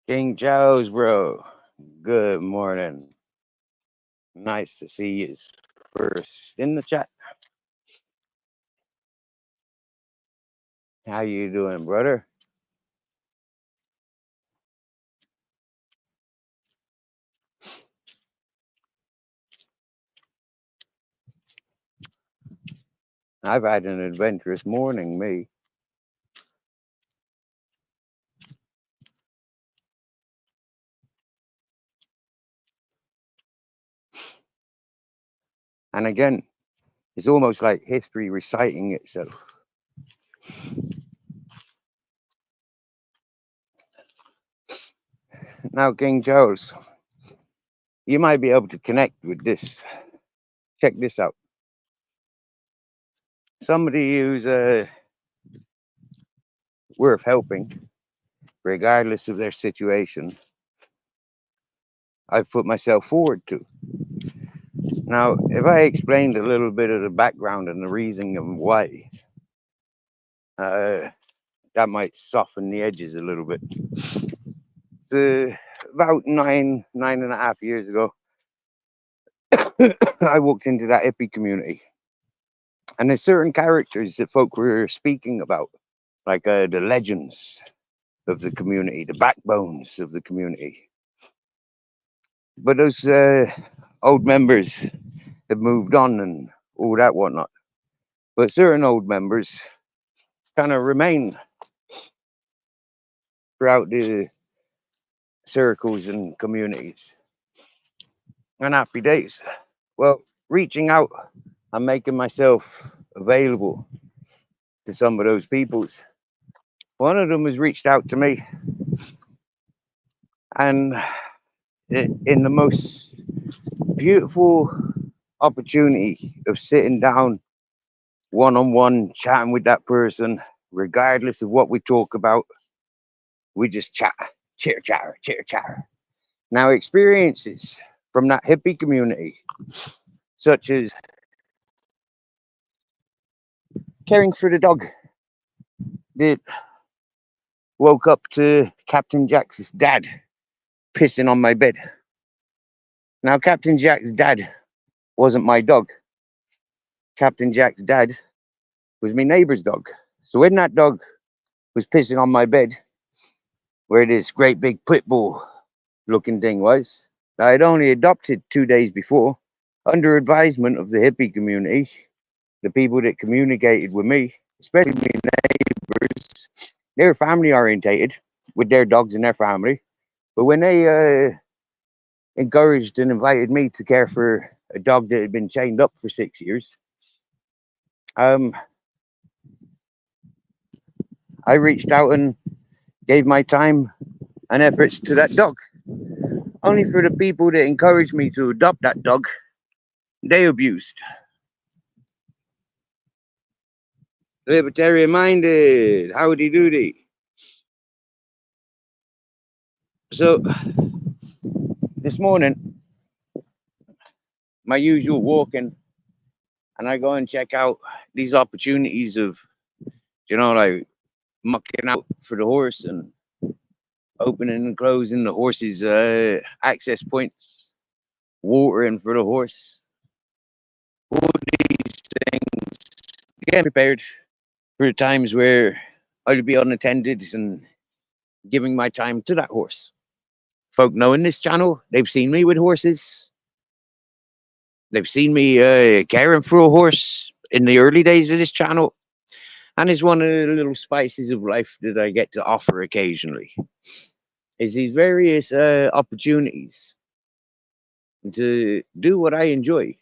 King Joe's, bro. Good morning. Nice to see you first in the chat. How you doing, brother? I've had an adventurous morning, me. And again, it's almost like history reciting itself. Now, King Joe's, you might be able to connect with this. Check this out. Somebody who's worth helping, regardless of their situation, I've put myself forward to. Now, if I explained a little bit of the background and the reasoning of why, that might soften the edges a little bit. About nine and a half years ago, I walked into that hippie community, and there's certain characters that folk were speaking about, like the legends of the community, the backbones of the community. But those old members have moved on and all that whatnot. But certain old members kind of remain throughout the circles and communities. And happy days. Well, reaching out and making myself available to some of those peoples. One of them has reached out to me, and in the most beautiful opportunity of sitting down one on one, chatting with that person, regardless of what we talk about, we just chat, chitter chatter, chitter chatter. Now, experiences from that hippie community, such as caring for the dog that woke up to Captain Jack's dad pissing on my bed. Now, Captain Jack's dad wasn't my dog. Captain Jack's dad was my neighbor's dog. So when that dog was pissing on my bed, where this great big pit bull looking thing was, that I'd only adopted 2 days before, under advisement of the hippie community, the people that communicated with me, especially my neighbors, they were family orientated with their dogs and their family. But when they encouraged and invited me to care for a dog that had been chained up for 6 years, um, I reached out and gave my time and efforts to that dog. Only for the people that encouraged me to adopt that dog, they abused. Libertarian minded, howdy doody. So this morning, my usual walking, and I go and check out these opportunities of, like mucking out for the horse and opening and closing the horse's access points, watering for the horse, all these things, getting prepared for times where I'll be unattended and giving my time to that horse. Folk knowing this channel, they've seen me with horses. They've seen me caring for a horse in the early days of this channel. And it's one of the little spices of life that I get to offer occasionally. Is these various opportunities to do what I enjoy.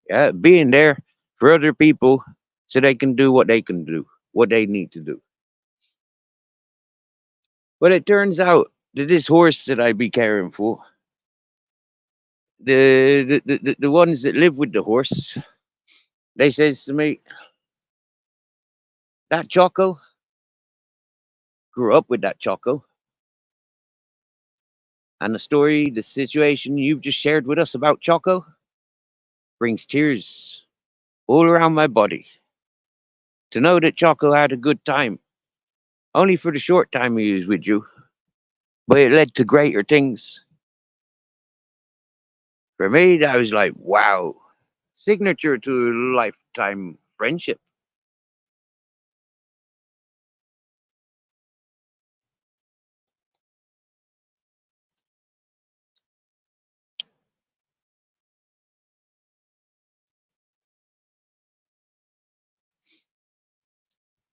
Yeah, being there for other people so they can do what they can do, what they need to do. But it turns out that this horse that I be caring for, the ones that live with the horse, they says to me, that Choco grew up with that Choco. And the story, the situation you've just shared with us about Choco brings tears all around my body. To know that Choco had a good time, only for the short time he was with you, but it led to greater things. For me, that was like, wow, signature to a lifetime friendship.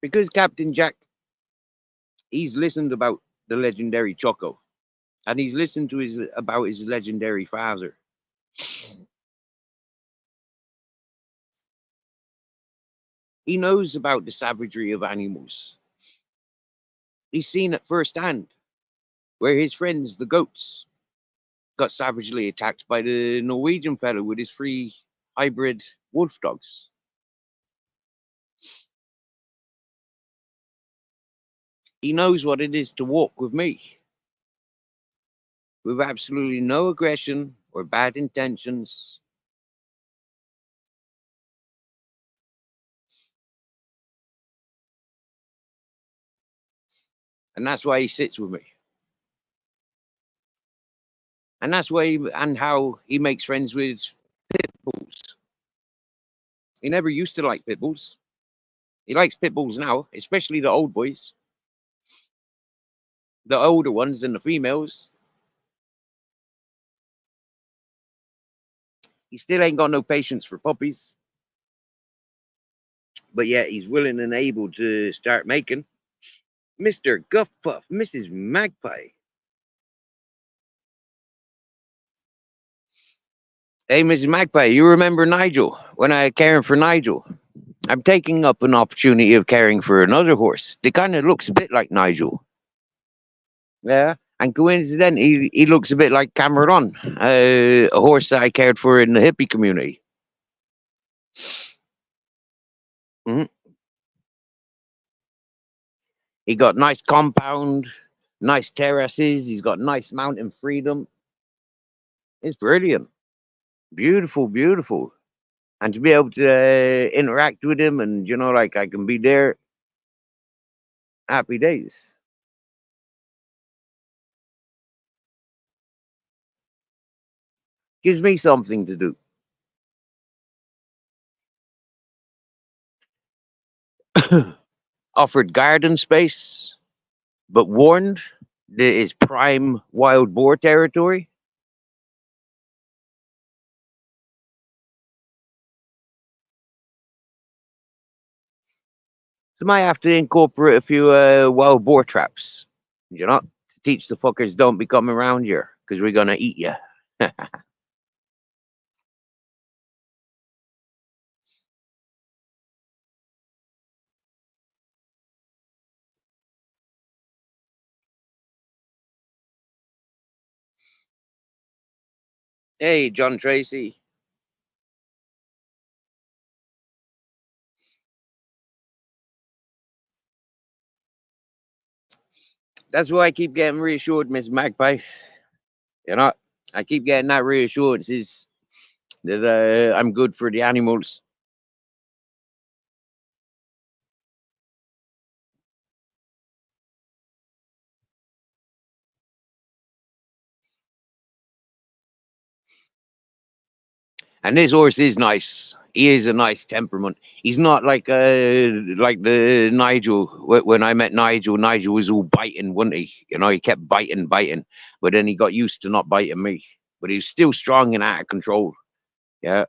Because Captain Jack, he's listened about the legendary Choco, and he's listened to his about his legendary father. He knows about the savagery of animals. He's seen it firsthand, where his friends, the goats, got savagely attacked by the Norwegian fellow with his three hybrid wolf dogs. He knows what it is to walk with me, with absolutely no aggression or bad intentions. And that's why he sits with me. And that's why and how he makes friends with pit bulls. He never used to like pit bulls. He likes pit bulls now, especially the old boys, the older ones and the females. He still ain't got no patience for puppies, but yet he's willing and able to start making. Mr. Guff Puff, Mrs. Magpie. Hey, Mrs. Magpie, you remember Nigel when I caring for Nigel? I'm taking up an opportunity of caring for another horse. It kind of looks a bit like Nigel. Yeah. And coincidentally, he looks a bit like Cameron, a horse that I cared for in the hippie community. Mhm. He got nice compound, nice terraces. He's got nice mountain freedom. It's brilliant. Beautiful, beautiful. And to be able to interact with him and, like I can be there, happy days. Gives me something to do. Offered garden space, but warned that it's prime wild boar territory. So might have to incorporate a few wild boar traps, to teach the fuckers don't be coming around here because we're gonna eat you. Hey, John Tracy. That's why I keep getting reassured, Miss Magpie. You know, I keep getting that reassurances that I'm good for the animals. And this horse is nice. He is a nice temperament. He's not like the Nigel. When I met Nigel, Nigel was all biting, wasn't he? He kept biting, biting. But then he got used to not biting me. But he was still strong and out of control. Yeah.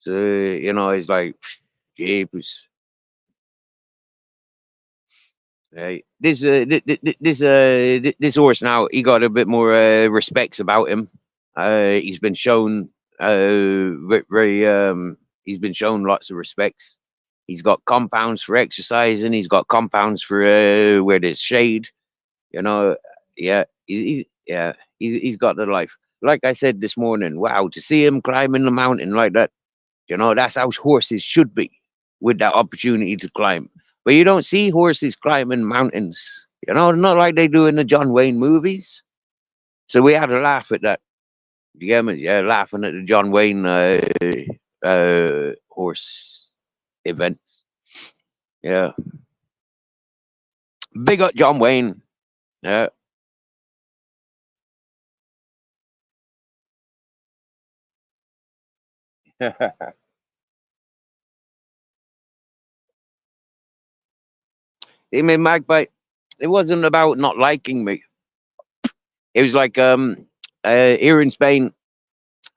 So it's like, jeepers. Right. This horse now, he got a bit more respects about him. He's been shown very he's been shown lots of respects. He's got compounds for exercising. He's got compounds for where there's shade. You know, yeah, he's got the life. Like I said this morning, wow, to see him climbing the mountain like that, that's how horses should be with that opportunity to climb. But you don't see horses climbing mountains, not like they do in the John Wayne movies. So we had to laugh at that. You get me? Yeah, laughing at the John Wayne horse events. Yeah, big up John Wayne. Yeah, He made Magpie. It wasn't about not liking me. It was like here in Spain,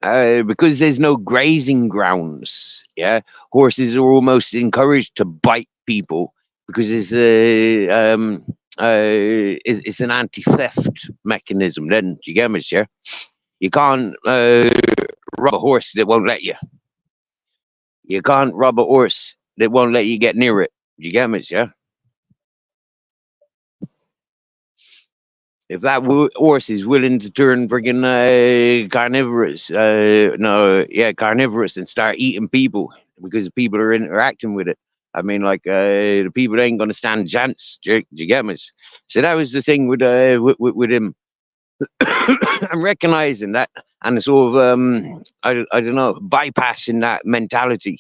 because there's no grazing grounds. Yeah, horses are almost encouraged to bite people because it's an anti-theft mechanism. Then do you get me? Yeah, you can't rob a horse that won't let you. You can't rob a horse that won't let you get near it. Do you get me? Yeah. If that horse is willing to turn friggin' carnivorous, no, yeah, carnivorous and start eating people because the people are interacting with it. I mean, like the people ain't gonna stand a chance. Do you get me? So that was the thing with him. I'm recognizing that and sort of I don't know, bypassing that mentality.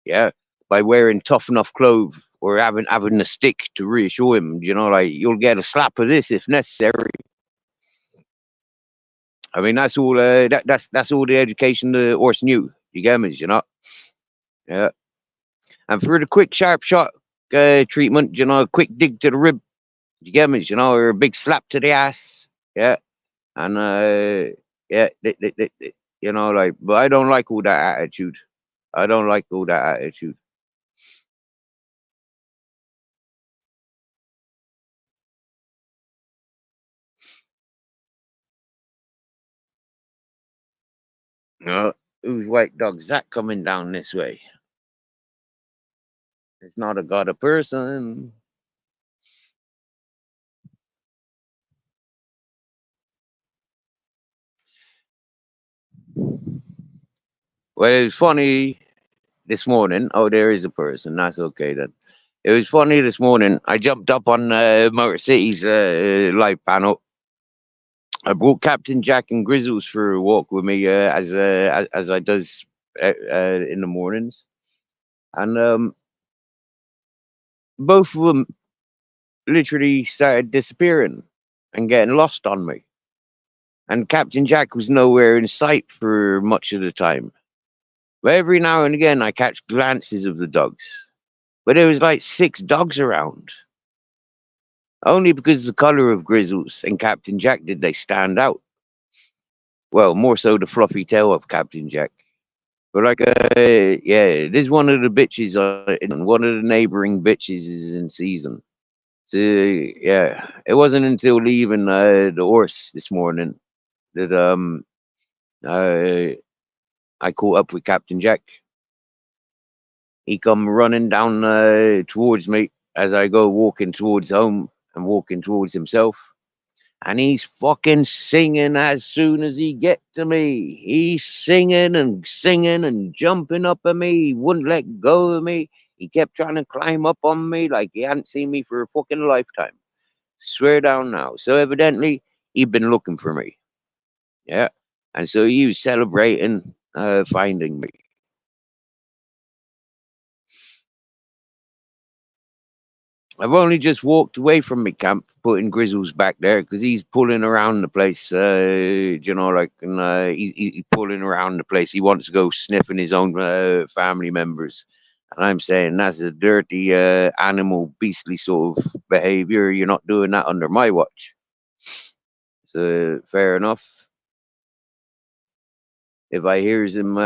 Yeah, by wearing tough enough clothes or having a stick to reassure him. You know, like you'll get a slap of this if necessary. I mean, that's all. That's all the education the horse knew. You get me? You know. Yeah. And for the quick, sharp shot treatment, you know, a quick dig to the rib. You get me? You know, or a big slap to the ass. Yeah. And yeah, you know, like, but I don't like all that attitude. I don't like all that attitude. You know, whose white dog's that coming down this way? It's not a god, a person. Well, it was funny this morning. Oh, there is a person. That's okay then. It was funny this morning. I jumped up on Motor City's live panel. I brought Captain Jack and Grizzles for a walk with me as I does in the mornings, and both of them literally started disappearing and getting lost on me. And Captain Jack was nowhere in sight for much of the time. But every now and again, I catch glances of the dogs. But there was like 6 dogs around. Only because the color of Grizzles and Captain Jack did they stand out. Well, more so the fluffy tail of Captain Jack. But like, yeah, there's one of the bitches, and one of the neighboring bitches is in season. So yeah, it wasn't until leaving the horse this morning that uh, I caught up with Captain Jack. He come running down towards me as I go walking towards home and walking towards himself. And he's fucking singing as soon as he get to me. He's singing and jumping up at me. He wouldn't let go of me. He kept trying to climb up on me like he hadn't seen me for a fucking lifetime. Swear down now. So evidently he'd been looking for me. Yeah. And so he was celebrating finding me. I've only just walked away from my camp, putting Grizzles back there because he's pulling around the place. You know, like, and he's pulling around the place. He wants to go sniffing his own family members, and I'm saying that's a dirty, animal, beastly sort of behavior. You're not doing that under my watch. So fair enough. If I hears him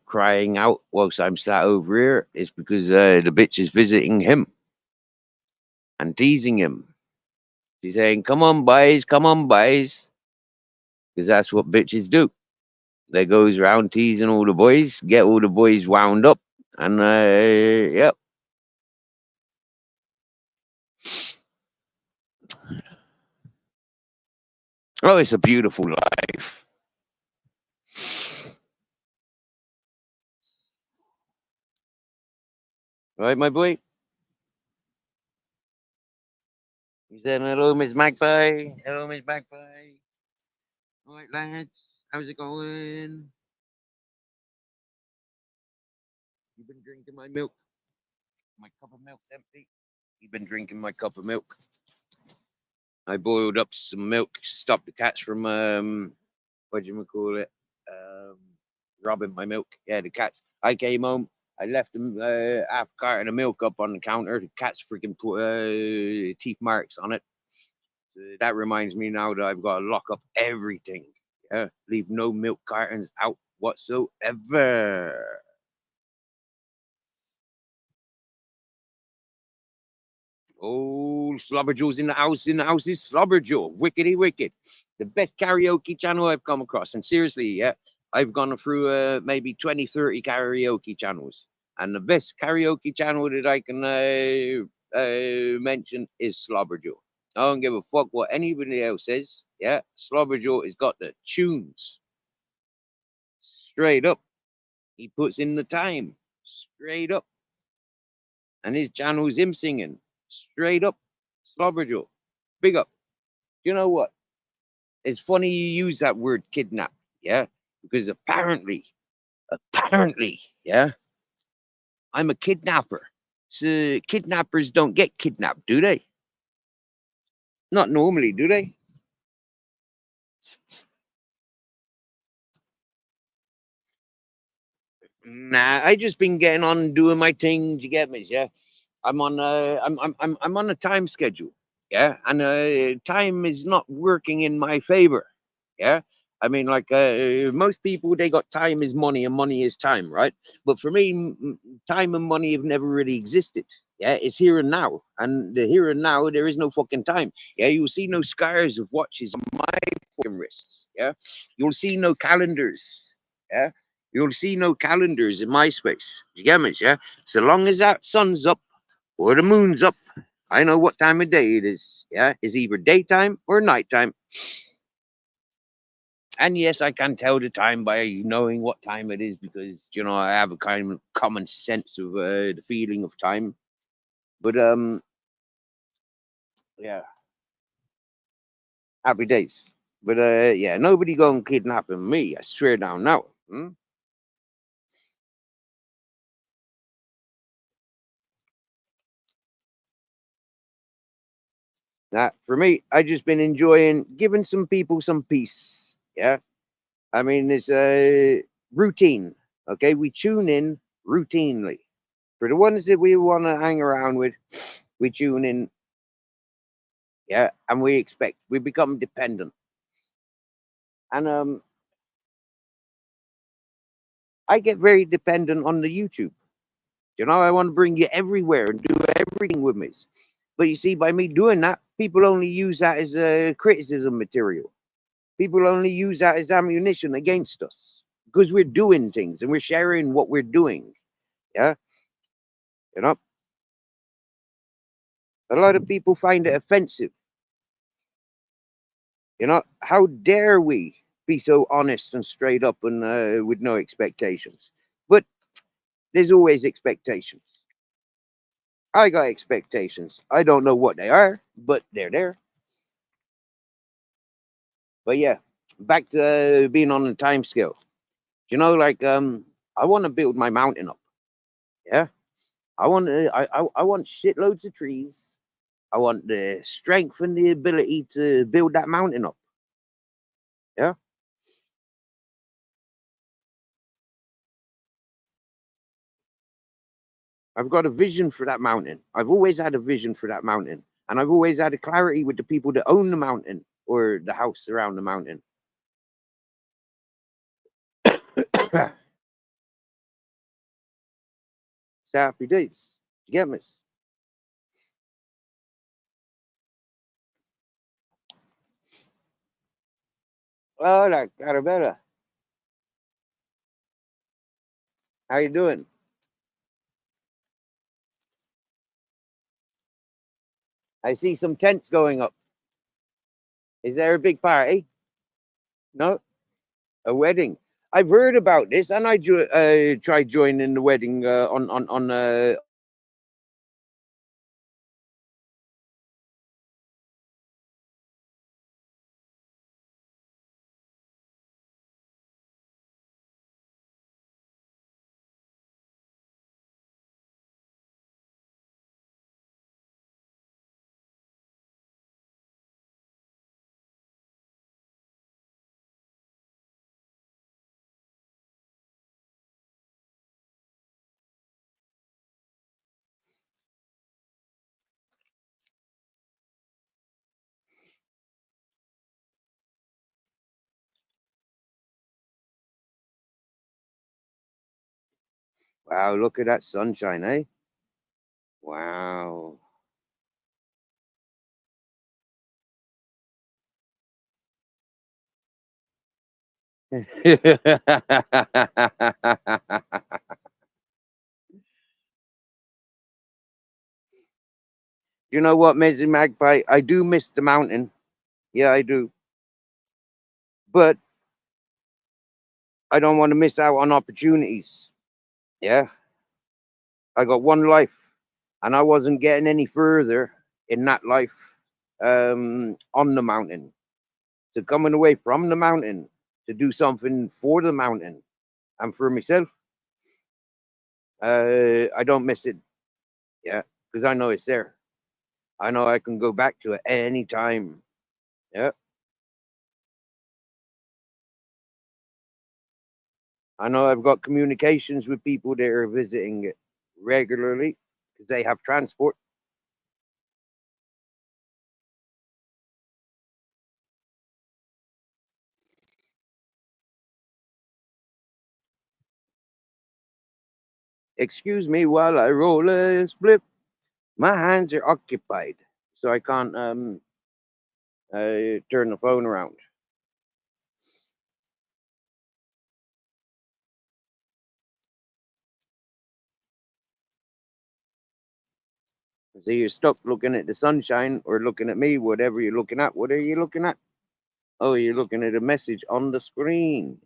crying out whilst I'm sat over here, it's because the bitch is visiting him and teasing him. She's saying, come on, boys," because that's what bitches do. They goes around teasing all the boys, get all the boys wound up, and yep. Oh, it's a beautiful life, right, my boy? He said, "Hello, Miss Magpie. Hello, Miss Magpie. All right, lads, how's it going? You've been drinking my milk. My cup of milk's empty. You've been drinking my cup of milk. I boiled up some milk, stopped the cats from what do you call it? Um, robbing my milk. Yeah, the cats. I came home. I left them half a carton of milk up on the counter. The cats freaking put teeth marks on it. So that reminds me now that I've got to lock up everything. Yeah, leave no milk cartons out whatsoever. Oh, Slobberjaw's in the house. In the house is Slobberjaw. Wickety wicked. The best karaoke channel I've come across. And seriously, yeah, I've gone through maybe 20, 30 karaoke channels. And the best karaoke channel that I can mention is Slobberjaw. I don't give a fuck what anybody else says. Yeah, Slobberjaw has got the tunes. Straight up. He puts in the time. Straight up. And his channel's him singing. Straight up. Slobberjaw. Big up. You know what? It's funny you use that word kidnap, yeah? Because apparently, yeah, I'm a kidnapper. So kidnappers don't get kidnapped, do they? Not normally, do they? Nah, I just been getting on doing my thing. Do you get me? Yeah, I'm on a time schedule. Yeah, and time is not working in my favor. Yeah, I mean, like most people, they got time is money and money is time, right? But for me, time and money have never really existed. Yeah, it's here and now, and the here and now there is no fucking time. Yeah, you'll see no scars of watches on my fucking wrists. Yeah, you'll see no calendars. Yeah, you'll see no calendars in my space. Do you get me? Yeah, so long as that sun's up or the moon's up, I know what time of day it is. Yeah, it's either daytime or nighttime. And yes, I can tell the time by knowing what time it is because I have a kind of common sense of the feeling of time. But yeah, happy days. But yeah, nobody going kidnapping me. I swear down now. Hmm? Now, for me, I just been enjoying giving some people some peace. Yeah, I mean it's a routine. Okay, we tune in routinely. For the ones that we want to hang around with, we tune in, yeah, and we become dependent. And I get very dependent on the YouTube. I want to bring you everywhere and do everything with me. But you see, by me doing that, people only use that as a criticism material. People only use that as ammunition against us because we're doing things and we're sharing what we're doing. Yeah, you know, a lot of people find it offensive. How dare we be so honest and straight up and with no expectations? But there's always expectations. I got expectations. I don't know what they are, but they're there. But yeah, back to being on the time scale. Like I want to build my mountain up. Yeah, I want shitloads of trees. I want the strength and the ability to build that mountain up. Yeah, I've got a vision for that mountain. I've always had a vision for that mountain, and I've always had a clarity with the people that own the mountain or the house around the mountain. So happy days. You get me? Oh, like Arabella. How you doing? I see some tents going up. Is there a big party? No, a wedding. I've heard about this, and I tried joining the wedding on Wow, look at that sunshine, eh? Wow. You know what, Mrs. Magpie? I do miss the mountain. Yeah, I do. But I don't want to miss out on opportunities. Yeah, I got one life, and I wasn't getting any further in that life on the mountain. So coming away from the mountain to do something for the mountain and for myself, I don't miss it. Yeah, because I know it's there. I know I can go back to it any time. Yeah, I know I've got communications with people that are visiting it regularly because they have transport. Excuse me while I roll a split. My hands are occupied, so I can't turn the phone around. So you're stuck looking at the sunshine or looking at me, whatever you're looking at. What are you looking at? Oh, you're looking at a message on the screen.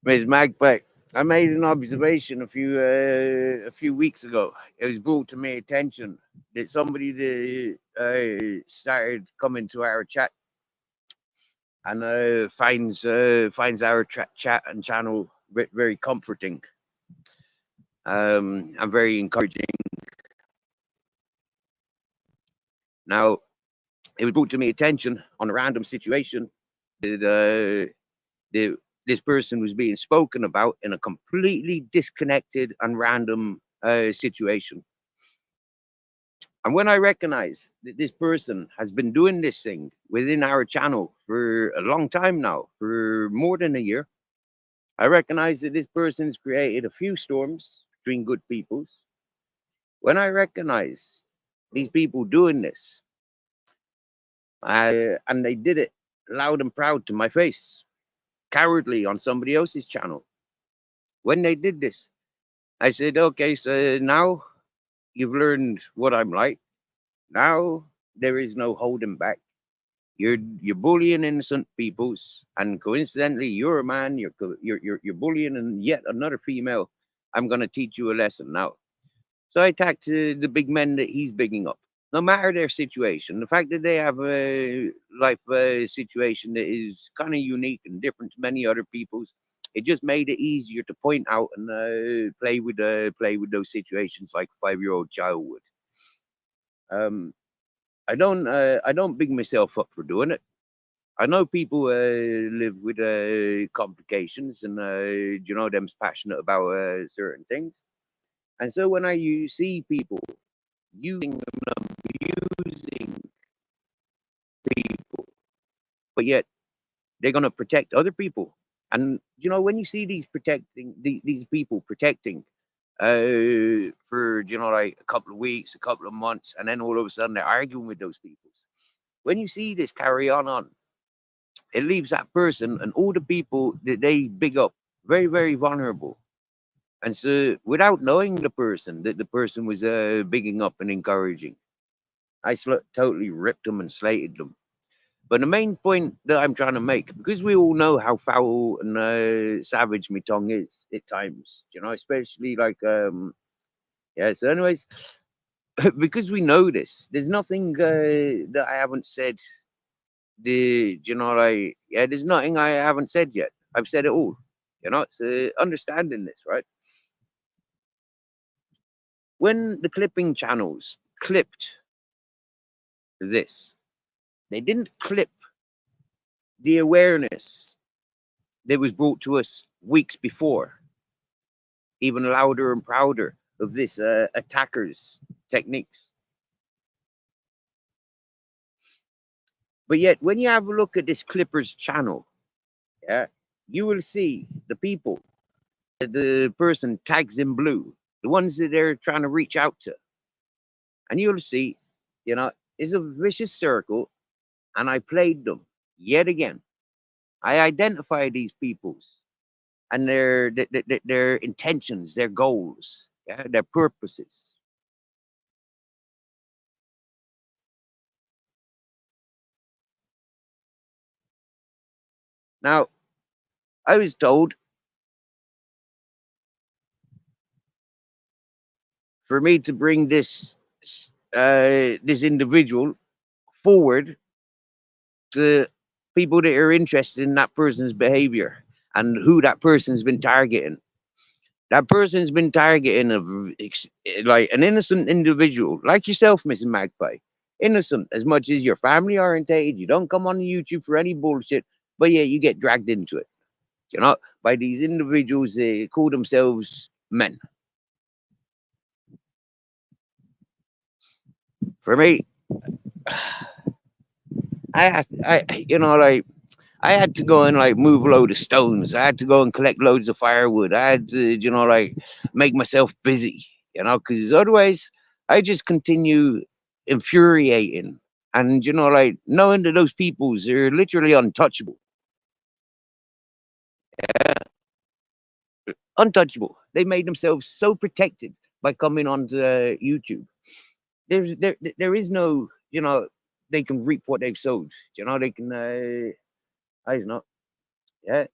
Ms. Magpie, I made an observation a few weeks ago. It was brought to my attention that somebody that started coming to our chat and finds our chat and channel very comforting and very encouraging. Now, it was brought to my attention on a random situation that that this person was being spoken about in a completely disconnected and random situation. And when I recognize that this person has been doing this thing within our channel for a long time now, for more than a year, I recognize that this person has created a few storms between good peoples. When I recognize these people doing this, and they did it loud and proud to my face, cowardly on somebody else's channel. When they did this, I said, okay, so now you've learned what I'm like. Now there is no holding back. You're bullying innocent peoples, and coincidentally, you're a man. You're bullying and yet another female. I'm gonna teach you a lesson now. So I attacked the big men that he's bigging up, no matter their situation. The fact that they have a life situation that is kind of unique and different to many other people's, it just made it easier to point out and play with those situations like a 5-year-old child would. Um, I don't big myself up for doing it. I know people live with complications, and you know them's passionate about certain things. And so when I see people using and abusing people, but yet they're going to protect other people. And you know, when you see these people protecting for like a couple of weeks, a couple of months, and then all of a sudden they're arguing with those people. when you see this carry on, it leaves that person and all the people that they big up very, very vulnerable. And so, without knowing the person that the person was bigging up and encouraging, I totally ripped them and slated them. But the main point that I'm trying to make, because we all know how foul and savage my tongue is at times, especially like, yeah. So, anyways, because we know this, there's nothing that I haven't said. Like, yeah, there's nothing I haven't said yet. I've said it all. It's understanding this, right? When the clipping channels clipped this, they didn't clip the awareness that was brought to us weeks before, even louder and prouder of this attackers' techniques. But yet, when you have a look at this Clippers channel, yeah, you will see the people, the person tags in blue, the ones that they're trying to reach out to. And you'll see, it's a vicious circle, and I played them yet again. I identify these peoples and their intentions, their goals, yeah, their purposes. Now, I was told for me to bring this individual forward to people that are interested in that person's behavior and who that person's been targeting. That person's been targeting like an innocent individual, like yourself, Mrs. Magpie. Innocent as much as you're family orientated. You don't come on YouTube for any bullshit, but yeah, you get dragged into it, by these individuals that call themselves men. For me, like I had to go and like move a load of stones. I had to go and collect loads of firewood. I had to, like make myself busy, because otherwise I just continue infuriating. And, like knowing that those peoples are literally untouchable. Untouchable. They made themselves so protected by coming onto YouTube. There is no, they can reap what they've sowed. They can, I don't know. Yeah.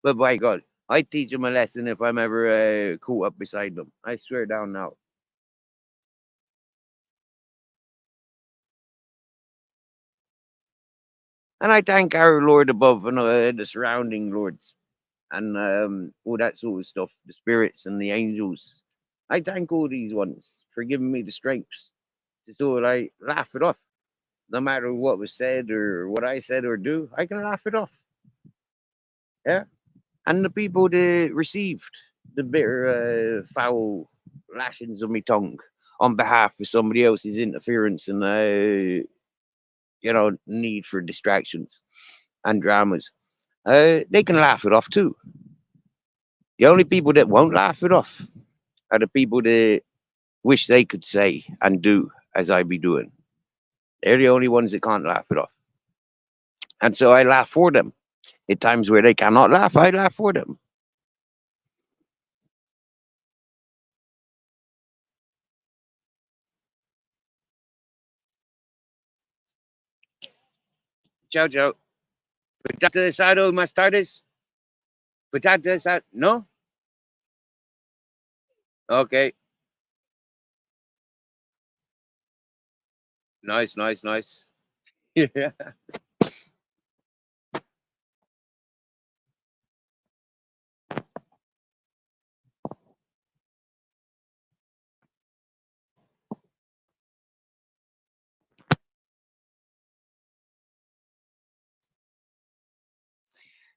But by God, I teach them a lesson if I'm ever caught up beside them. I swear down now. And I thank our Lord above and the surrounding lords and all that sort of stuff, the spirits and the angels. I thank all these ones for giving me the strength to sort of like laugh it off. No matter what was said or what I said or do, I can laugh it off. Yeah. And the people that received the bitter, foul lashings of my tongue on behalf of somebody else's interference and need for distractions and dramas, they can laugh it off too. The only people that won't laugh it off are the people that wish they could say and do as I be doing. They're the only ones that can't laugh it off. And so I laugh for them. At times where they cannot laugh, I laugh for them. Ciao, ciao. Potato asado más tardes. Potato asado. No? Okay. Nice, nice, nice. Yeah.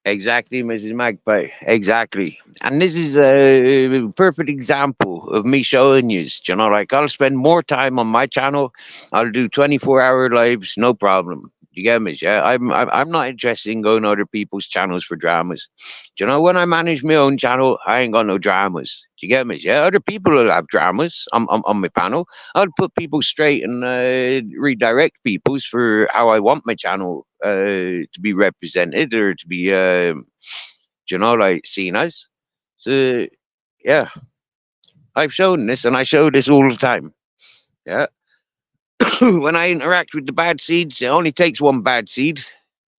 Exactly, Mrs. Magpie. Exactly. And this is a perfect example of me showing you, like I'll spend more time on my channel. I'll do 24-hour lives, no problem. You get me? Yeah, I'm not interested in going to other people's channels for dramas. Do you know, when I manage my own channel, I ain't got no dramas. Do you get me? Yeah, other people will have dramas on my panel. I'll put people straight and redirect people's for how I want my channel to be represented or to be, do you know, like seen as. So yeah, I've shown this and I show this all the time. Yeah. When I interact with the bad seeds, it only takes one bad seed. Do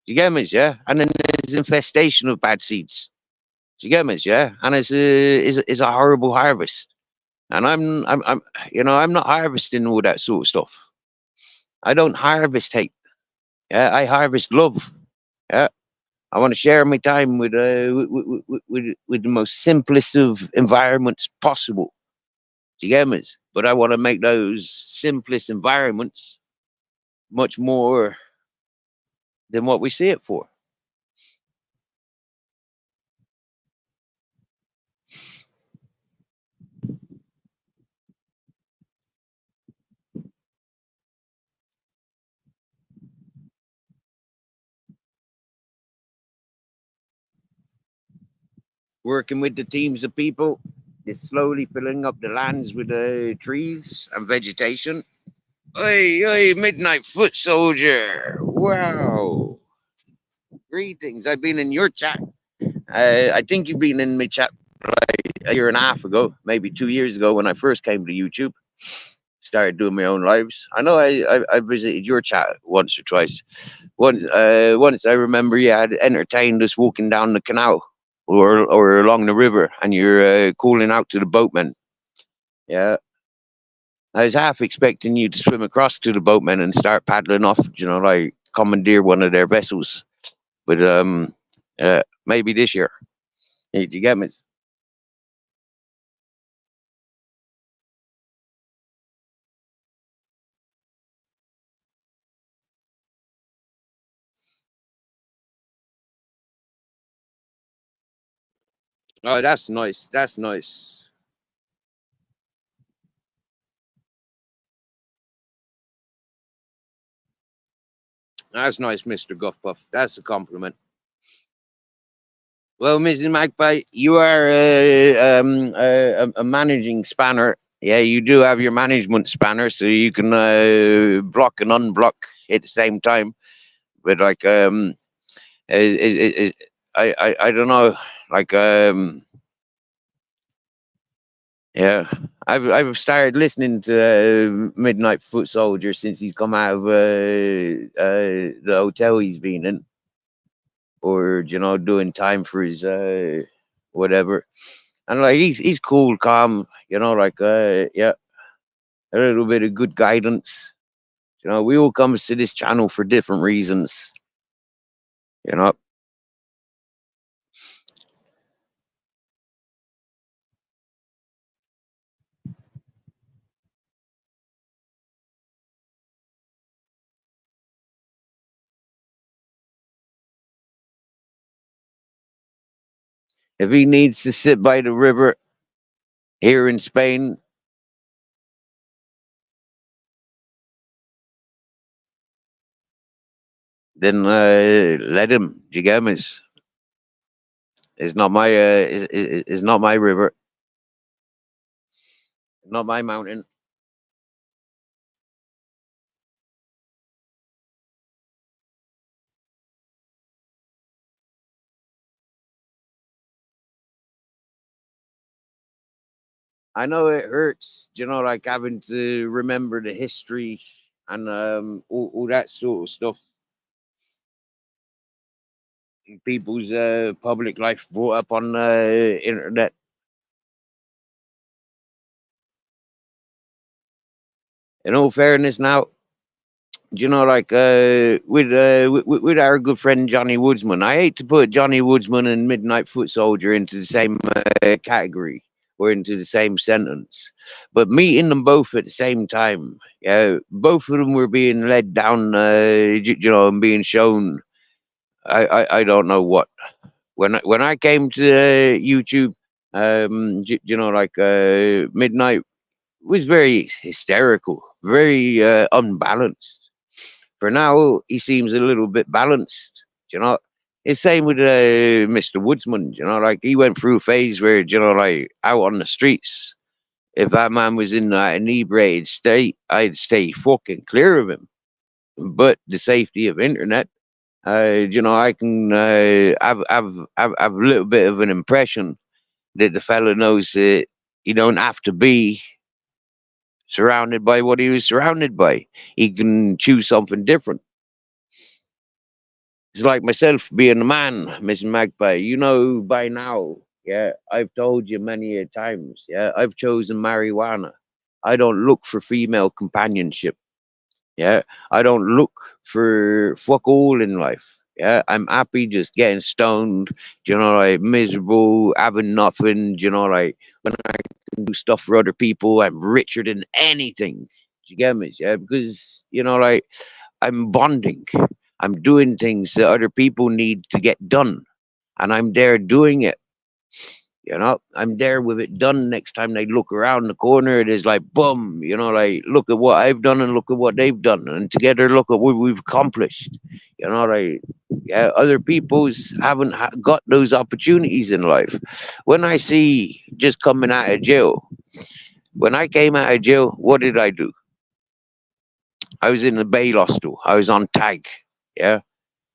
you get me? Yeah. And then there's infestation of bad seeds. Do you get me? Yeah. And it's a horrible harvest. And I'm I'm not harvesting all that sort of stuff. I don't harvest hate. Yeah, I harvest love. Yeah. I want to share my time with the most simplest of environments possible. Do you get me? But I want to make those simplest environments much more than what we see it for. Working with the teams of people is slowly filling up the lands with trees and vegetation. Hey, hey, Midnight Foot Soldier! Wow! Greetings. I've been in your chat. I think you've been in my chat like a year and a half ago, maybe 2 years ago when I first came to YouTube. Started doing my own lives. I know I visited your chat once or twice. Once I remember you had entertained us walking down the canal or along the river, and you're calling out to the boatmen. Yeah, I was half expecting you to swim across to the boatmen and start paddling off. You know, like commandeer one of their vessels. But maybe this year. Hey, do you get me? Oh, that's nice. That's nice. That's nice, Mister Guffpuff. That's a compliment. Well, Mrs. Magpie, you are a managing spanner. Yeah, you do have your management spanner, so you can block and unblock at the same time. But like, is I don't know, like, yeah, I've started listening to Midnight Foot Soldier since he's come out of the hotel he's been in, or doing time for his whatever. And like he's cool, calm, like yeah, a little bit of good guidance. We all comes to this channel for different reasons. You know, if he needs to sit by the river here in Spain, then let him. Jigamas is not my is not my river, not my mountain. I know it hurts, like having to remember the history and all that sort of stuff. People's public life brought up on the internet. In all fairness, now, like with our good friend Johnny Woodsman, I hate to put Johnny Woodsman and Midnight Foot Soldier into the same category or into the same sentence, but meeting them both at the same time, yeah, both of them were being led down, and being shown. I don't know what. When I came to YouTube, like Midnight was very hysterical, very unbalanced For now, he seems a little bit balanced. You know, it's same with Mr. Woodsman. You know, like he went through a phase where like out on the streets, if that man was in an inebriated state, I'd stay fucking clear of him. But the safety of internet, I can have a little bit of an impression that the fella knows that you don't have to be surrounded by what he was surrounded by. He can choose something different. It's like myself being a man, Mr. Magpie. You know by now, yeah, I've told you many a times, yeah, I've chosen marijuana. I don't look for female companionship. Yeah, I don't look for fuck all in life. Yeah, I'm happy just getting stoned, like miserable, having nothing, like when I can do stuff for other people, I'm richer than anything. Do you get me? Yeah, because, like I'm bonding. I'm doing things that other people need to get done. And I'm there doing it. I'm there with it done. Next time they look around the corner, it is like, boom, like, look at what I've done and look at what they've done. And together, look at what we've accomplished. Like, yeah, other people's haven't got those opportunities in life. When I see just coming out of jail, when I came out of jail, what did I do? I was in the bail hostel. I was on tag. Yeah.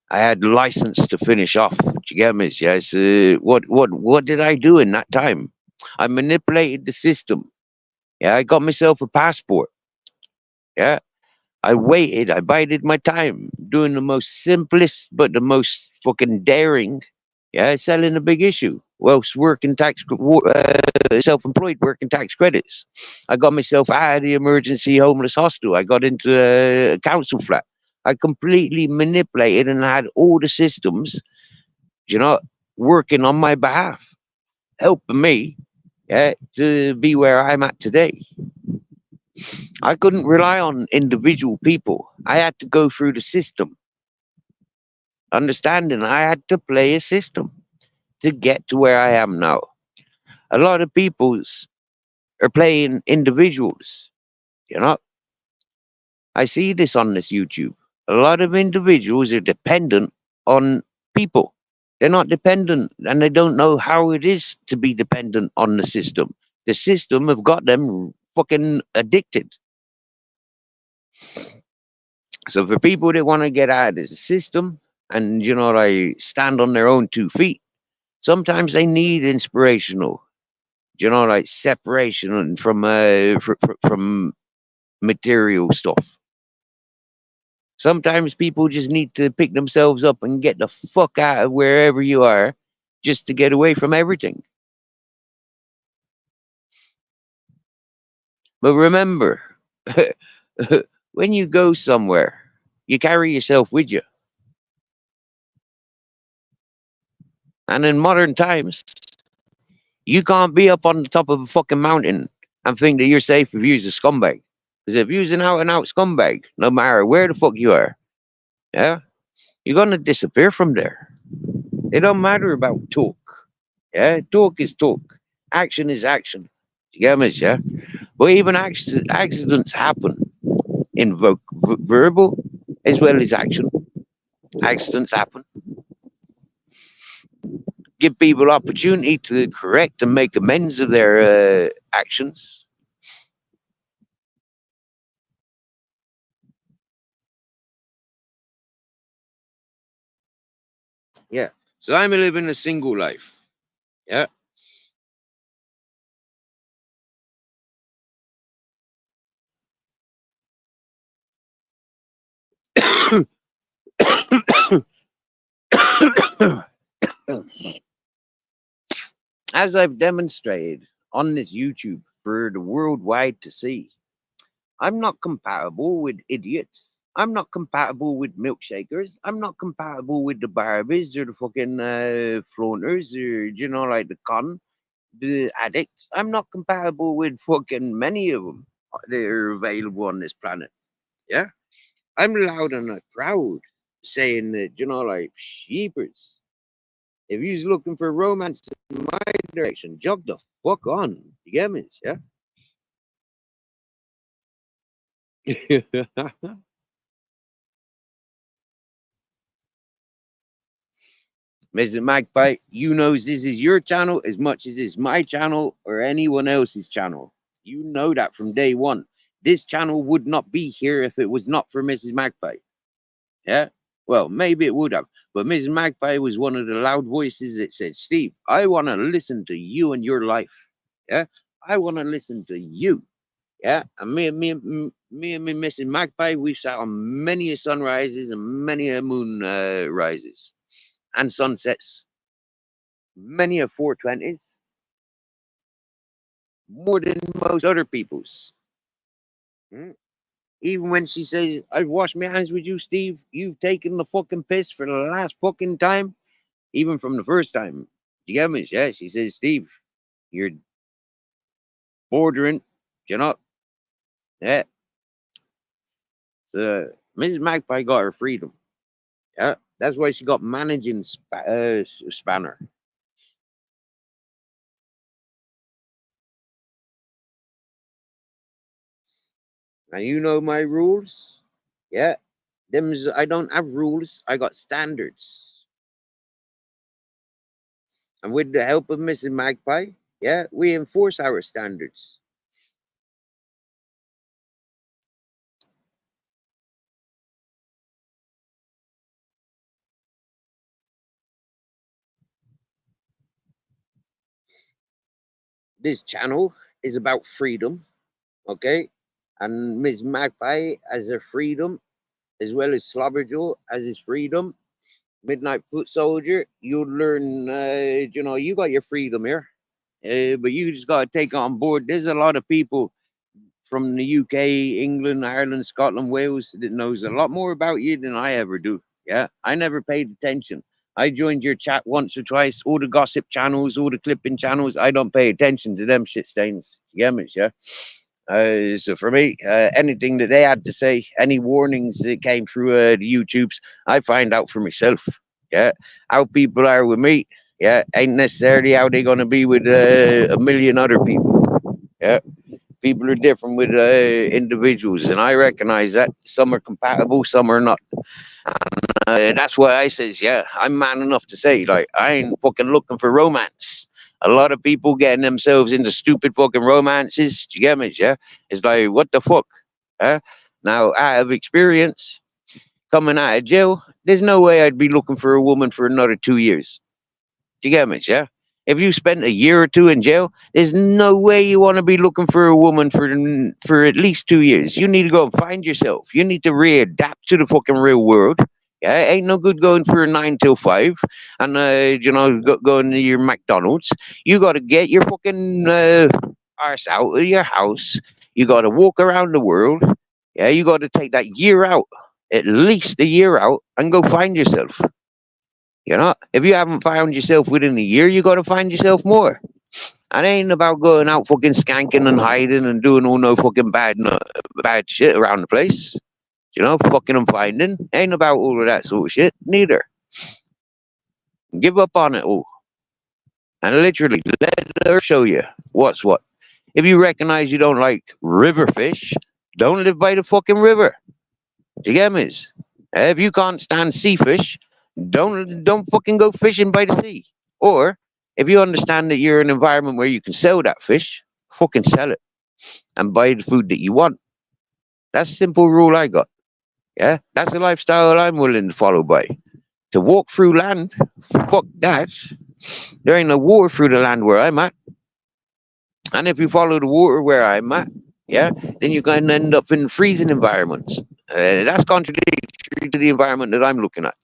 I had license to finish off. Do you get me? Yes. What did I do in that time? I manipulated the system. Yeah, I got myself a passport. Yeah, I waited. I bided my time, doing the most simplest but the most fucking daring. Yeah, selling a big issue. Well, working self-employed working tax credits. I got myself out of the emergency homeless hostel. I got into a council flat. I completely manipulated and had all the systems, you know, working on my behalf, helping me, yeah, to be where I'm at today. I couldn't rely on individual people. I had to go through the system, understanding I had to play a system to get to where I am now. A lot of people's are playing individuals, you know. I see this on this YouTube. A lot of individuals are dependent on people. They're not dependent and they don't know how it is to be dependent on the system. The system have got them fucking addicted. So for people that want to get out of the system and, like stand on their own 2 feet, sometimes they need inspirational, like separation from material stuff. Sometimes people just need to pick themselves up and get the fuck out of wherever you are just to get away from everything. But remember, when you go somewhere, you carry yourself with you. And in modern times, you can't be up on the top of a fucking mountain and think that you're safe if you're a scumbag. Because if you're an out and out scumbag, no matter where the fuck you are, yeah, you're gonna disappear from there. It don't matter about talk. Yeah, talk is talk. Action is action. You get me, yeah? But even accidents happen in verbal as well as action. Accidents happen. Give people opportunity to correct and make amends of their actions. Yeah. So I'm living a single life. Yeah. As I've demonstrated on this YouTube for the worldwide to see, I'm not compatible with idiots. I'm not compatible with milkshakers. I'm not compatible with the Barbies or the fucking flaunters or, like the the addicts. I'm not compatible with fucking many of them that are available on this planet. Yeah. I'm loud and I'm proud saying that, like sheepers. If you're looking for romance in my direction, jog the fuck on. You get me? Yeah. Mrs. Magpie, you knows this is your channel as much as it's my channel or anyone else's channel. You know that from day one. This channel would not be here if it was not for Mrs. Magpie. Yeah? Well, maybe it would have. But Mrs. Magpie was one of the loud voices that said, Steve, I want to listen to you and your life. Yeah? I want to listen to you. Yeah? And me and Mrs. Magpie, we've sat on many a sunrises and many a moon rises and sunsets. Many a 420s. More than most other people's. Mm. Even when she says, I've washed my hands with you, Steve, you've taken the fucking piss for the last fucking time. Even from the first time. You get me? Yeah, she says, Steve, you're bordering, you know? Yeah. So Mrs. Magpie got her freedom. Yeah. That's why she got managing spanner. And you know my rules? Yeah. I don't have rules, I got standards. And with the help of Mrs. Magpie, yeah, we enforce our standards. This channel is about freedom, okay? And Ms. Magpie has her freedom, as well as Slobberjaw has his freedom. Midnight Foot Soldier, you learn, you got your freedom here. But you just got to take on board. There's a lot of people from the UK, England, Ireland, Scotland, Wales that knows a lot more about you than I ever do. Yeah, I never paid attention. I joined your chat once or twice, all the gossip channels, all the clipping channels. I don't pay attention to them shit stains. You get me? Yeah. So for me, anything that they had to say, any warnings that came through the YouTubes, I find out for myself. Yeah, how people are with me. Yeah, ain't necessarily how they gonna be with a million other people. Yeah, people are different with individuals, and I recognize that some are compatible, some are not. That's why I says, yeah, I'm man enough to say, like, I ain't fucking looking for romance. A lot of people getting themselves into stupid fucking romances. Do you get me? Yeah, it's like, what the fuck? Huh? Now, out of experience, coming out of jail, there's no way I'd be looking for a woman for another 2 years. Do you get me? Yeah. If you spent a year or two in jail, there's no way you want to be looking for a woman for at least 2 years. You need to go and find yourself. You need to readapt to the fucking real world. Yeah, it ain't no good going for a 9 till 5 and going to your McDonald's. You got to get your fucking arse out of your house. You got to walk around the world. Yeah, you got to take that year out, at least a year out, and go find yourself. You know, if you haven't found yourself within a year, you got to find yourself more. And it ain't about going out fucking skanking and hiding and doing all no fucking bad shit around the place. You know, fucking and finding. Ain't about all of that sort of shit, neither. Give up on it all. And literally, let her show you what's what. If you recognize you don't like river fish, don't live by the fucking river. Do you get me? If you can't stand sea fish, don't fucking go fishing by the sea. Or if you understand that you're in an environment where you can sell that fish, fucking sell it and buy the food that you want. That's a simple rule I got. Yeah, that's the lifestyle I'm willing to follow by. To walk through land, fuck that. There ain't no water through the land where I'm at. And if you follow the water where I'm at, yeah, then you're going to end up in freezing environments. That's contradictory to the environment that I'm looking at.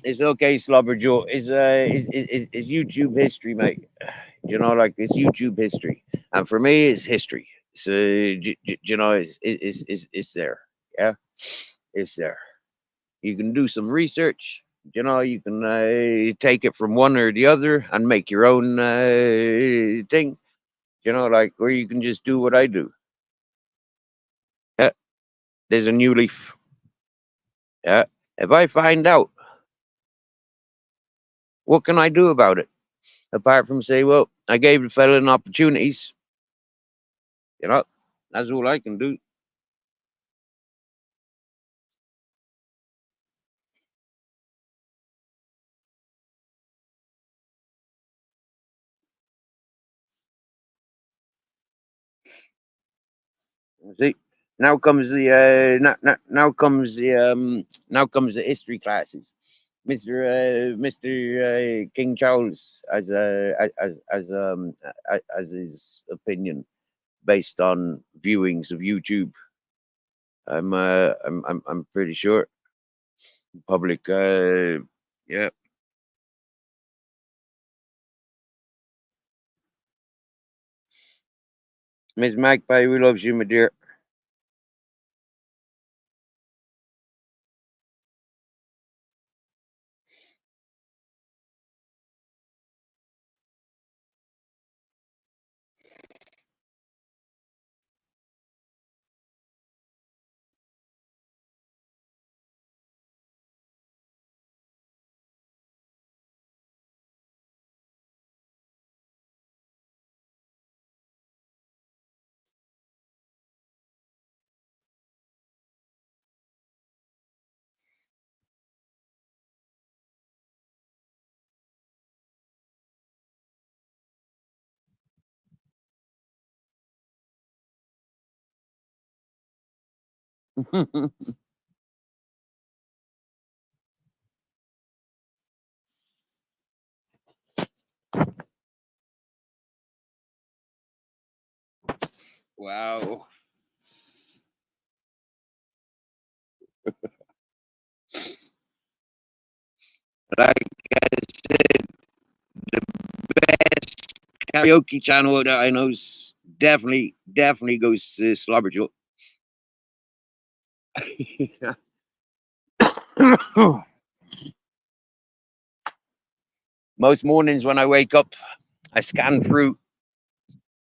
It's okay, Slobber Joe. It's YouTube history, mate. You know, like it's YouTube history, and for me, it's history. So it's there. Yeah, it's there. You can do some research. You know, you can take it from one or the other and make your own thing. You know, like, or you can just do what I do. Yeah, there's a new leaf. Yeah. If I find out, what can I do about it? Apart from say, well, I gave the fella an opportunities. You know, that's all I can do. See, now comes the now comes the history classes. Mr. King Charles as his opinion based on viewings of YouTube. I'm pretty sure public. Yeah, Miss Magpie, we love you, my dear. Wow. Like I said, the best karaoke channel that I know is definitely goes to Slobberjoe. Most mornings when I wake up, I scan through,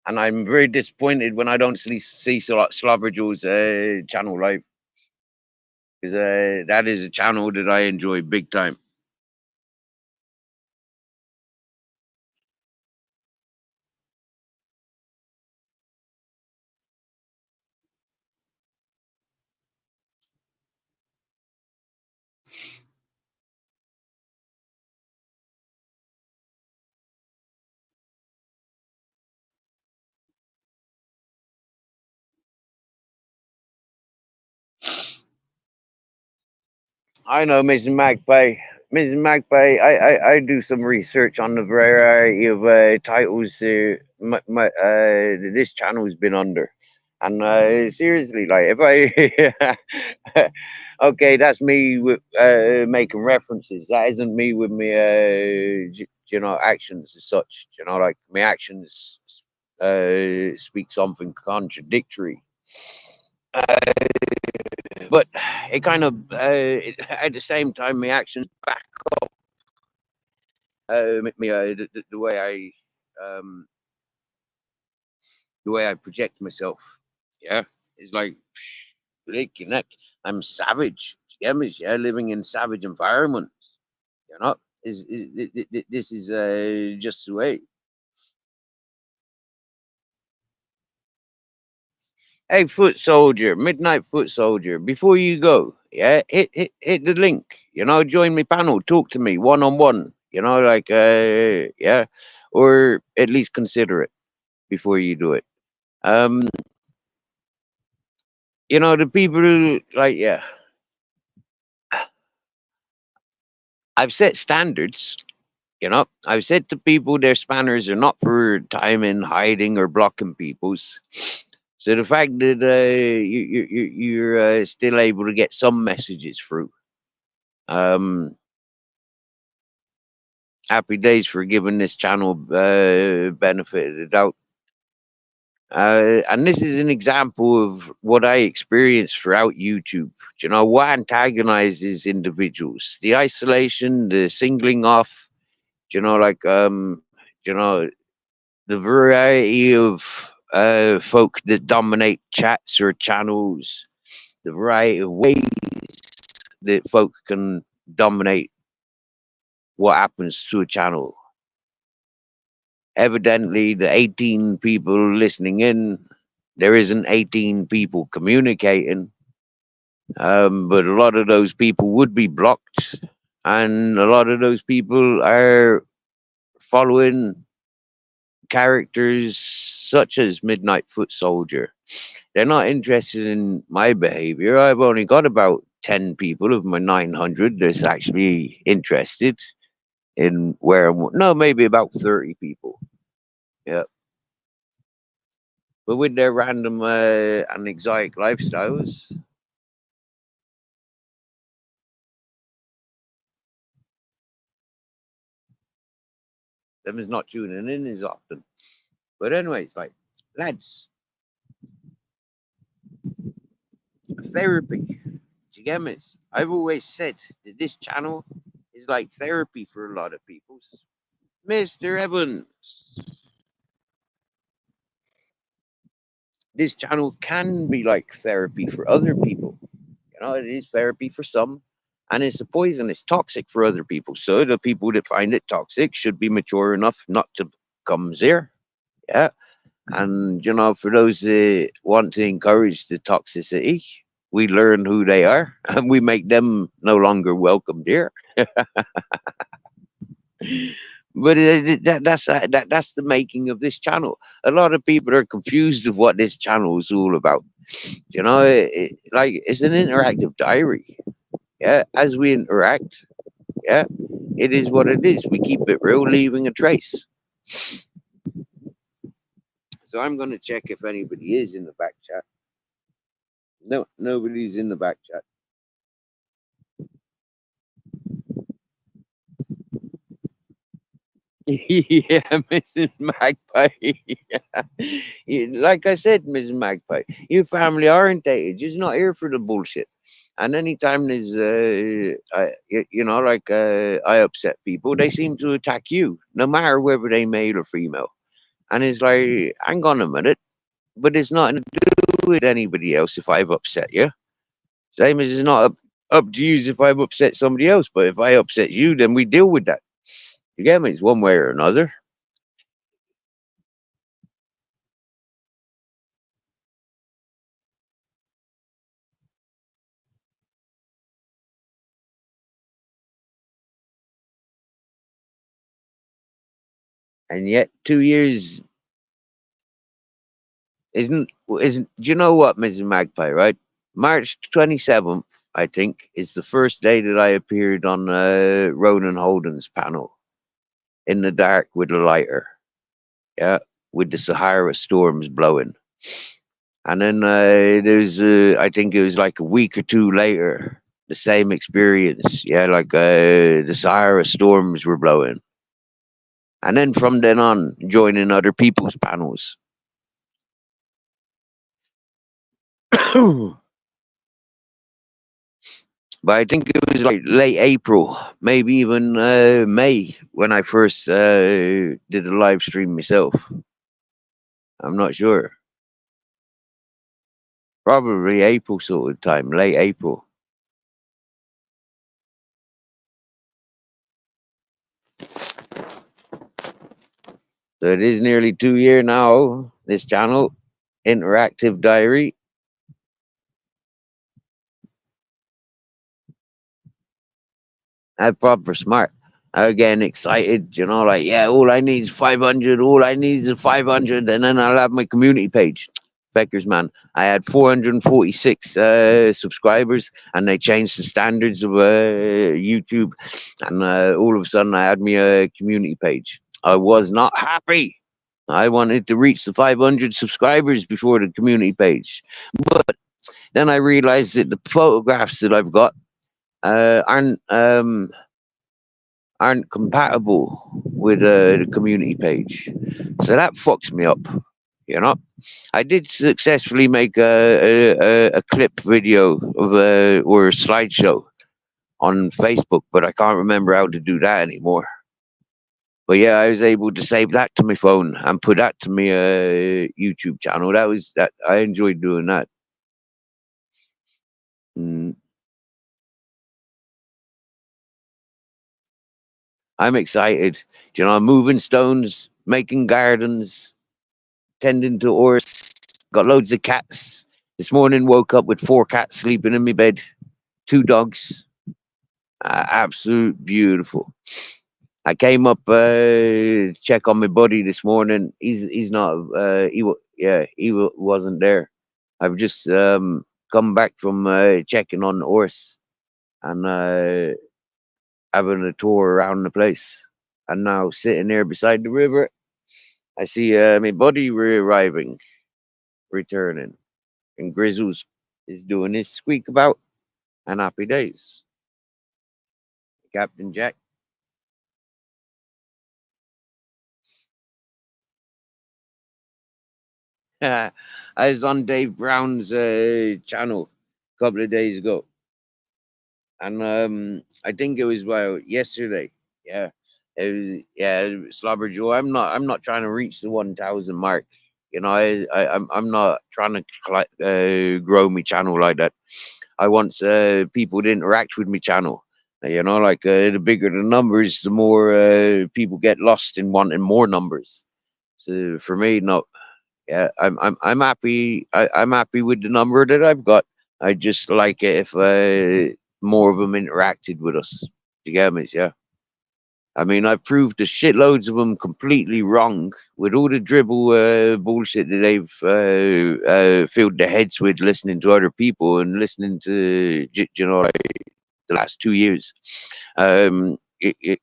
and I'm very disappointed when I don't see Slobberjoe's channel live, because that is a channel that I enjoy big time. I know, Mrs. Magpie. Mrs. Magpie, I do some research on the variety of titles this channel's been under. And seriously, like, if I. Okay, that's me with, making references. That isn't me with me, actions as such. Like, my actions speak something contradictory. Uh, but it kind of at the same time my actions back up the way I project myself. Yeah, it's like flick, I'm savage. Yeah, living in savage environments. This is just the way. Hey, foot soldier, midnight foot soldier, before you go, yeah, hit the link. Join me panel, talk to me one on one. Like yeah, or at least consider it before you do it. Um, the people who, like, yeah, I've set standards. I've said to people their spanners are not for timing, hiding, or blocking people's. So the fact that you're still able to get some messages through. Um, Happy days for giving this channel benefit of the doubt. And this is an example of what I experienced throughout YouTube. What antagonizes individuals? The isolation, the singling off. Like the variety of folk that dominate chats or channels. the variety of ways that folk can dominate what happens to a channel. Evidently, the 18 people listening in, there isn't 18 people communicating, but a lot of those people would be blocked, and a lot of those people are following characters such as Midnight Foot Soldier. They're not interested in my behavior. I've only got about 10 people of my 900 that's actually interested in where no, maybe about 30 people. Yeah. But with their random and exotic lifestyles, them is not tuning in as often. But anyways, like, lads, therapy. Do you get me? I've always said that this channel is like therapy for a lot of people. Mr. Evans, this channel can be like therapy for other people. You know, it is therapy for some, and it's a poison. It's toxic for other people. So the people that find it toxic should be mature enough not to come here. Yeah. And, you know, for those that want to encourage the toxicity, we learn who they are and we make them no longer welcomed here. But that's the making of this channel. A lot of people are confused of what this channel is all about. You know, like, it's an interactive diary. Yeah, as we interact, yeah, it is what it is. We keep it real, leaving a trace. So I'm going to check if anybody is in the back chat. No, nobody's in the back chat. Yeah, Mrs. Magpie. Like I said, Mrs. Magpie, you're family orientated. You're not here for the bullshit. And anytime there's, you know, like I upset people, they seem to attack you, no matter whether they male or female. And it's like, hang on a minute, but it's nothing to do with anybody else if I've upset you. Same as it's not up to you if I've upset somebody else. But if I upset you, then we deal with that. You get me? It's one way or another. And yet 2 years isn't. Do you know what, Mrs. Magpie? Right, March 27th, I think, is the first day that I appeared on Ronan Holden's panel in the dark with a lighter. Yeah, with the Sahara storms blowing. And then there's, I think it was like a week or two later, the same experience. Yeah, like the Sahara storms were blowing. And then from then on, joining other people's panels. But I think it was like late April, maybe even May, when I first did a live stream myself. I'm not sure. Probably April sort of time, late April. So it is nearly 2 year now, this channel, Interactive Diary. I'm proper smart. Again, excited, you know, like, yeah, all I need is 500, all I need is 500, and then I'll have my community page. Feckers, man, I had 446 subscribers, and they changed the standards of YouTube, and all of a sudden I had me a community page. I was not happy. I wanted to reach the 500 subscribers before the community page. But then I realized that the photographs that I've got aren't compatible with the community page. So that fucks me up, you know. I did successfully make a clip video of or a slideshow on Facebook, but I can't remember how to do that anymore. But yeah, I was able to save that to my phone and put that to my YouTube channel. That I enjoyed doing that. Mm. I'm excited. You know, I'm moving stones, making gardens, tending to horse. Got loads of cats. This morning woke up with 4 cats sleeping in my bed, 2 dogs. Absolute beautiful. I came up check on my buddy this morning. He's not wasn't there. I've just come back from checking on the horse and having a tour around the place. And now sitting there beside the river, I see my buddy arriving, returning, and Grizzles is doing his squeak about. And happy days, Captain Jack. I was on Dave Brown's channel a couple of days ago, and I think it was yesterday. Yeah, it was. Yeah, Slobber Joe. I'm not trying to reach the 1,000 mark. You know, I'm not trying to grow my channel like that. I want people to interact with my channel. You know, like the bigger the numbers, the more people get lost in wanting more numbers. So for me, no, yeah, I'm happy. I'm happy with the number that I've got. I just like it if more of them interacted with us. You get me? Yeah. I mean, I've proved the shitloads of them completely wrong with all the dribble bullshit that they've filled their heads with, listening to other people and listening to you know, like the last 2 years. You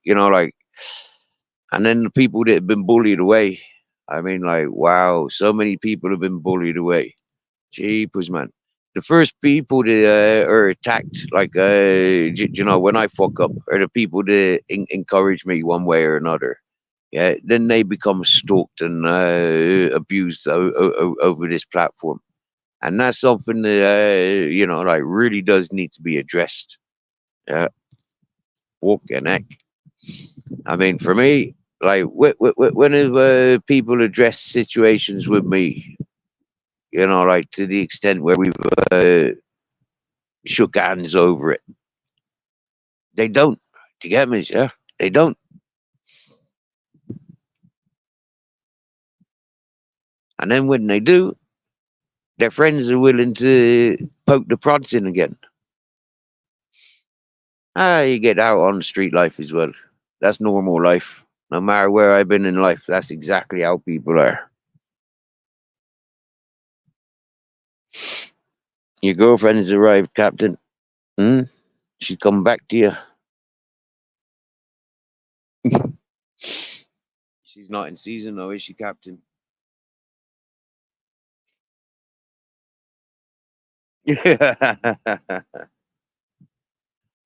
know, like, and then the people that have been bullied away. I mean, like, wow, so many people have been bullied away. Jeepers, man. The first people that are attacked, like, you know, when I fuck up, are the people that encourage me one way or another. Yeah, then they become stalked and abused over this platform. And that's something that, you know, like, really does need to be addressed. Yeah, walking heck. I mean, for me, like, whenever people address situations with me, you know, like to the extent where we've shook hands over it. They don't. Do you get me? Yeah, they don't. And then when they do, their friends are willing to poke the prods in again. You get out on street life as well. That's normal life. No matter where I've been in life, that's exactly how people are. Your girlfriend has arrived, Captain. Hmm? She's come back to you. She's not in season though, is she, Captain?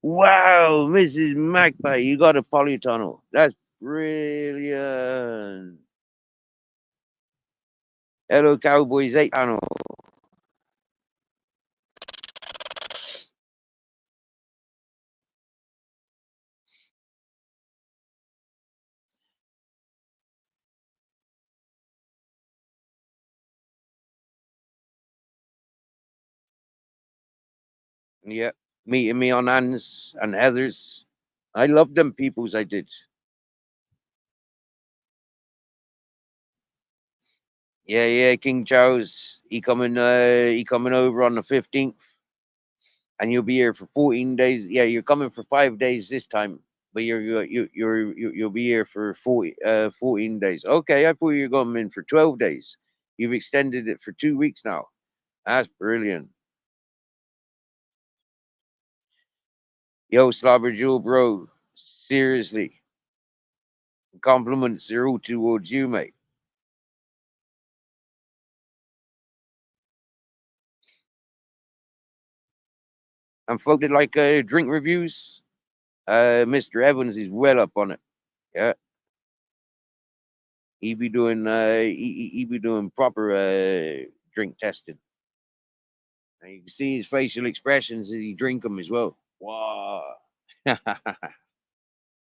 Wow, Mrs. Magpie, you got a polytunnel. That's brilliant. Hello, Cowboys 8 panel. Yeah, meeting me on Anne's and Heather's. I love them peoples, I did. Yeah, yeah, King Charles. He coming over on the 15th, and you'll be here for 14 days. Yeah, you're coming for 5 days this time, but you'll be here for 14 days. Okay, I thought you were going in for 12 days. You've extended it for 2 weeks now. That's brilliant. Yo, Slobber Jewel, bro. Seriously, compliments are all towards you, mate. And folk that like drink reviews, Mr. Evans is well up on it. Yeah, he be doing proper drink testing. And you can see his facial expressions as he drink them as well. Wow.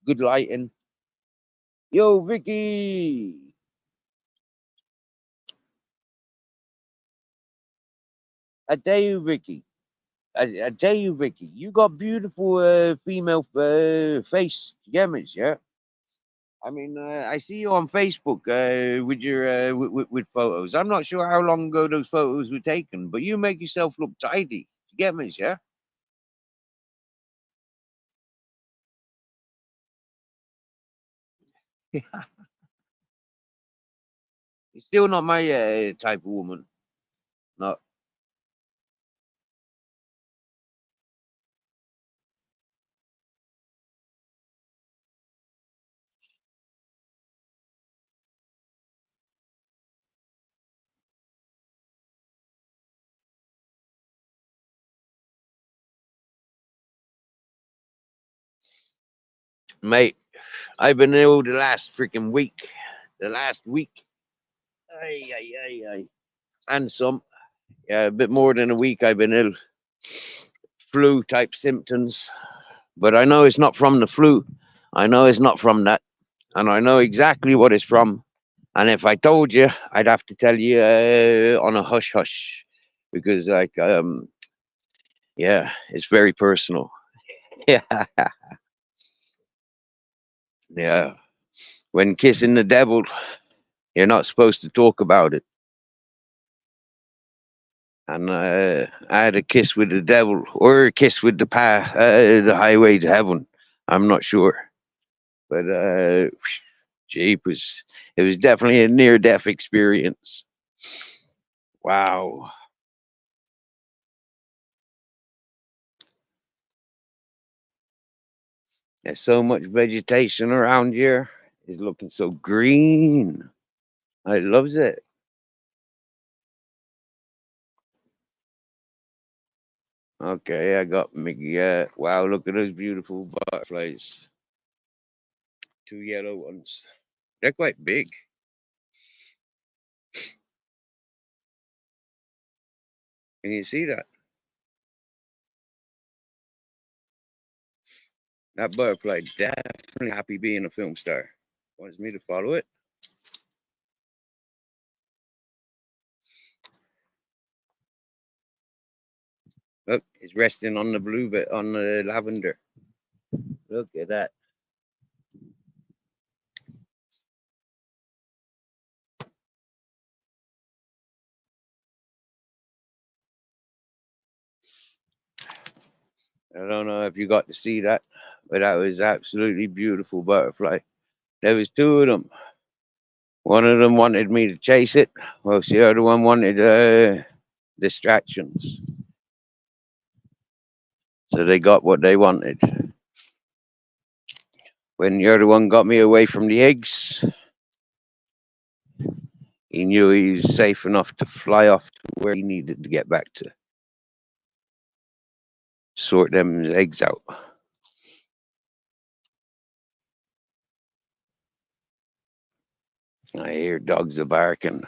Good lighting. Yo, Vicky. I tell you, Vicky. I tell you, Vicky, you got beautiful female face. You get me? Yeah. I mean, I see you on Facebook with your with photos. I'm not sure how long ago those photos were taken, but you make yourself look tidy. You get me? Yeah. You're still not my type of woman. No, mate. I've been ill the last freaking week. The last week. Ay, ay, ay, ay. And some. Yeah, a bit more than a week I've been ill. Flu type symptoms. But I know it's not from the flu. I know it's not from that. And I know exactly what it's from. And if I told you, I'd have to tell you on a hush hush. Because, like, yeah, it's very personal. Yeah. Yeah. When kissing the devil, you're not supposed to talk about it. And I had a kiss with the devil, or a kiss with the path, the highway to heaven. I'm not sure, but jeepers, it was definitely a near-death experience. Wow, there's so much vegetation around here. It's looking so green. I loves it. Okay, I got me. Yeah, wow, look at those beautiful butterflies. Two yellow ones. They're quite big. Can you see that? That butterfly definitely happy being a film star. Wants me to follow it. Look, it's resting on the blue bit on the lavender. Look at that. I don't know if you got to see that, but that was absolutely beautiful butterfly. There was two of them. One of them wanted me to chase it, whilst the other one wanted distractions. So they got what they wanted. When the other one got me away from the eggs, he knew he was safe enough to fly off to where he needed to get back to sort them eggs out. I hear dogs are barking.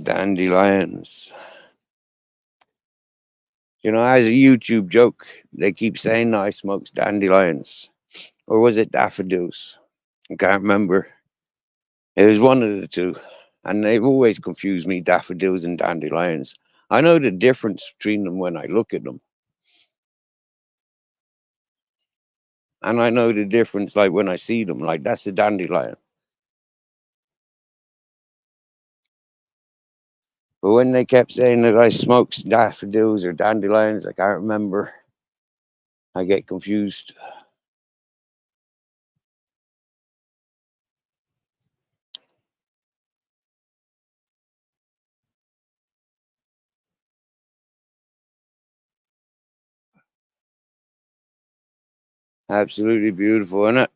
Dandelions. You know, as a YouTube joke, they keep saying I smokes dandelions. Or was it daffodils? I can't remember. It was one of the two. And they've always confused me, daffodils and dandelions. I know the difference between them when I look at them. And I know the difference like when I see them. Like that's a dandelion. But when they kept saying that I smokes daffodils or dandelions, I can't remember. I get confused. Absolutely beautiful, isn't it?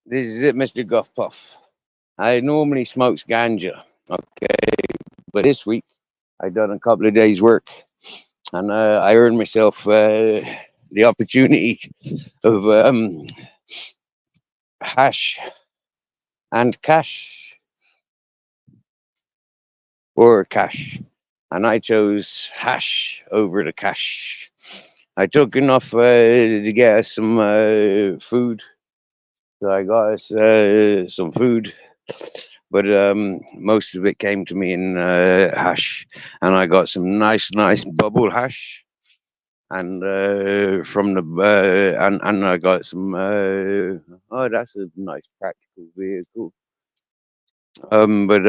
This is it, Mr. Guff Puff. I normally smokes ganja, okay, but this week I done a couple of days work and I earned myself the opportunity of hash and cash, or cash, and I chose hash over the cash. I took enough to get us some food. So I got us some food, but most of it came to me in hash, and I got some nice bubble hash, and from the and I got some. Oh, that's a nice practical vehicle. But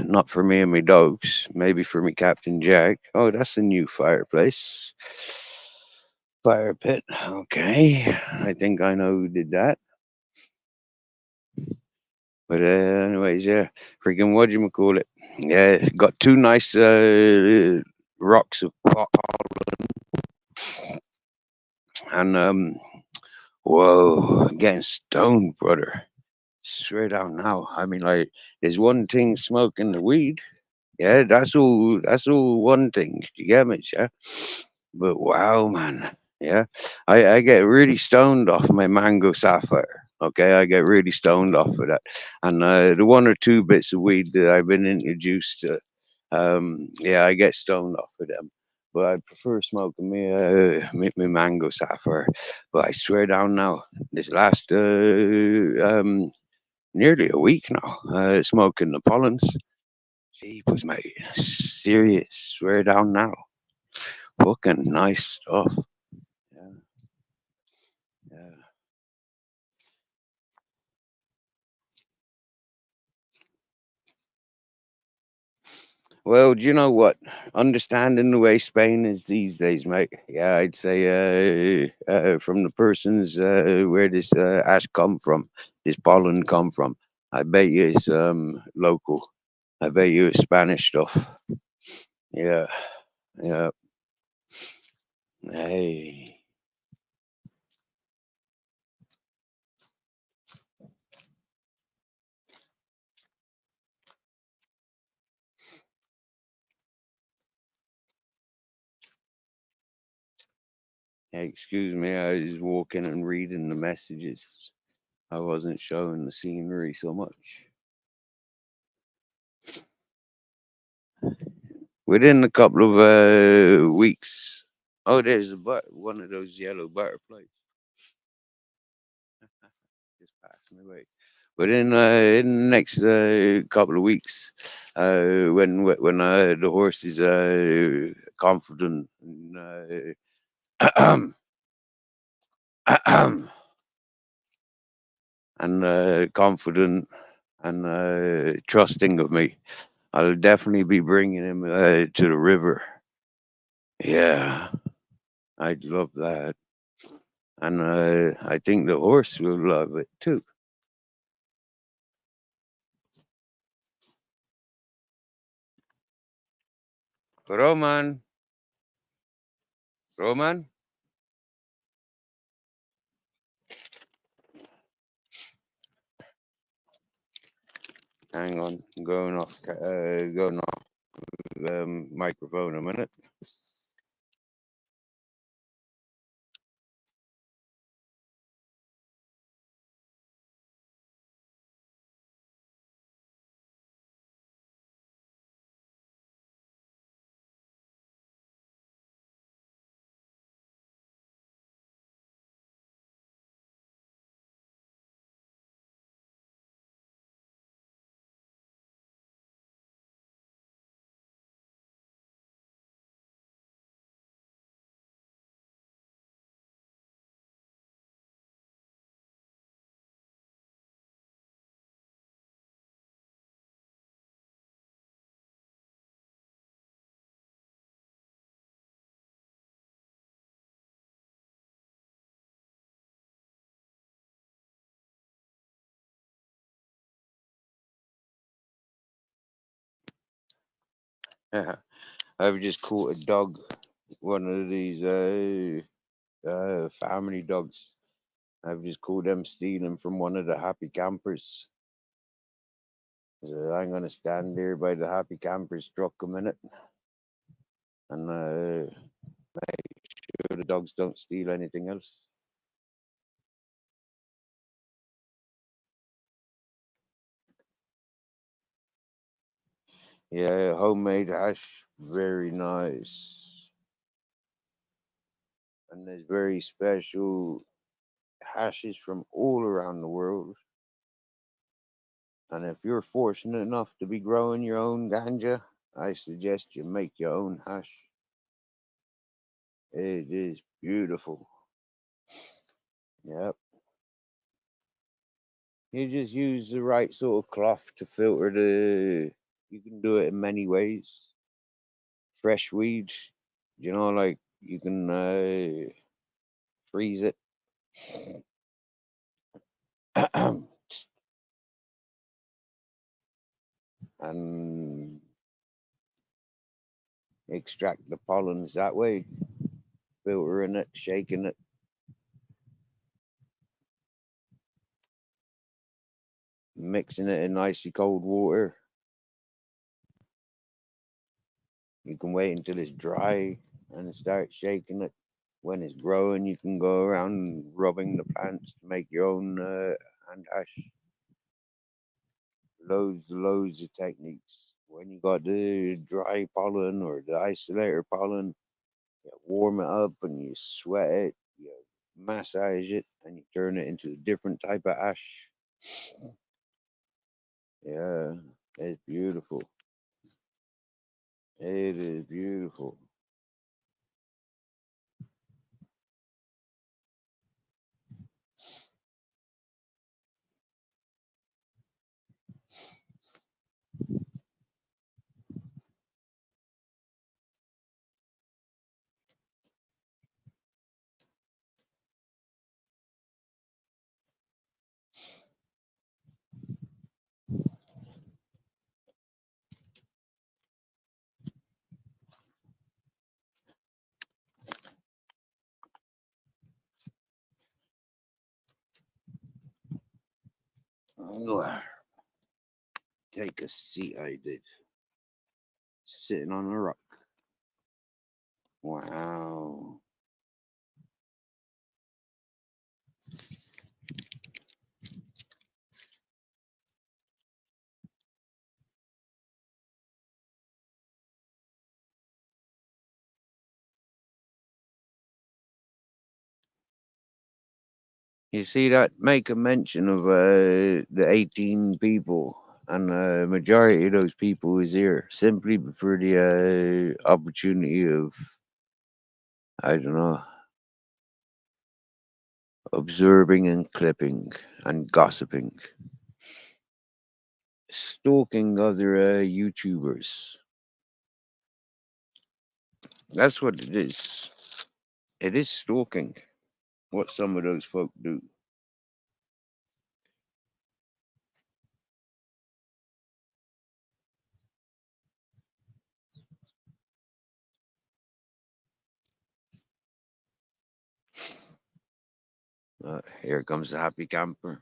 not for me and my dogs. Maybe for me Captain Jack. Oh, that's a new fireplace. Fire pit. Okay, I think I know who did that. But anyways, yeah, freaking what you call it? Yeah, got two nice rocks of pop, and whoa, getting stoned, brother. Swear down now. I mean, like, there's one thing smoking the weed. Yeah, that's all. That's all one thing. You get me, yeah? But wow, man. Yeah, I get really stoned off my mango sapphire. Okay, I get really stoned off of that, and the one or two bits of weed that I've been introduced to, yeah, I get stoned off of them. But I prefer smoking me mango sapphire. But I swear down now, this last nearly a week now, smoking the pollens. Jeepers, mate, serious. Swear down now, fucking nice stuff. Yeah, yeah. Well, do you know what? Understanding the way Spain is these days, mate. Yeah, I'd say from the persons where this ash come from, this pollen come from. I bet you it's local. I bet you it's Spanish stuff. Yeah, yeah. Hey, hey, excuse me. I was walking and reading the messages. I wasn't showing the scenery so much. Within a couple of weeks. Oh, there's one of those yellow butterflies just passing away. But in the next couple of weeks, when the horse is confident and confident and trusting of me, I'll definitely be bringing him to the river. Yeah, I'd love that. And I think the horse will love it too. Roman, Roman, hang on, going off microphone a minute. I've just caught a dog, one of these family dogs. I've just caught them stealing from one of the happy campers. So I'm gonna stand there by the happy campers truck a minute and sure the dogs don't steal anything else. Yeah, homemade hash, very nice. And there's very special hashes from all around the world. And if you're fortunate enough to be growing your own ganja, I suggest you make your own hash. It is beautiful. Yep. You just use the right sort of cloth to filter the. You can do it in many ways. Fresh weed, like you can freeze it and extract the pollens that way, filtering it, shaking it, mixing it in icy cold water. You can wait until it's dry and start shaking it. When it's growing, you can go around rubbing the plants to make your own hand hash. Loads of techniques. When you got the dry pollen or the isolator pollen, you warm it up and you sweat it, you massage it, and you turn it into a different type of ash. Yeah, it's beautiful. It is beautiful. I'm gonna take a seat. I did sitting on a rock. Wow. You see that? Make a mention of the 18 people, and the majority of those people is here simply for the opportunity of, I don't know, observing and clipping and gossiping, stalking other YouTubers. That's what it is. It is stalking. What some of those folk do. Here comes the happy camper.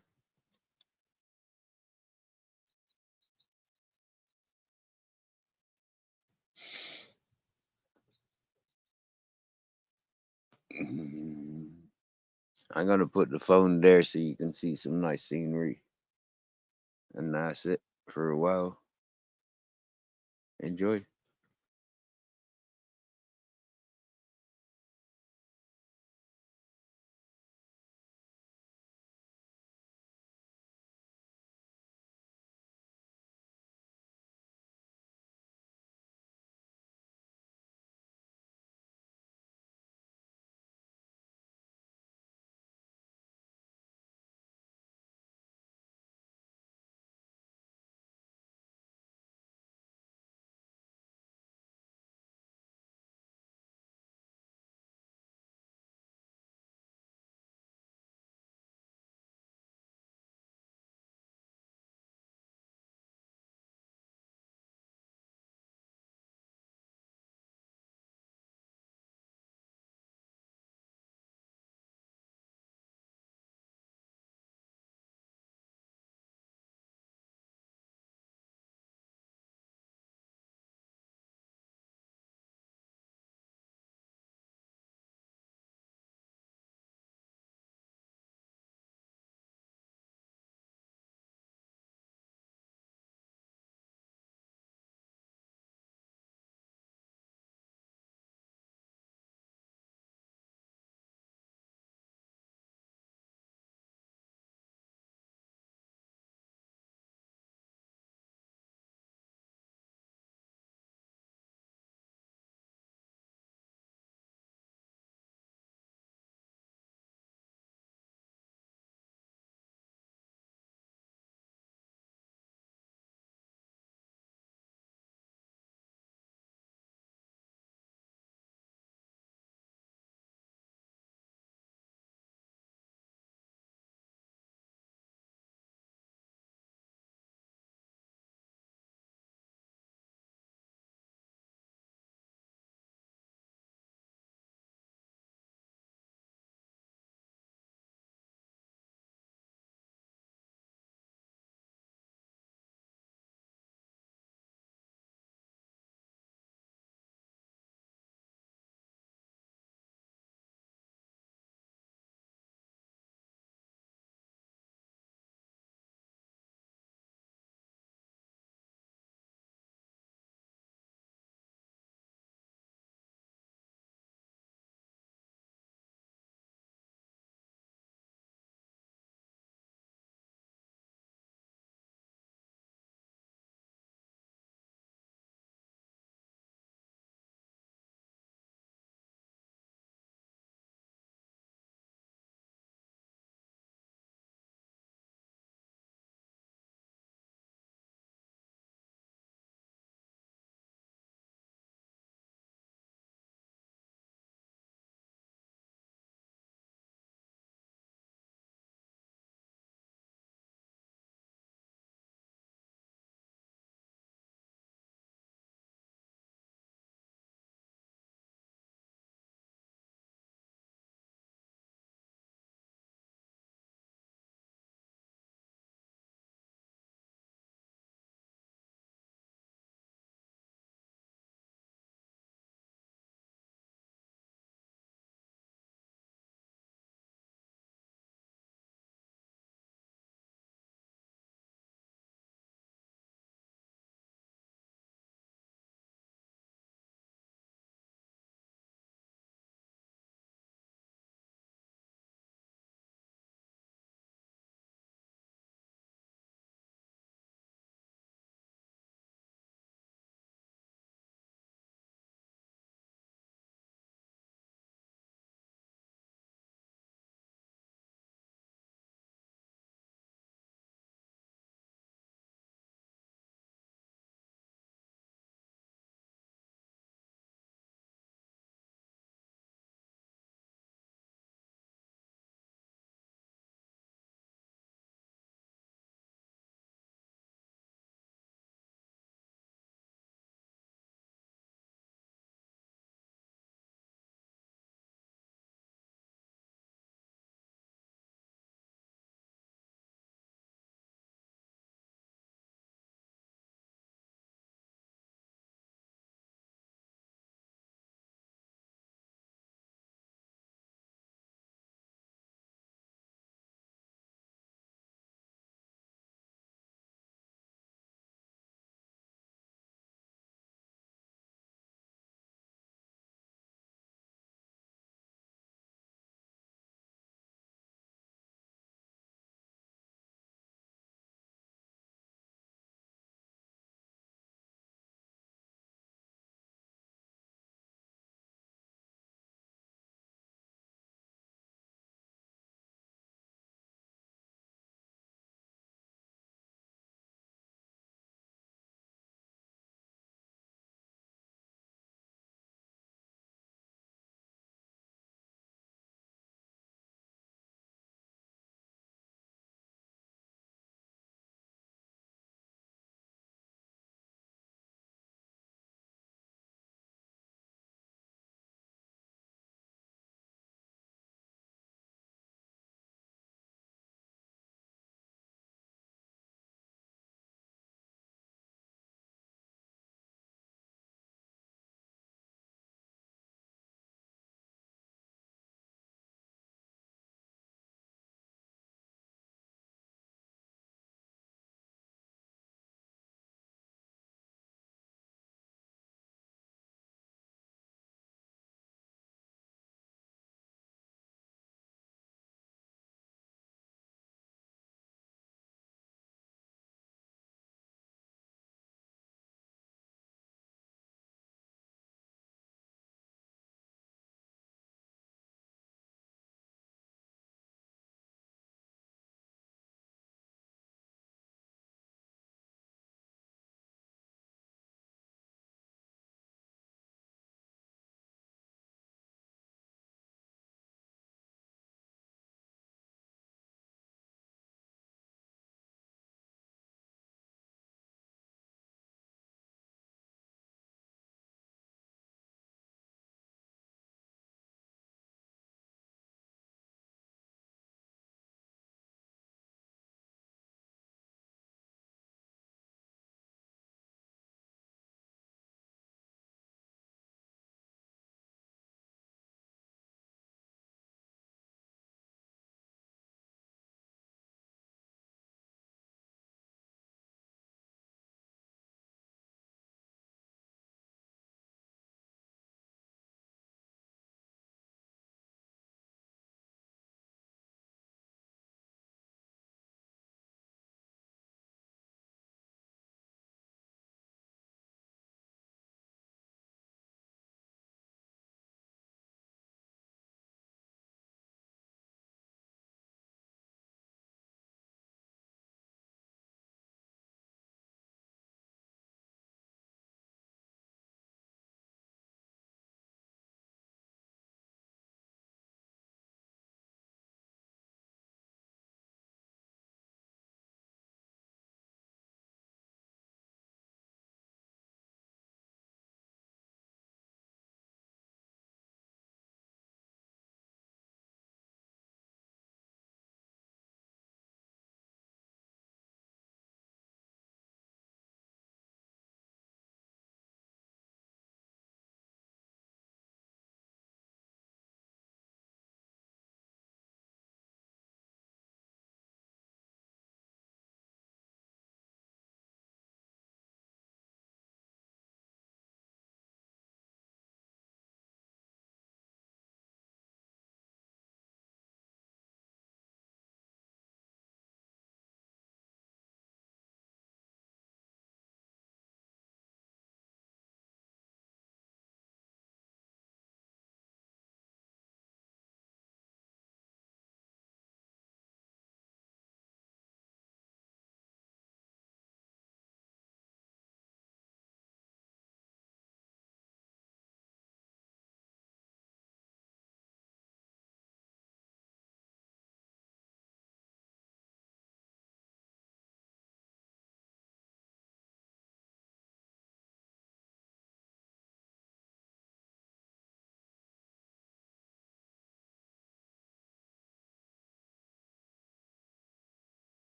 I'm gonna put the phone there so you can see some nice scenery, and that's it for a while. Enjoy.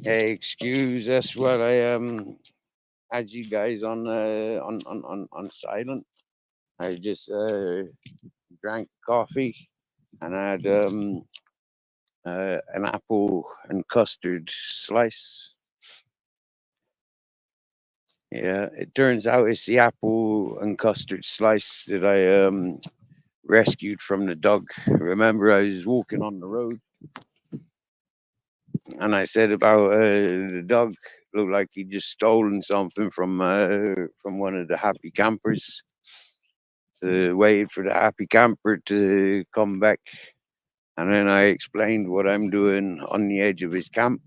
Hey, excuse us while I had you guys on silent. I just drank coffee and I had an apple and custard slice. Yeah, it turns out it's the apple and custard slice that I rescued from the dog. Remember, I was walking on the road and I said about the dog looked like he'd just stolen something from one of the happy campers. Waited for the happy camper to come back, and then I explained what I'm doing on the edge of his camp,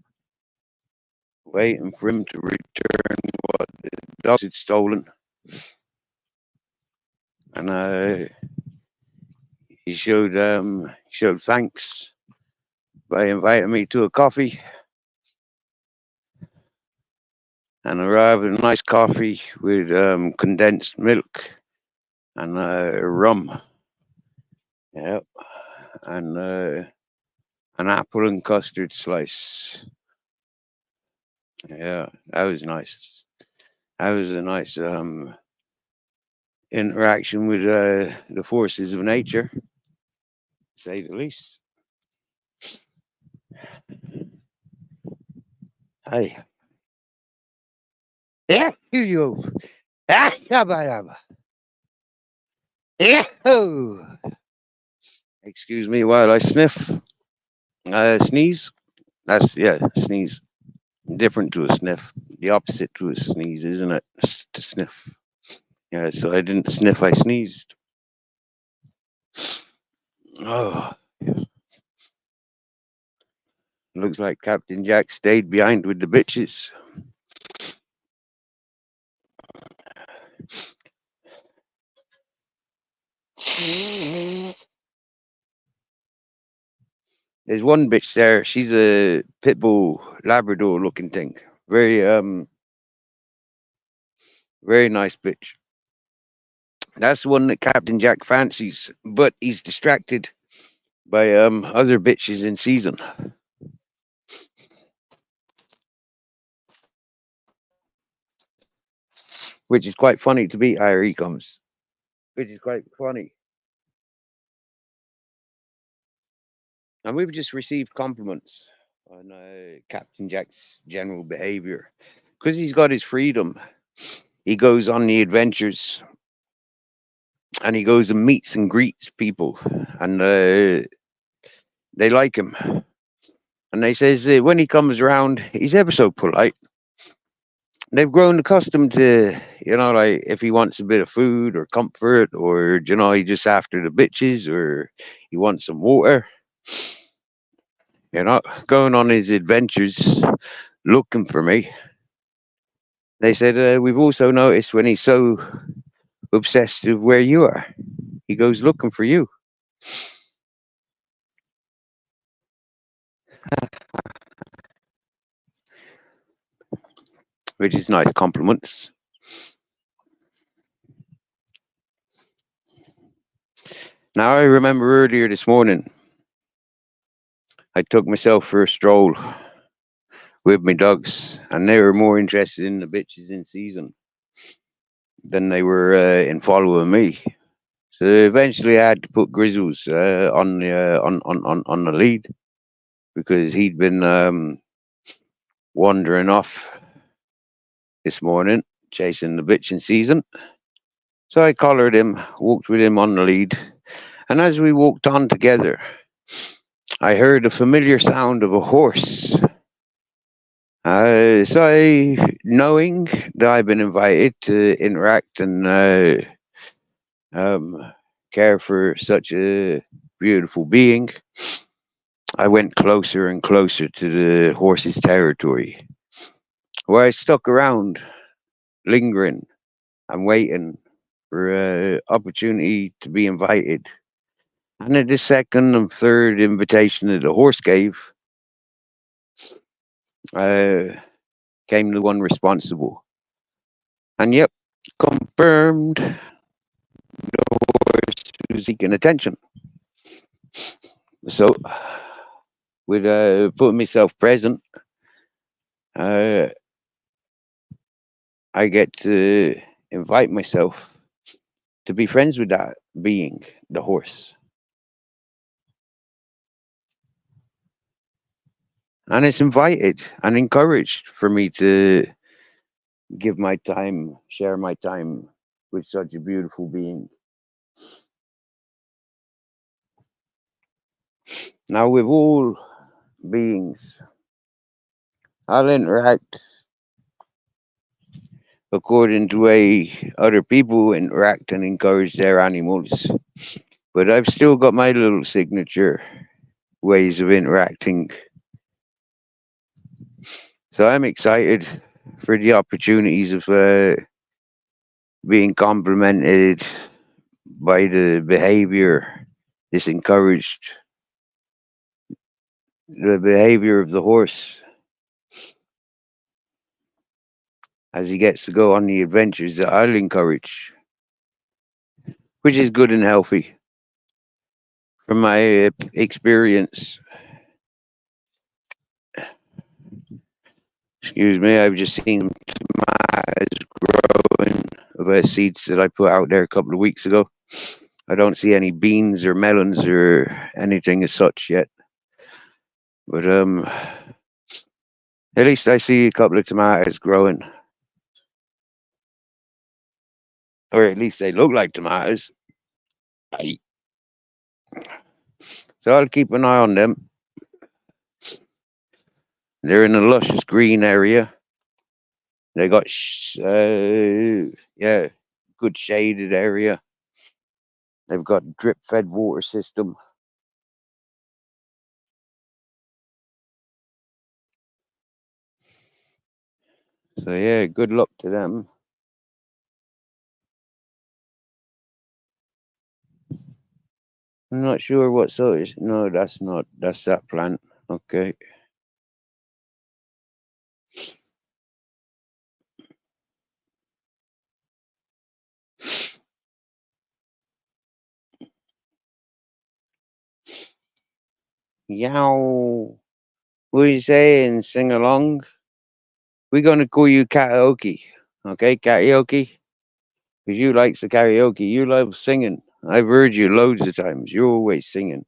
waiting for him to return what the dogs had stolen. And he showed thanks by inviting me to a coffee, and a rather nice coffee with condensed milk and rum. Yep, and an apple and custard slice. Yeah, that was nice. That was a nice interaction with the forces of nature, to say the least. Hey, yeah, you, ah, yabba yabba, yeah. Excuse me while I sneeze. That's yeah, sneeze. Different to a sniff. The opposite to a sneeze, isn't it? To sniff. Yeah, so I didn't sniff. I sneezed. Oh, looks like Captain Jack stayed behind with the bitches. There's one bitch there. She's a pit bull Labrador looking thing. Very nice bitch. That's the one that Captain Jack fancies, but he's distracted by other bitches in season, which is quite funny to be. Here he comes, which is quite funny. And we've just received compliments on Captain Jack's general behavior because he's got his freedom. He goes on the adventures and he goes and meets and greets people, and they like him. And they says when he comes around, he's ever so polite. They've grown accustomed to, like if he wants a bit of food or comfort, or he just after the bitches, or he wants some water. Going on his adventures, looking for me. They said we've also noticed when he's so obsessed with where you are, he goes looking for you, which is nice compliments. Now I remember earlier this morning, I took myself for a stroll with my dogs, and they were more interested in the bitches in season than they were in following me. So eventually, I had to put Grizzles on the on the lead because he'd been wandering off this morning chasing the bitch in season. So I collared him, walked with him on the lead, and as we walked on together, I heard a familiar sound of a horse. Knowing that I've been invited to interact and um, care for such a beautiful being, I went closer and closer to the horse's territory, where I stuck around, lingering and waiting for an opportunity to be invited. And at the second and third invitation that the horse gave, uh, came the one responsible. And yep, confirmed the horse was seeking attention. So, with putting myself present, uh, I get to invite myself to be friends with that being, the horse. And it's invited and encouraged for me to give my time, share my time with such a beautiful being. Now, with all beings, I'll interact according to way other people interact and encourage their animals. But I've still got my little signature ways of interacting. So I'm excited for the opportunities of being complimented by the behavior, this encouraged, the behavior of the horse as he gets to go on the adventures that I'll encourage, which is good and healthy. From my experience, excuse me, I've just seen some tomatoes growing of seeds that I put out there a couple of weeks ago. I don't see any beans or melons or anything as such yet, but at least I see a couple of tomatoes growing, or at least they look like tomatoes. Aye. So I'll keep an eye on them. They're in a luscious green area. They got yeah, good shaded area. They've got drip fed water system. So yeah, good luck to them. I'm not sure what sort is. No, that's not. That's that plant. Okay. Yow. What are you saying? Sing along. We're gonna call you karaoke. Okay, karaoke. Because you likes the karaoke. You love singing. I've heard you loads of times. You're always singing.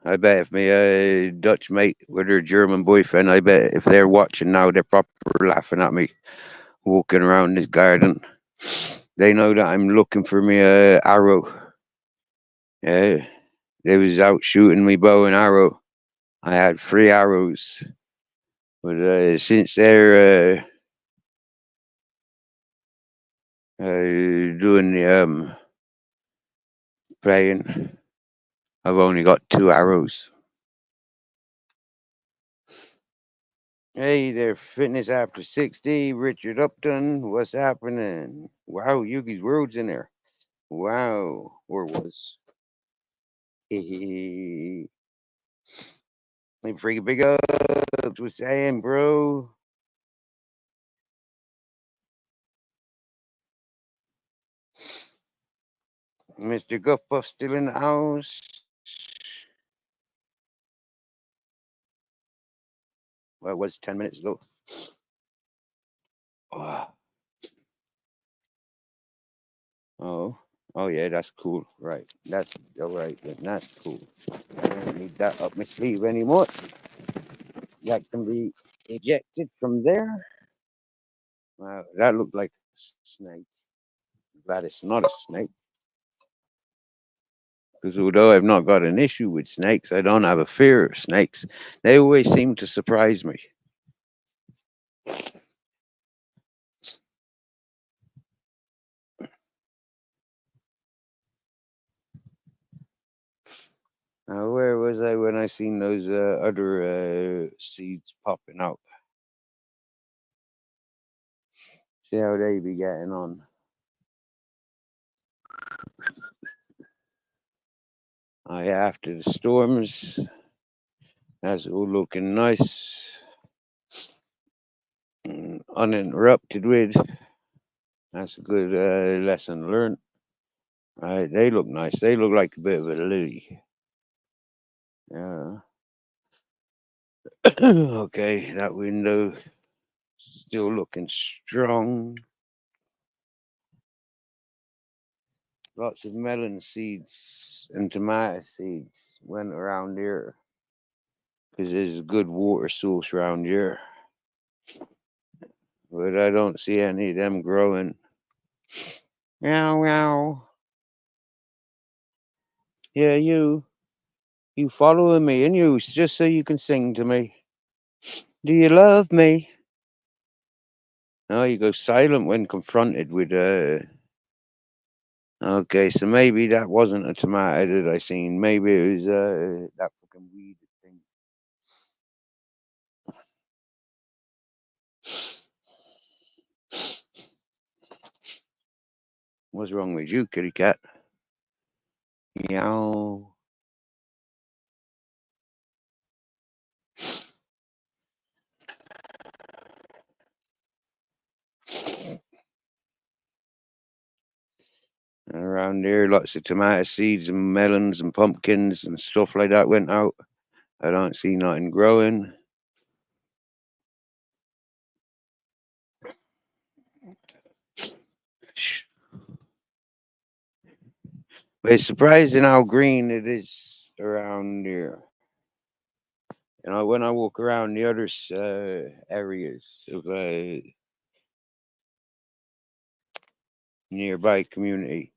I bet if my Dutch mate with her German boyfriend, I bet if they're watching now, they're proper laughing at me walking around this garden. They know that I'm looking for me arrow. Yeah, they was out shooting me bow and arrow. I had 3 arrows, but since they're doing the playing, I've only got 2 arrows. Hey there, Fitness After 60, Richard Upton. What's happening? Wow, Yugi's World's in there. Wow, or was. Hey, freaking big ups. What's saying, bro? Mr. Guff still in the house. Well, it was 10 minutes ago. Oh, oh, oh, yeah, that's cool. Right, that's all right. Then that's cool. I don't need that up my sleeve anymore. That can be ejected from there. Wow, that looked like a snake. Glad it's not a snake. Because although I've not got an issue with snakes, I don't have a fear of snakes. They always seem to surprise me. Where was I when I seen those other seeds popping out? See how they be getting on. After the storms, that's all looking nice. uninterrupted with. That's a good lesson learned. They look nice. They look like a bit of a lily. Yeah. Okay, that window still looking strong. Lots of melon seeds and tomato seeds went around here because there's a good water source around here. But I don't see any of them growing. Meow meow. Yeah, you following me, and you just so you can sing to me. Do you love me? Oh, you go silent when confronted with Okay, so maybe that wasn't a tomato that I seen. Maybe it was that fucking weed thing. What's wrong with you, kitty cat? Meow. Around here, lots of tomato seeds and melons and pumpkins and stuff like that went out. I don't see nothing growing. But it's surprising how green it is around here. You know, when I walk around the other areas of nearby community,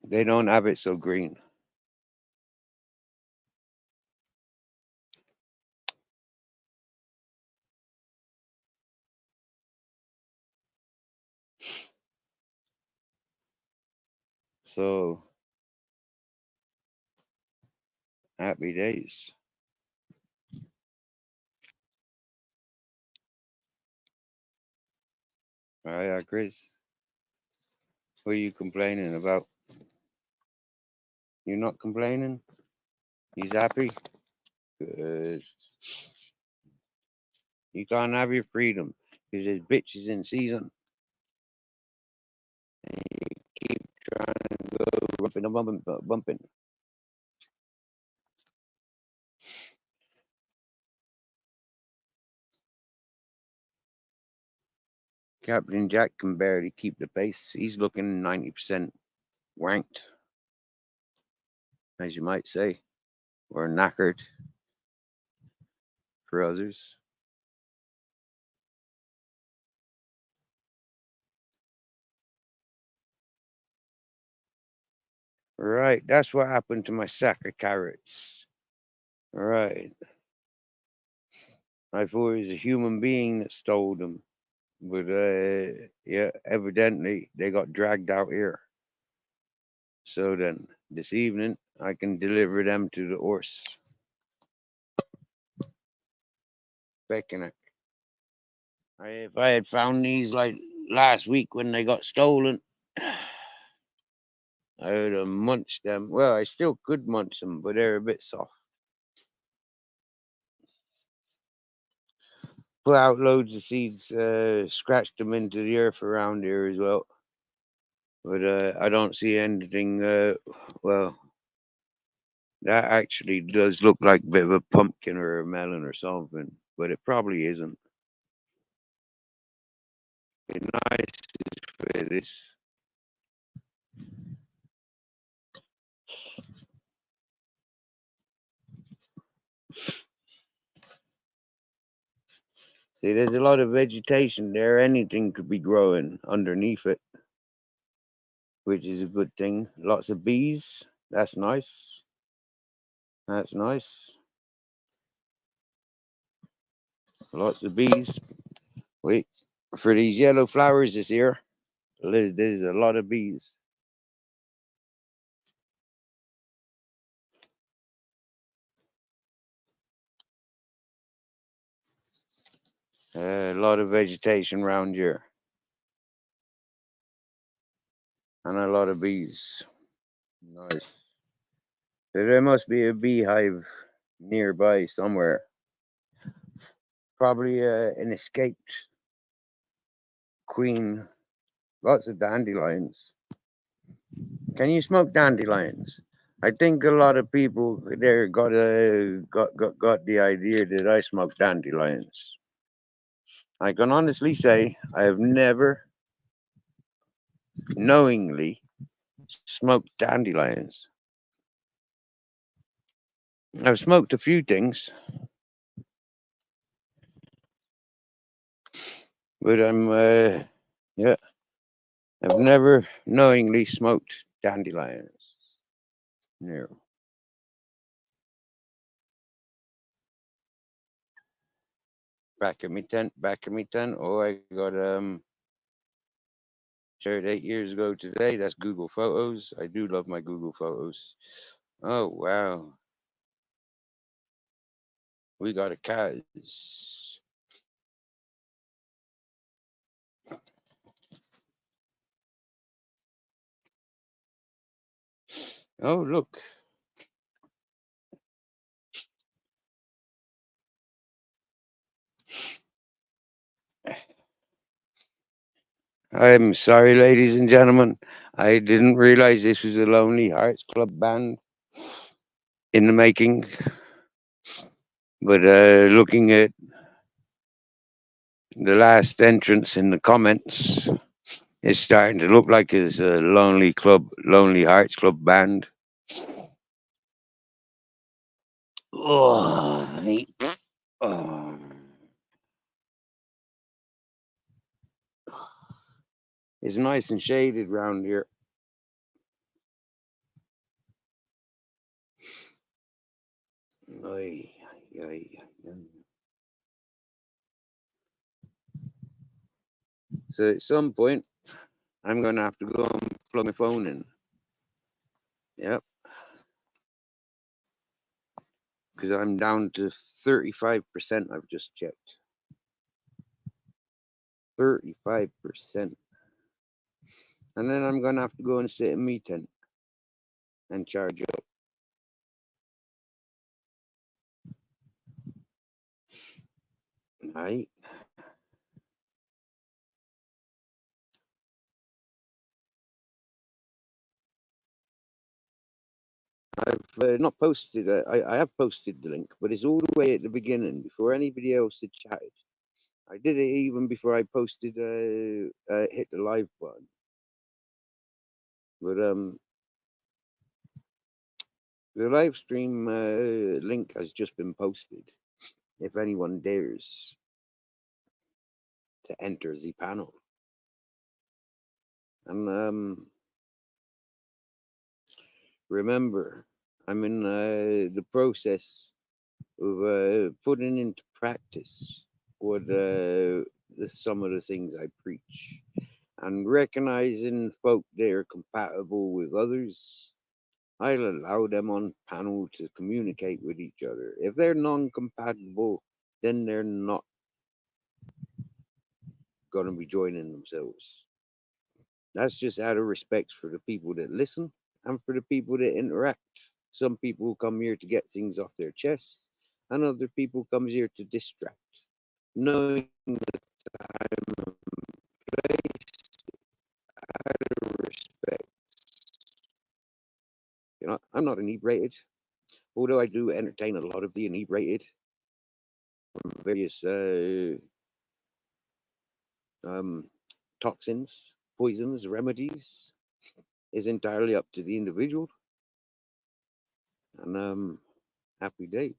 they don't have it so green. So happy days. All right, Chris. What are you complaining about? You're not complaining? He's happy? Good. You can't have your freedom because there's bitches in season. And you keep trying to go bumping and bumping. Captain Jack can barely keep the pace. He's looking 90% wanked, as you might say, or knackered for others. Right, that's what happened to my sack of carrots. Right. I thought it was a human being that stole them. But yeah, evidently they got dragged out here. So then, this evening, I can deliver them to the horse. Beckoning. If I had found these like last week when they got stolen, I would have munched them. Well, I still could munch them, but they're a bit soft. Put out loads of seeds, scratched them into the earth around here as well. But I don't see anything. Well, that actually does look like a bit of a pumpkin or a melon or something, but it probably isn't. It's nice for this. See, there's a lot of vegetation there. Anything could be growing underneath it, which is a good thing. Lots of bees. That's nice. That's nice. Lots of bees. Wait, for these yellow flowers this year, there's a lot of bees. A lot of vegetation around here, and a lot of bees. Nice. There must be a beehive nearby somewhere. Probably an escaped queen. Lots of dandelions. Can you smoke dandelions? I think a lot of people there got the idea that I smoke dandelions. I can honestly say I have never knowingly smoked dandelions. I've smoked a few things, but yeah, I've never knowingly smoked dandelions. No. Back at me tent. Oh, I got shared 8 years ago today. That's Google Photos. I do love my Google Photos. Oh wow, we got a Kaz. Oh look, I'm sorry, ladies and gentlemen. I didn't realize this was a Lonely Hearts Club band in the making. But looking at the last entrance in the comments, it's starting to look like it's a Lonely Hearts Club band. Oh, oh. It's nice and shaded round here. Oy, oy, oy. So at some point, I'm going to have to go and plug my phone in. Yep, because I'm down to 35%. I've just checked. 35%. And then I'm going to have to go and sit in my tent and charge up. Right. I've not posted. I have posted the link, but it's all the way at the beginning before anybody else had chatted. I did it even before I posted. Hit the live button, but the live stream link has just been posted. If anyone dares to enter the panel, and remember, I'm in the process of putting into practice what some of the things I preach, and recognizing folk that are compatible with others. I'll allow them on panel to communicate with each other. If they're non-compatible, then they're not going to be joining themselves. That's just out of respect for the people that listen and for the people that interact. Some people come here to get things off their chest, and other people come here to distract. Knowing the time and place, out of respect. I'm not inebriated, although I do entertain a lot of the inebriated from various um, toxins, poisons, remedies. Is entirely up to the individual, and happy days.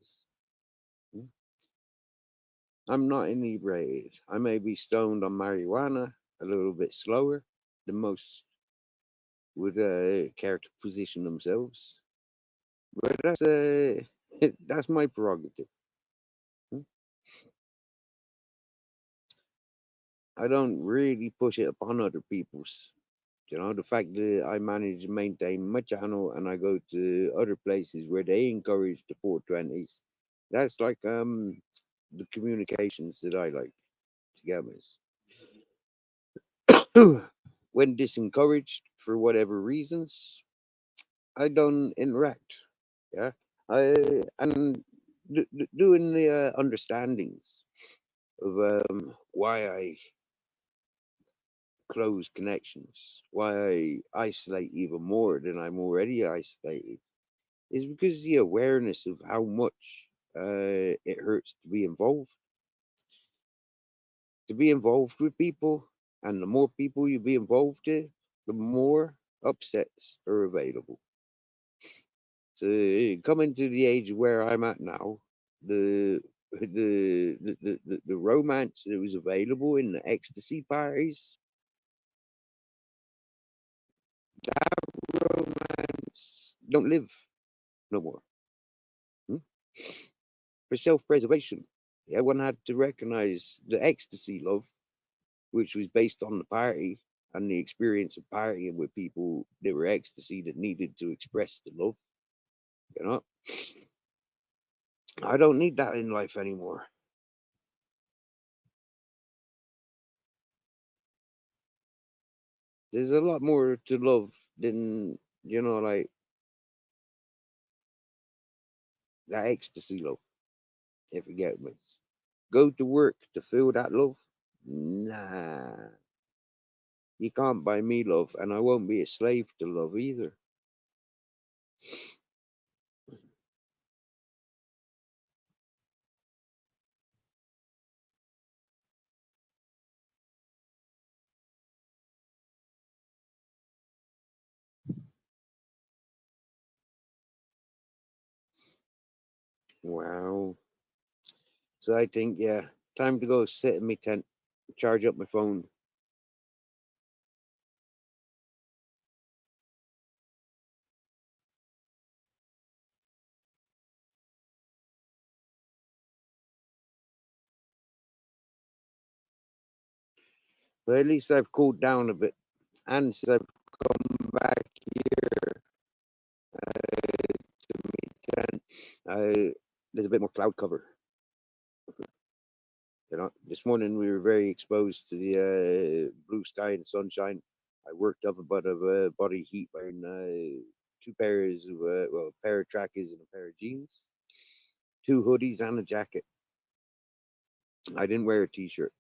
Hmm. I'm not inebriated. I may be stoned on marijuana a little bit slower than most would care to position themselves, but that's my prerogative. Hmm. I don't really push it upon other people's. The fact that I manage to maintain my channel and I go to other places where they encourage the 420s, that's like the communications that I like to get with. When disencouraged for whatever reasons, I don't interact. Yeah, and doing the understandings of why I close connections, why I isolate even more than I'm already isolated, is because the awareness of how much it hurts to be involved with people, and the more people you be involved with, the more upsets are available. So coming to the age where I'm at now, the romance that was available in the ecstasy parties, that romance don't live no more. Hmm? For self-preservation, yeah, one had to recognize the ecstasy love, which was based on the party and the experience of partying with people that were ecstasy that needed to express the love. You know, I don't need that in life anymore. There's a lot more to love than, like that ecstasy love, if you get me. Go to work to feel that love? Nah. You can't buy me love, and I won't be a slave to love either. Wow. So I think, yeah, time to go sit in my tent, charge up my phone. But at least I've cooled down a bit. And since I've come back here to my tent, there's a bit more cloud cover. This morning we were very exposed to the blue sky and sunshine. I worked up a bit of body heat wearing two pairs of, a pair of trackies and a pair of jeans, two hoodies and a jacket. I didn't wear a t-shirt,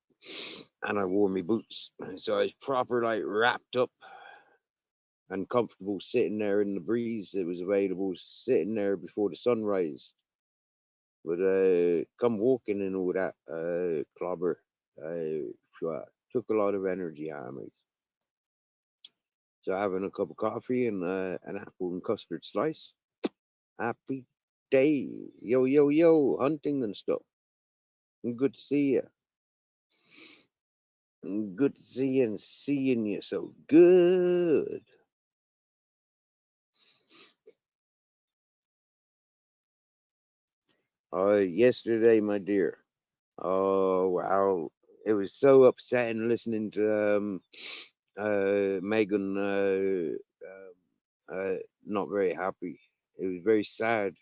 and I wore my boots, so I was proper like wrapped up and comfortable sitting there in the breeze that was available, sitting there before the sunrise. But come walking and all that clobber, took a lot of energy out of me. So having a cup of coffee and an apple and custard slice. Happy day. Yo, yo, yo, hunting and stuff. Good to see you. Good to see you and seeing you so good. Yesterday, my dear. Oh, wow. It was so upsetting listening to Megan not very happy. It was very sad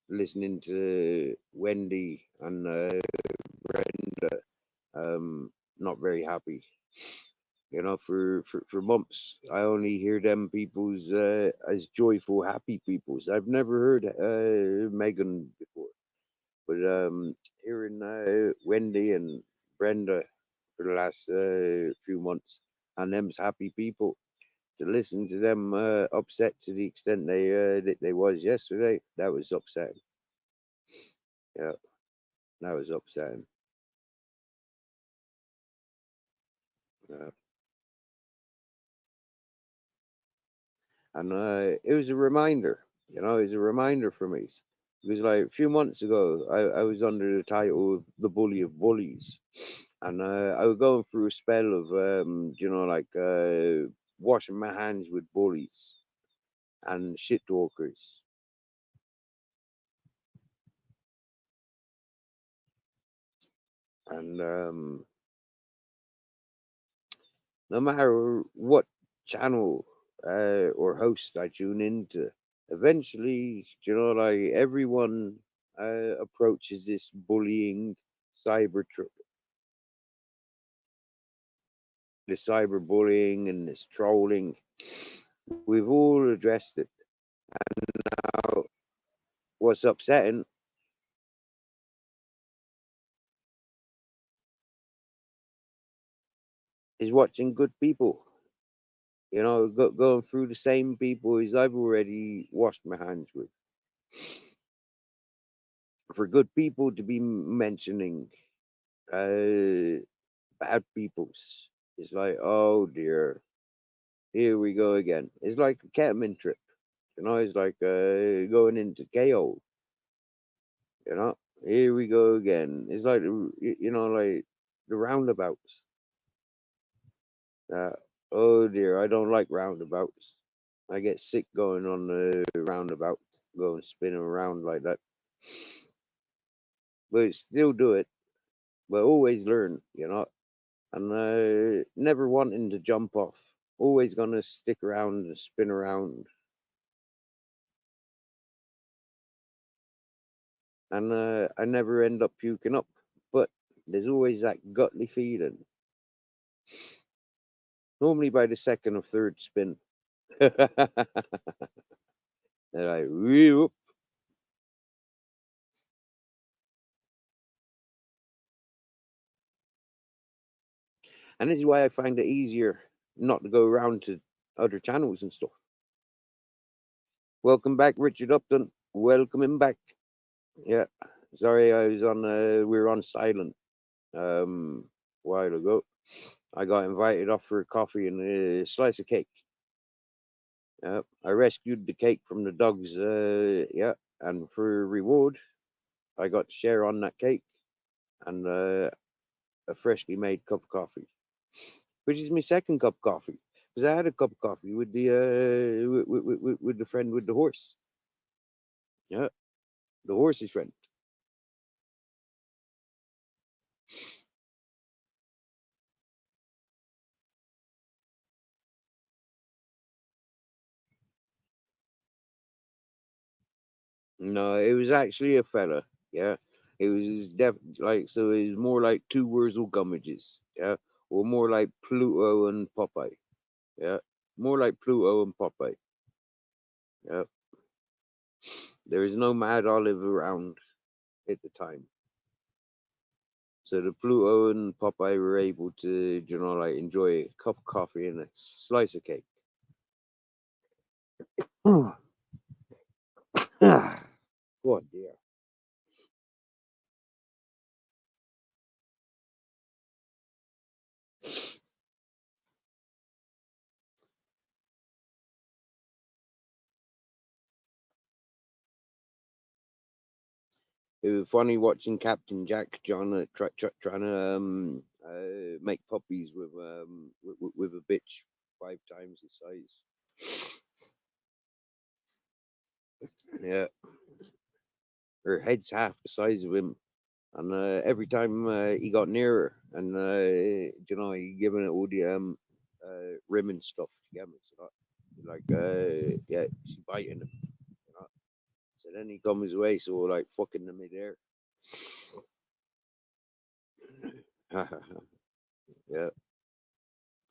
listening to Wendy and Brenda not very happy. For months, I only hear them people's as joyful, happy peoples. I've never heard Megan before, but hearing Wendy and Brenda for the last few months, and them's happy people. To listen to them upset to the extent that they was yesterday, that was upsetting. Yeah, that was upsetting. Yeah. And it was a reminder, it was a reminder for me. Because like a few months ago, I was under the title of the bully of bullies, and I was going through a spell of, washing my hands with bullies and shit talkers. And no matter what channel or host I tune into, eventually, everyone approaches this bullying cyber the cyberbullying and this trolling. We've all addressed it. Now, what's upsetting is watching good people, going through the same people as I've already washed my hands with. For good people to be mentioning uh, bad people's, it's like, oh dear, here we go again. It's like a ketamine trip, it's like going into KO, you know, here we go again. It's like, like the roundabouts. Uh, oh dear, I don't like roundabouts. I get sick going on the roundabout, going spinning around like that. But still do it, but always learn, and never wanting to jump off. Always gonna stick around and spin around, and I never end up puking up. But there's always that gutly feeling. Normally by the second or third spin, and I whoop. And this is why I find it easier not to go around to other channels and stuff. Welcome back, Richard Upton. Welcome him back. Yeah, sorry, I was on. We were on silent a while ago. I got invited off for a coffee and a slice of cake. I rescued the cake from the dogs. Yeah, and for reward, I got to share on that cake and a freshly made cup of coffee, which is my second cup of coffee. Because I had a cup of coffee with the with the friend with the horse. Yeah, the horse's friend. No, it was actually a fella. Yeah, it was like so. It was more like two Wurzel Gummages. Yeah, or more like Pluto and Popeye. Yeah, more like Pluto and Popeye. Yeah, there is no Mad Olive around at the time, so the Pluto and Popeye were able to, like enjoy a cup of coffee and a slice of cake. Oh dear. It was funny watching Captain Jack trying to make puppies with a bitch 5 times his size. Yeah, her head's half the size of him, and every time he got nearer, and he giving it all the rim and stuff together. So like yeah, she biting him. So then he comes away, so like fucking the midair. Yeah,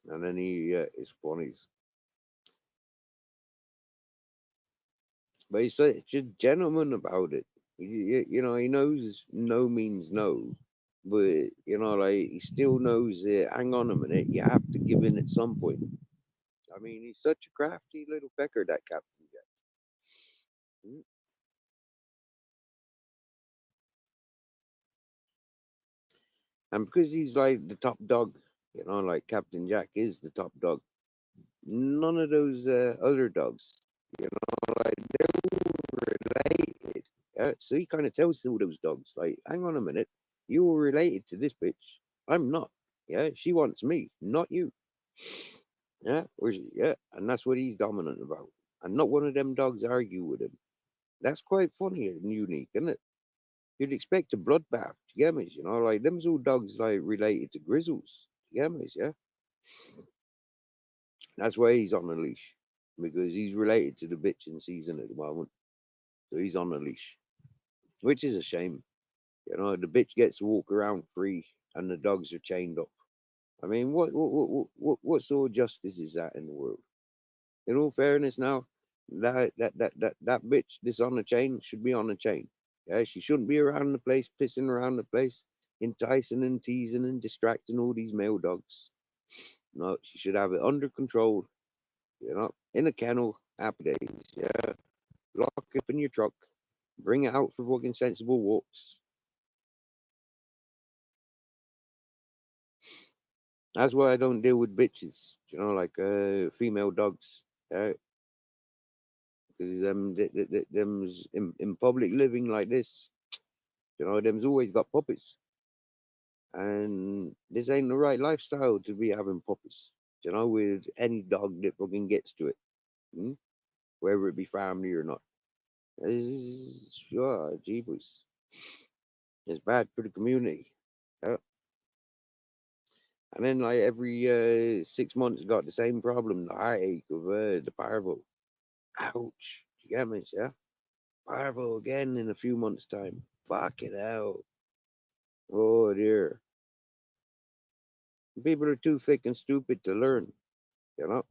and then he it's funny. But he's such a gentleman about it. He knows no means no, but like he still knows that. Hang on a minute, you have to give in at some point. I mean, he's such a crafty little pecker, that Captain Jack. Mm. And because he's like the top dog, like Captain Jack is the top dog. None of those other dogs, like they're related. So he kind of tells all those dogs, like, hang on a minute, you were related to this bitch. I'm not. Yeah, she wants me, not you. Yeah, yeah, and that's what he's dominant about. And not one of them dogs argue with him. That's quite funny and unique, isn't it? You'd expect a bloodbath, you get me? Like them's all dogs like related to grizzles, you get me? Yeah, that's why he's on a leash because he's related to the bitch in season at the moment, so he's on a leash, which is a shame. The bitch gets to walk around free, and the dogs are chained up. I mean, what sort of justice is that in the world? In all fairness, now That bitch that's on the chain should be on the chain. Yeah, she shouldn't be around the place, pissing around the place, enticing and teasing and distracting all these male dogs. No, she should have it under control, in a kennel, happy days, yeah. Lock it up in your truck, bring it out for fucking sensible walks. That's why I don't deal with bitches, like female dogs. Yeah, because them's in public living like this, them's always got puppies. And this ain't the right lifestyle to be having puppies, with any dog that fucking gets to it, hmm? Whether it be family or not. Sure, jeepers. It's bad for the community. Yeah. And then, like, every 6 months, got the same problem, the heartache of the parvo. Ouch. You get me, yeah? Parvo again in a few months' time. Fuck it out. Oh, dear. People are too thick and stupid to learn, you know?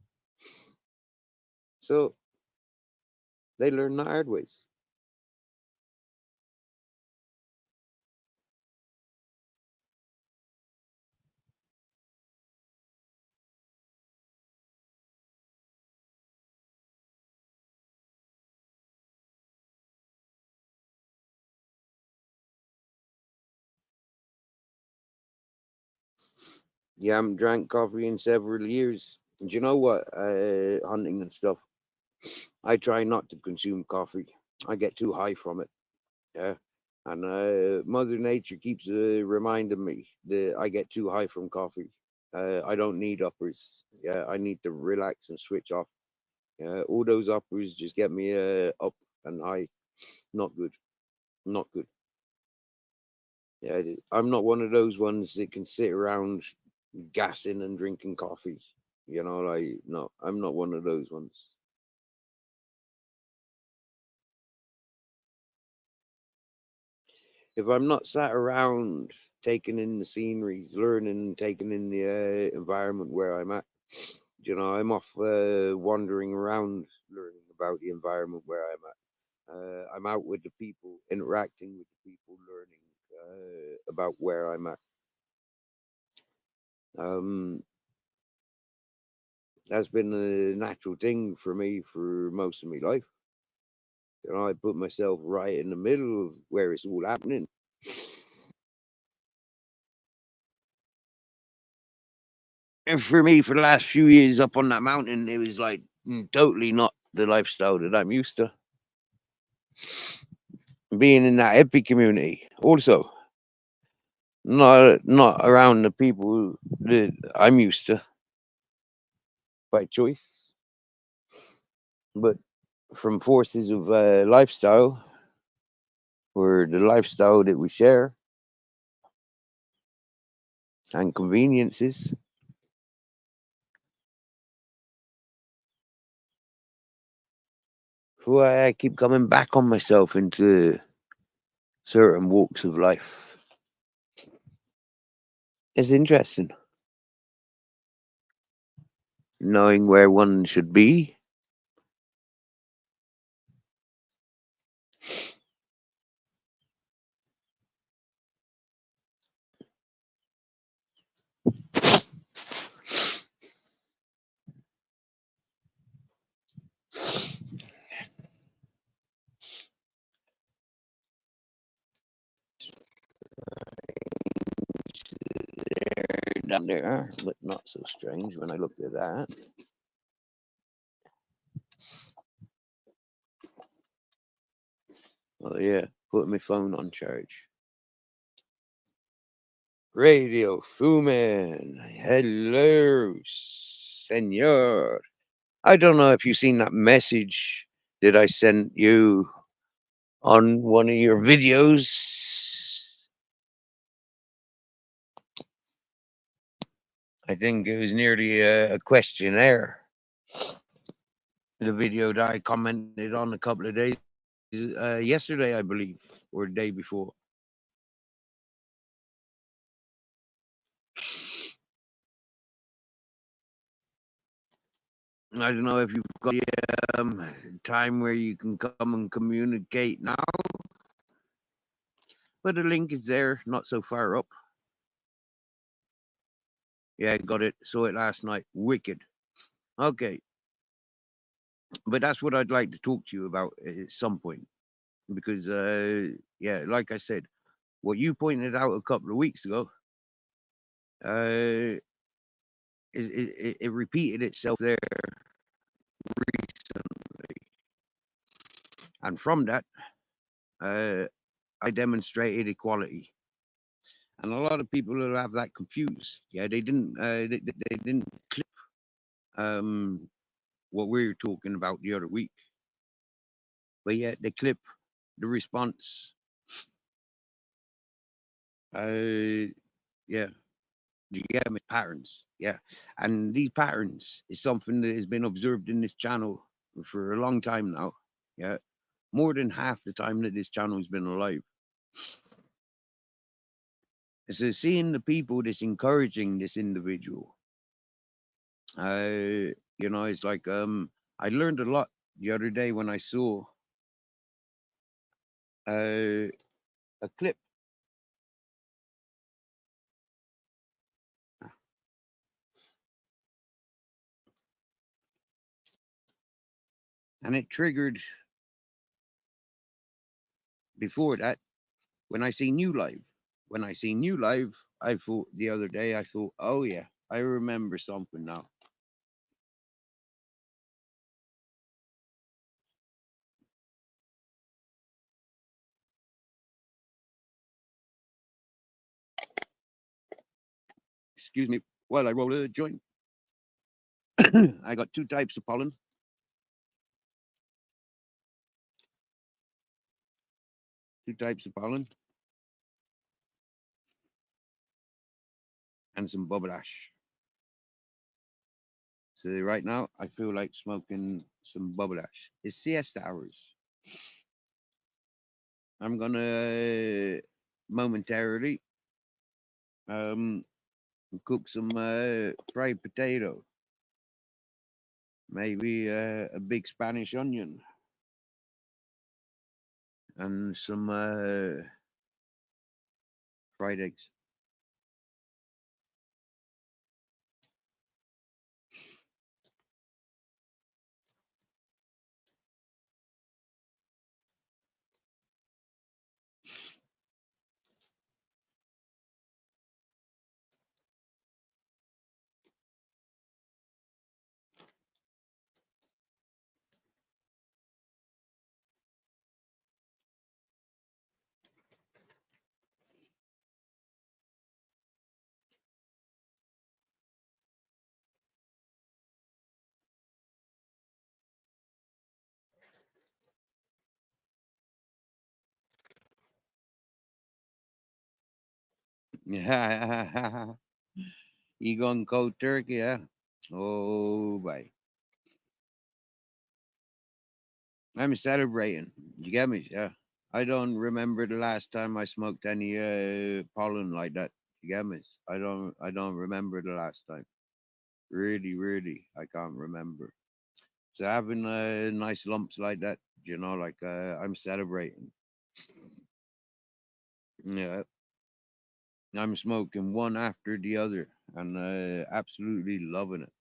So they learn the hard ways. Yeah, I haven't drank coffee in several years. And you know what? Hunting and stuff. I try not to consume coffee. I get too high from it. Yeah. And Mother Nature keeps reminding me that I get too high from coffee. I don't need uppers. Yeah, I need to relax and switch off. Yeah, all those uppers just get me up and high. Not good. Not good. Yeah, I'm not one of those ones that can sit around gassing and drinking coffee. Like, no, I'm not one of those ones. If I'm not sat around taking in the sceneries, learning, and taking in the environment where I'm at, I'm off wandering around, learning about the environment where I'm at. I'm out with the people, interacting with the people, learning about where I'm at. Um, that's been a natural thing for me for most of my life. I put myself right in the middle of where it's all happening. And for me, for the last few years up on that mountain, it was like totally not the lifestyle that I'm used to. Being in that hippie community, also not around the people that I'm used to by choice, but from forces of lifestyle or the lifestyle that we share and conveniences. For why I keep coming back on myself into certain walks of life. It's interesting knowing where one should be. Down there, but not so strange when I look at that. Oh yeah, put my phone on charge. Radio Fuman, hello, senor. I don't know if you've seen that message that I sent you on one of your videos. I think it was nearly a questionnaire. The video that I commented on a couple of days yesterday, I believe, or the day before. I don't know if you've got time where you can come and communicate now, but the link is there, not so far up. Yeah, got it. Saw it last night. Wicked. Okay, but that's what I'd like to talk to you about at some point because, yeah, like I said, what you pointed out a couple of weeks ago, it, it repeated itself there recently, and from that, uh, I demonstrated equality. And a lot of people will have that confused. Yeah, they didn't clip um, what we were talking about the other week, but yet they clip the response. Yeah, you get them as patterns. Yeah, and these patterns is something that has been observed in this channel for a long time now. Yeah, more than half the time that this channel has been alive. So seeing the people that's encouraging this individual, it's like I learned a lot the other day when I saw uh, a clip, and it triggered before that when I seen you live. When I seen you live, I thought the other day, I thought, oh yeah, I remember something now. Excuse me, while I roll a joint. I got two types of pollen, two types of pollen, and some bubble ash. So right now, I feel like smoking some bubble ash. It's siesta hours. I'm gonna momentarily um, cook some fried potato, maybe a big Spanish onion, and some fried eggs. You going cold turkey, yeah? Oh, boy. I'm celebrating. You get me? Yeah. I don't remember the last time I smoked any pollen like that. You get me? I don't remember the last time. Really, really, I can't remember. So having nice lumps like that, like I'm celebrating. Yeah, I'm smoking one after the other and absolutely loving it.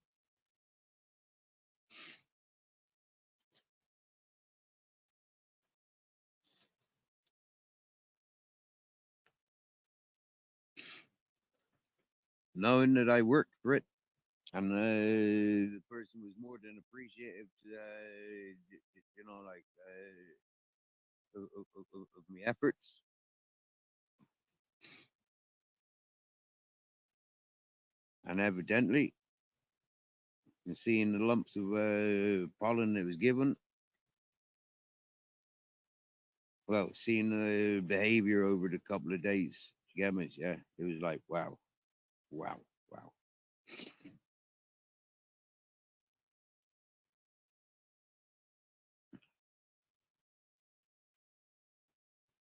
Knowing that I worked for it and the person was more than appreciative to, like of my efforts. And evidently, and seeing the lumps of pollen that was given, well, seeing the behavior over the couple of days, you get me? Yeah, it was like, wow, wow, wow.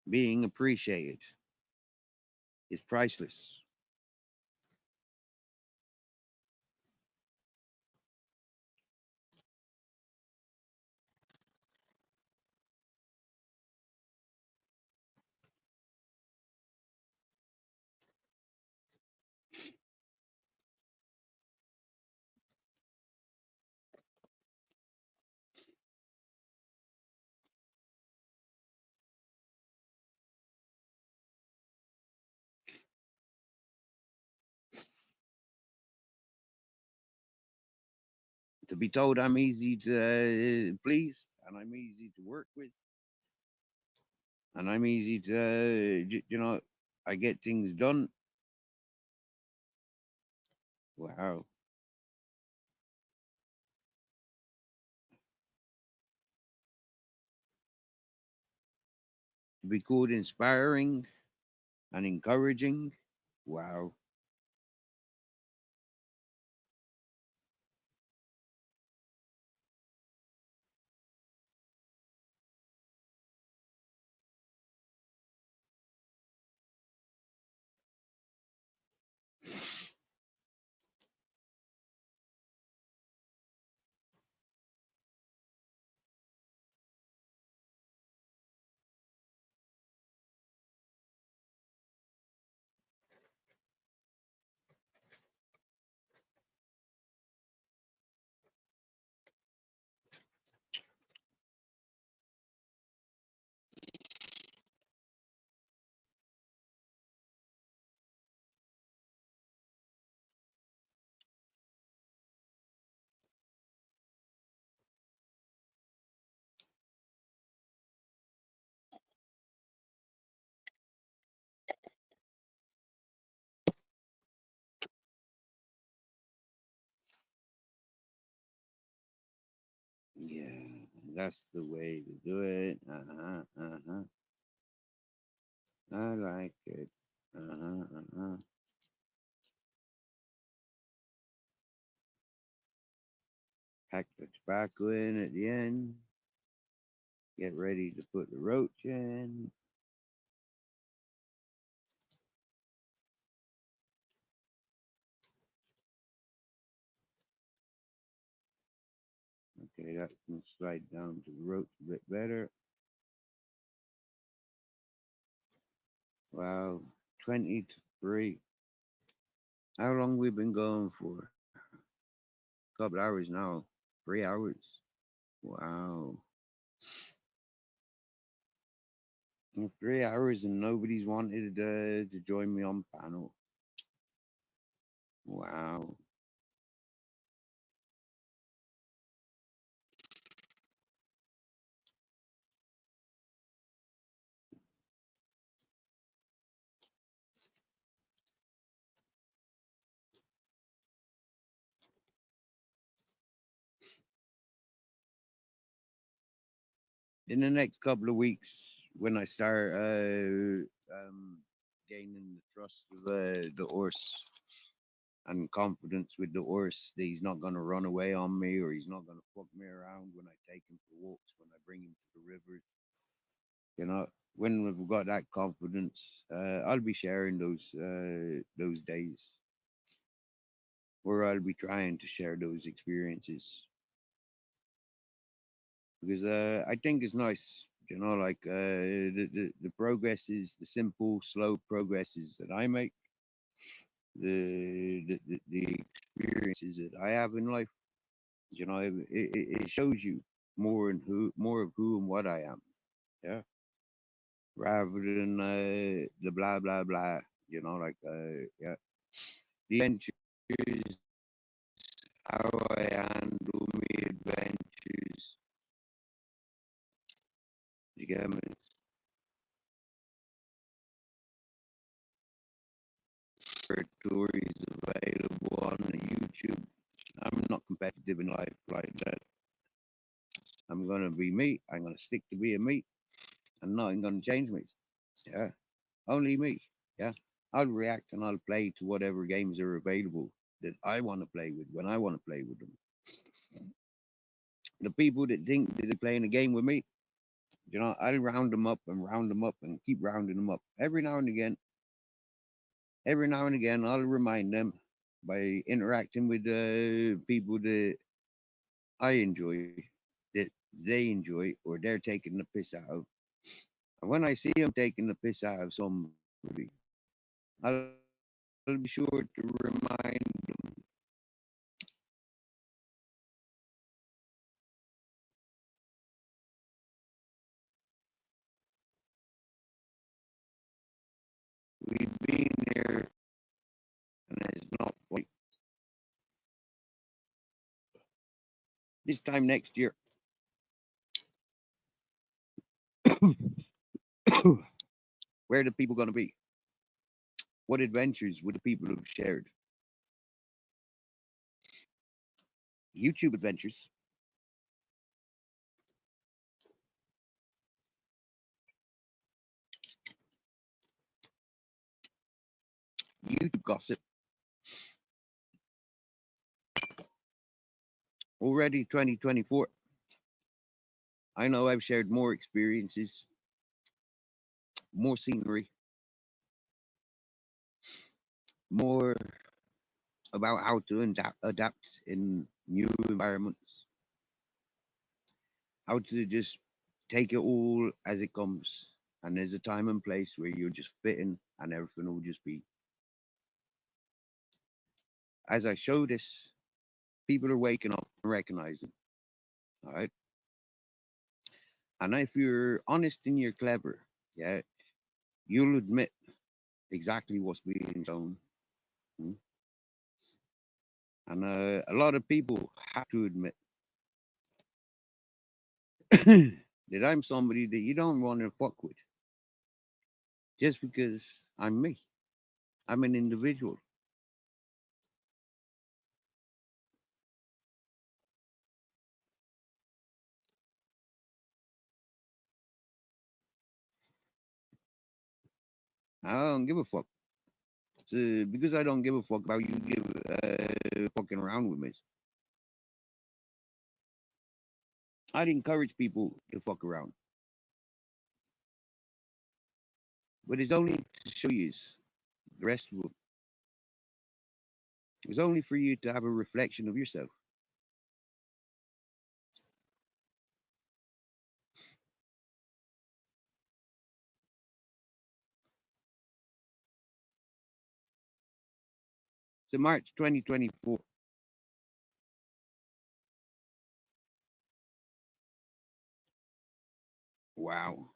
Being appreciated is priceless. to be told I'm easy to please, and I'm easy to work with, and I'm easy to, I get things done. Wow. To be called inspiring and encouraging. Wow. Yeah, that's the way to do it. Uh-huh, uh-huh. I like it. Uh-huh, uh-huh. Pack the tobacco in at the end. Get ready to put the roach in. Okay, that can slide down to the roach a bit better. Wow, 20 to 3. How long we been going for? A couple hours now. 3 hours. Wow. 3 hours and nobody's wanted to join me on panel. Wow. In the next couple of weeks, when I start gaining the trust of the horse and confidence with the horse that he's not going to run away on me or he's not going to fuck me around when I take him for walks, when I bring him to the rivers, when we've got that confidence, I'll be sharing those days, or I'll be trying to share those experiences because I think it's nice, like the progresses, the simple, slow progresses that I make, the experiences that I have in life. It shows you more of who and what I am. Yeah, rather than the blah blah blah. Yeah, the adventures, how I handle my adventures. You get me? Stories available on YouTube. I'm not competitive in life like that. I'm gonna be me. I'm gonna stick to being me, and nothing gonna change me. Yeah, only me. Yeah, I'll react and I'll play to whatever games are available that I want to play with when I want to play with them. The people that think that they're playing a game with me, I'll round them up and keep rounding them up. Every now and again, I'll remind them by interacting with people that I enjoy, that they enjoy, or they're taking the piss out of. And when I see them taking the piss out of somebody, I'll be sure to remind them we've been there and it's not funny. this time next year, where are the people going to be? What adventures would the people have shared? YouTube adventures. YouTube gossip. Already 2024. I know I've shared more experiences, more scenery, more about how to adapt in new environments, how to just take it all as it comes. And there's a time and place where you're just fitting and everything will just be. As I show this, people are waking up and recognizing. All right. And if you're honest and you're clever, yeah, you'll admit exactly what's being shown. Mm. And a lot of people have to admit that I'm somebody that you don't want to fuck with just because I'm me. I'm an individual. I don't give a fuck. So because I don't give a fuck about you fucking around with me, I'd encourage people to fuck around. But it's only to show you the rest of them. It's only for you to have a reflection of yourself. So March 2024. Wow.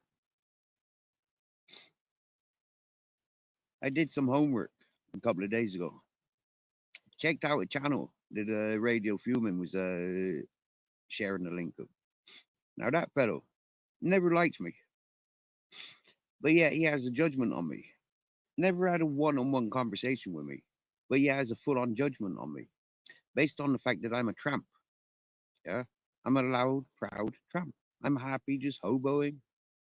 I did some homework a couple of days ago. Checked out a channel that Radio Fuming was sharing the link of. Now that fellow never liked me, but yeah, he has a judgment on me. Never had a one-on-one conversation with me, but he has a full-on judgment on me based on the fact that I'm a tramp. Yeah, I'm a loud, proud tramp. I'm happy just hoboing.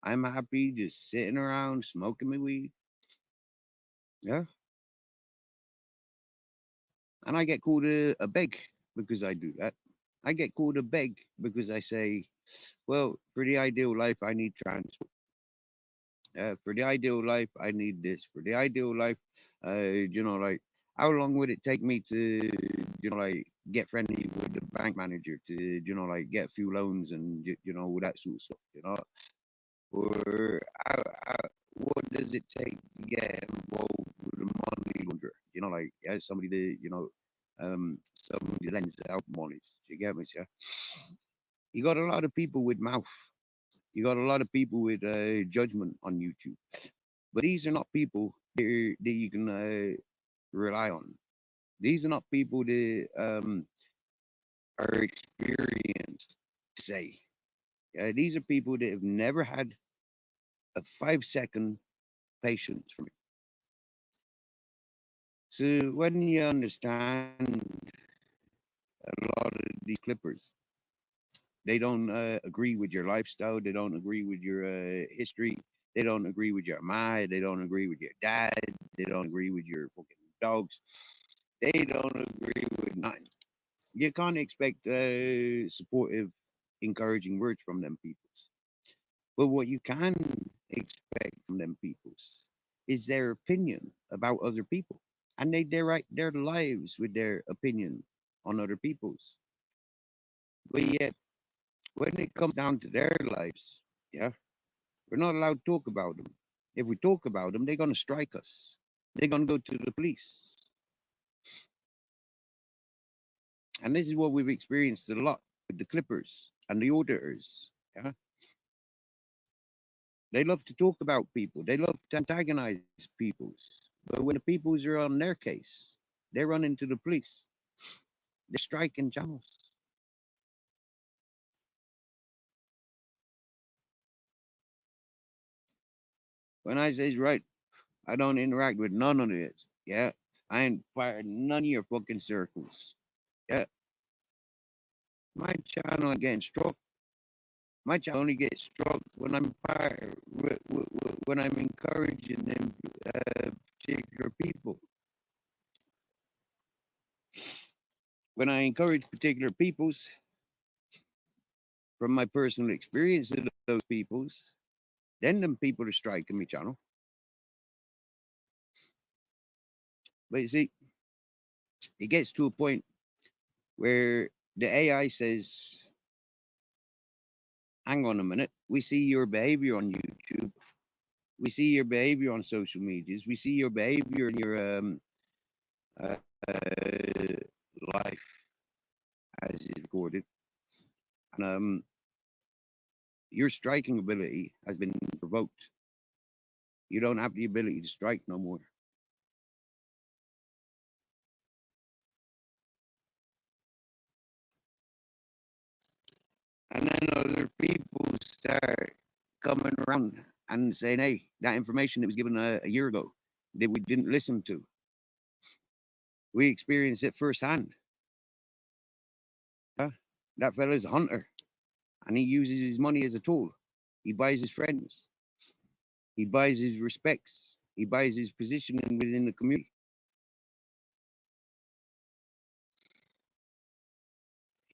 I'm happy just sitting around smoking my weed. Yeah, and I get called a beg because I do that. I get called a beg because I say, well, for the ideal life, I need transport. For the ideal life, I need this. For the ideal life, like, how long would it take me to, like, get friendly with the bank manager to, like, get a few loans and, all that sort of stuff. Or what does it take to get involved with a money launderer? Like, yeah, somebody that, somebody lends out monies. You get me, yeah? You got a lot of people with mouth. You got a lot of people with judgment on YouTube. But these are not people that you can rely on. These are not people that are experienced, say. These are people that have never had a 5-second patience for me. So when you understand a lot of these clippers, they don't agree with your lifestyle. They don't agree with your history. They don't agree with your mind. They don't agree with your dad. They don't agree with your fucking dogs. They don't agree with nothing. You can't expect supportive, encouraging words from them peoples. But what you can expect from them peoples is their opinion about other people, and they write their lives with their opinion on other people's. But yet, when it comes down to their lives, yeah, we're not allowed to talk about them. If we talk about them, they're gonna strike us. They're gonna go to the police, and this is what we've experienced a lot with the Clippers and the auditors. Yeah, they love to talk about people. They love to antagonize peoples. But when the peoples are on their case, they run into the police. They're striking channels. When I says right, I don't interact with none of this. Yeah. I ain't part of none of your fucking circles. Yeah. My channel ain't getting struck. My channel only gets struck when I'm part, when I'm encouraging them particular people. When I encourage particular peoples from my personal experience of those peoples, then them people are striking me channel. But you see, it gets to a point where the AI says, hang on a minute, we see your behavior on YouTube. We see your behavior on social medias. We see your behavior in your uh, life as is recorded. And your striking ability has been provoked. You don't have the ability to strike no more. And then other people start coming around and saying, hey, that information that was given a year ago that we didn't listen to, we experienced it firsthand. That fella's a hunter and he uses his money as a tool. He buys his friends. He buys his respects. He buys his positioning within the community.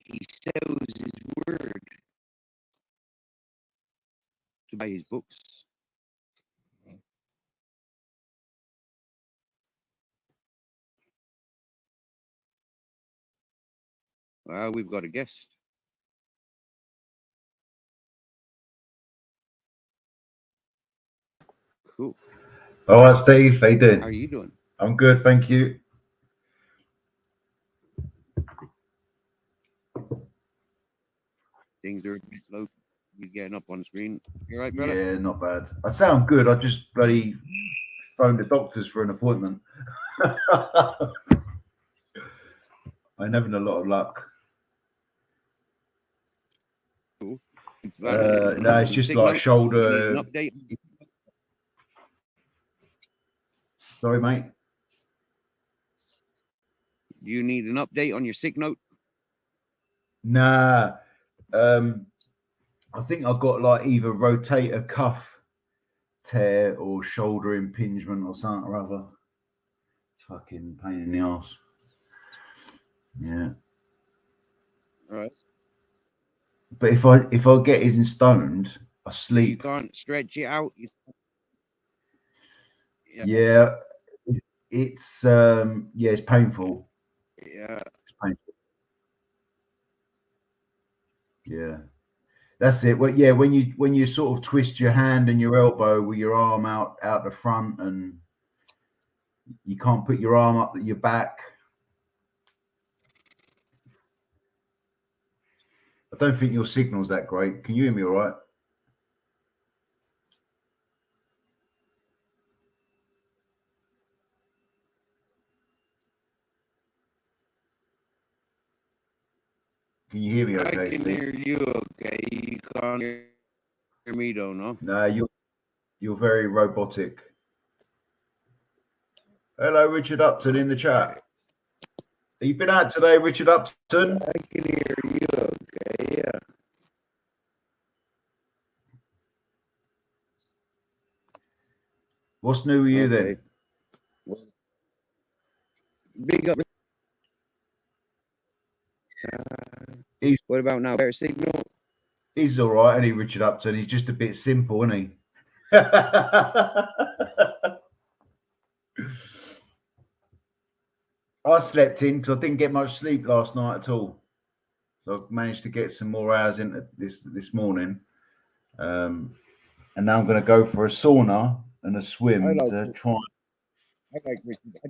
He sells his word to buy his books. Well, we've got a guest. Cool. All right, Steve, how you doing? How are you doing? I'm good, thank you. Things are a bit low. You're getting up on the screen. You all right, brother? Yeah, not bad. I sound good. I just bloody phoned the doctors for an appointment. I'm having a lot of luck. Cool. No, it's just Sick like note. You need an shoulder. update. Sorry, mate. Do you need an update on your sick note? Nah, um, I think I've got like either rotator cuff tear or shoulder impingement or something or other. Fucking pain in the ass. Yeah. All right. But if I get in stoned, I So you sleep. can't stretch it out. Yeah. Yeah, it's yeah, it's painful. Yeah. It's painful. Yeah, that's it. Well, yeah, when you sort of twist your hand and your elbow with your arm out the front, and you can't put your arm up your back. I don't think your signal's that great. Can you hear me all right? Can you hear me I okay, can Steve? hear you okay. You can't hear me though, no? No, you're very robotic. Hello, Richard Upton in the chat. Okay. Have you been out today, Richard Upton? I can hear you okay, yeah. What's new with you Okay. then? Well, big up. He's What about now? Better signal? he's all right, isn't he, Richard Upton? He's just a bit simple, isn't he? I slept in because I didn't get much sleep last night at all. So I've managed to get some more hours into this morning. And now I'm going to go for a sauna and a I swim like to try. Richard. I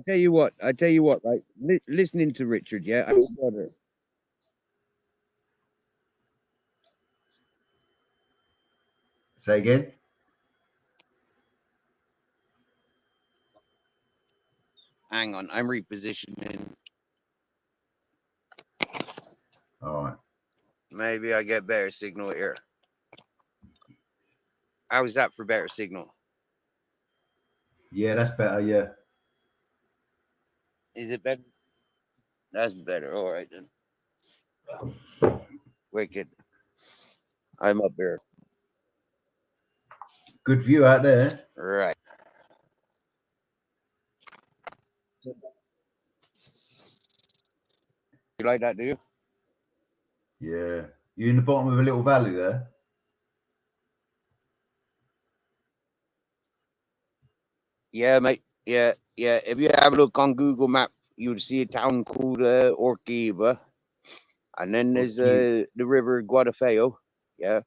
tell you what, right? Listening to Richard, yeah, I stutter. Say again. Hang on, I'm repositioning. All right. Maybe I get better signal here. How's that for better signal? Yeah, that's better. Yeah. Is it better? That's better. All right then. Wicked. I'm up here. Good view out there. Right. You like that, do you? Yeah. You in the bottom of a little valley there? Yeah, mate. Yeah, yeah. If you have a look on Google Map, you'll see a town called Orquiva, and then Or there's you? the river Guadalfeo. Yeah.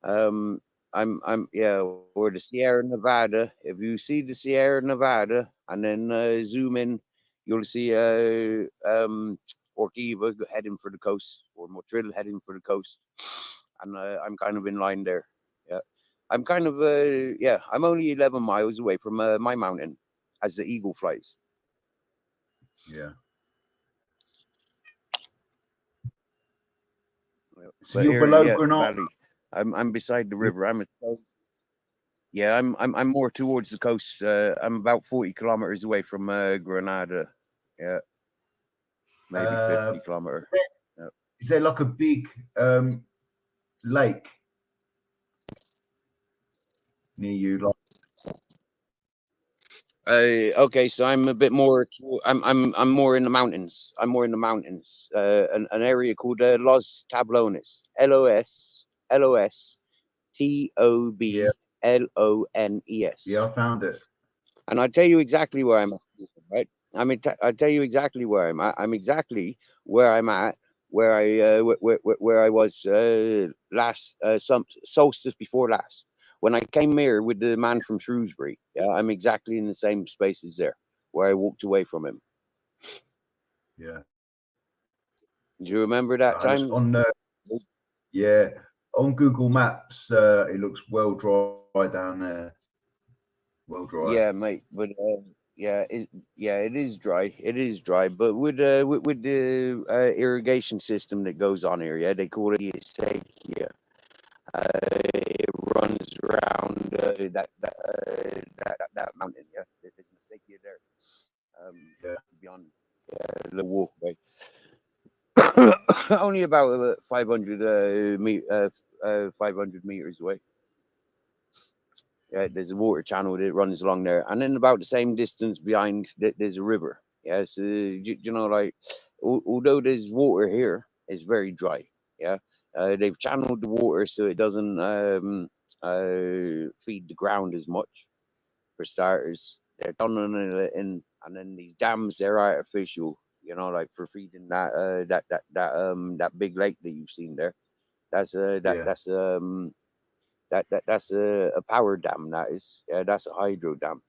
Um, I'm yeah, or the Sierra Nevada. If you see the Sierra Nevada and then zoom in, you'll see Orquiva heading for the coast, or Motril heading for the coast, and I'm kind of in line there. Yeah, I'm kind of yeah, I'm only 11 miles away from my mountain, as the eagle flies. Yeah. Yeah. So But you're here, below yeah, Granada. valley. I'm beside the You- river. Yeah, I'm more towards the coast. I'm about 40 kilometers away from Granada. Yeah, maybe Uh, 50 kilometer. Yeah. is there like a big lake near you? Like, Okay, so I'm a bit more. I'm more in the mountains. I'm more in the mountains. An area called Los Tablones. yeah, Lostablones. yeah, I found it. And I tell you exactly where I'm at, right? I tell you exactly where I'm at. I'm exactly where I'm at, where where I was last some solstice before last. When I came here with the man from Shrewsbury, yeah, I'm exactly in the same spaces there where I walked away from him. Yeah. Do you remember that It's time? on yeah, on Google Maps, it looks well dry down there. Well dry. Yeah, mate. But yeah, it is dry. It is dry. But with the irrigation system that goes on here, yeah, they call it the acequia. It runs around that mountain. Yeah, there's an acequia there. Yeah. Beyond the walkway. Only about 500 500 meters away. Yeah, there's a water channel that runs along there, and then about the same distance behind, there's a river. Yeah, so you know, like although there's water here, it's very dry. Yeah, they've channeled the water so it doesn't feed the ground as much. For starters, they're tunneling it in, and then these dams, they're artificial. You know, like for feeding that big lake that you've seen there. That's Yeah. that's a power dam. That is, yeah, that's a hydro dam.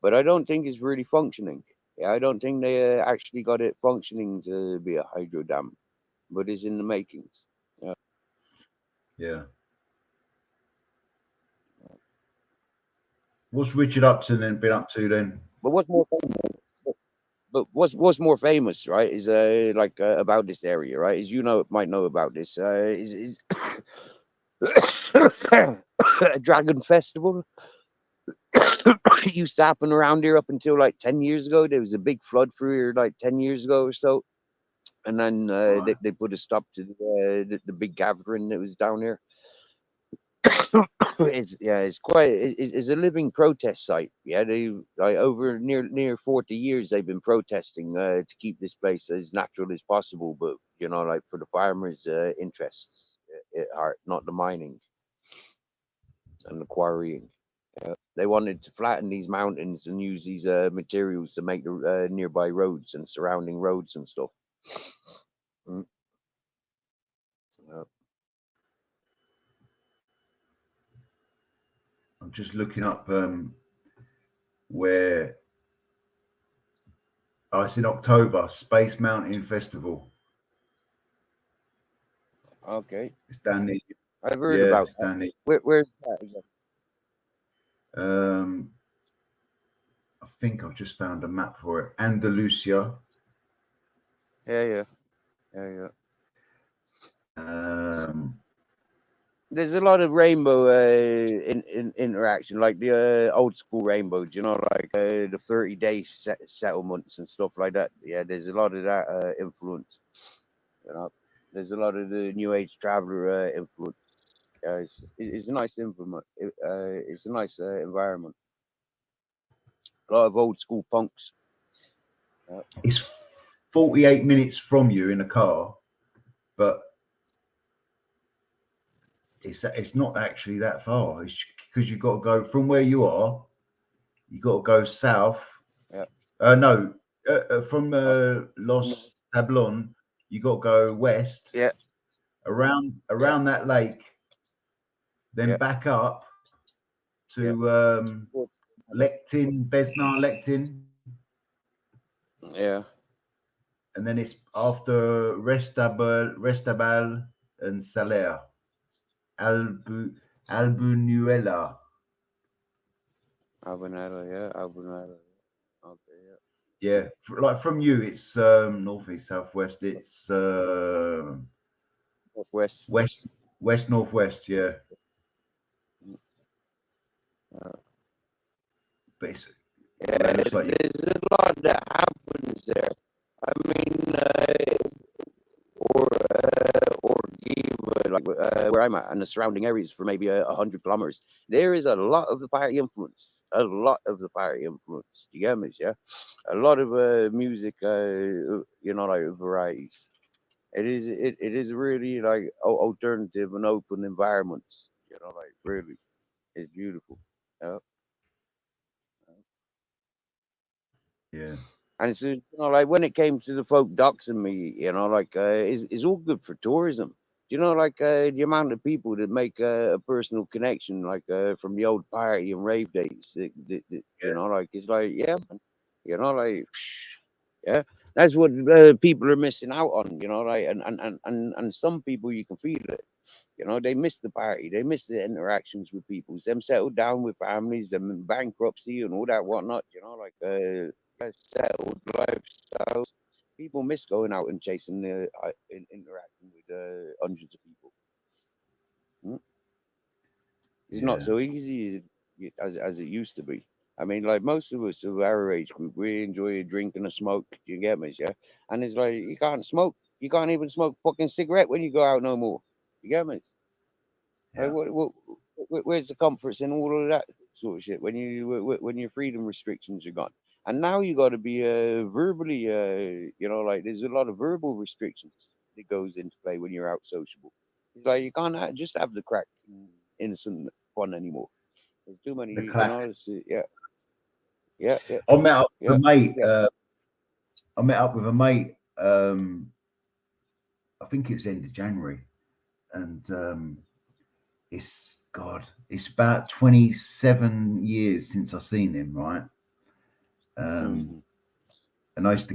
But I don't think it's really functioning. Yeah, I don't think they actually got it functioning to be a hydro dam, but it's in the makings. Yeah. Yeah. What's Richard Upton then been up to then? But what's more famous? But what's more famous, right? Is like about this area, right? Is you know might know about this. Is a dragon festival. It used to happen around here up until like 10 years ago. There was a big flood through here like 10 years ago or so. And then Right. they put a stop to the big gathering that was down here. It's yeah, it's quite it's a living protest site. Yeah, they like over near 40 years they've been protesting to keep this place as natural as possible. But you know, like for the farmers' interests at heart, not the mining and the quarrying. They wanted to flatten these mountains and use these materials to make the nearby roads and surrounding roads and stuff. Mm. Uh, I'm just looking up where it's in October, Space Mountain Festival. okay, It's down there. I've heard Yeah, about it's that. down there. Where's that again? I think I've just found a map for it. Andalusia. Yeah, yeah, yeah, yeah. Um, there's a lot of rainbow in interaction, like the old school rainbow. You know, like the 30-day settlements and stuff like that. Yeah, there's a lot of that influence. You know, there's a lot of the new age traveler influence. Yeah, it's a nice influence. It's a nice environment. A lot of old school punks. Yeah. It's 48 minutes from you in a car, but it's not actually that far. It's because you've got to go from where you are. You got to go south. Yeah. No, from Oh, Los Tablon, you got to go west yeah. Yeah. around that lake, then Yeah. back up Yeah. to Lectin, Besnar Lectin, Yeah. and then it's after Restabal and Saler, Albu, Albunuela. Albanada. Yeah. Albanada. Okay. Yeah. Yeah, like from you, it's northeast, southwest. It's Northwest. west, northwest. Yeah, Uh, but it's, yeah. well, it looks like you. There's a lot that happens there. I mean, or even like where I'm at and the surrounding areas for maybe 100 kilometers, there is a lot of the party influence. A lot of the party influence. You get me? Yeah, a lot of music. You know, like varieties. It is really like alternative and open environments. You know, like really, it's beautiful. Yeah. Yeah, And so, you know, like when it came to the folk docs and me, you know, like it's all good for tourism. You know, like the amount of people that make a personal connection, like from the old party and rave days. You know, like it's like yeah, man. You know, like yeah, that's what people are missing out on. You know, like and some people you can feel it. You know, they miss the party, they miss the interactions with people, them settled down with families, them in bankruptcy and all that whatnot. You know, like settled lifestyles. People miss going out and chasing the interacting with hundreds of people. Mm. It's not yeah, so easy as it used to be. I mean, like most of us of our age group, we enjoy a drink and a smoke. You get me, yeah? And it's like you can't smoke. You can't even smoke fucking cigarette when you go out no more. You get me? Like, yeah. where's the comforts in all of that sort of shit when your freedom restrictions are gone? And now you got to be verbally, you know, like there's a lot of verbal restrictions that goes into play when you're out sociable. It's like you can't just have the crack and innocent fun anymore. There's too many, The you clack. know. Yeah, yeah, yeah, I met up with yeah, a mate. yeah. I met up with a mate. I think it was end of January, and it's God. It's about 27 years since I seen him, right? Um, Mm-hmm. and I used to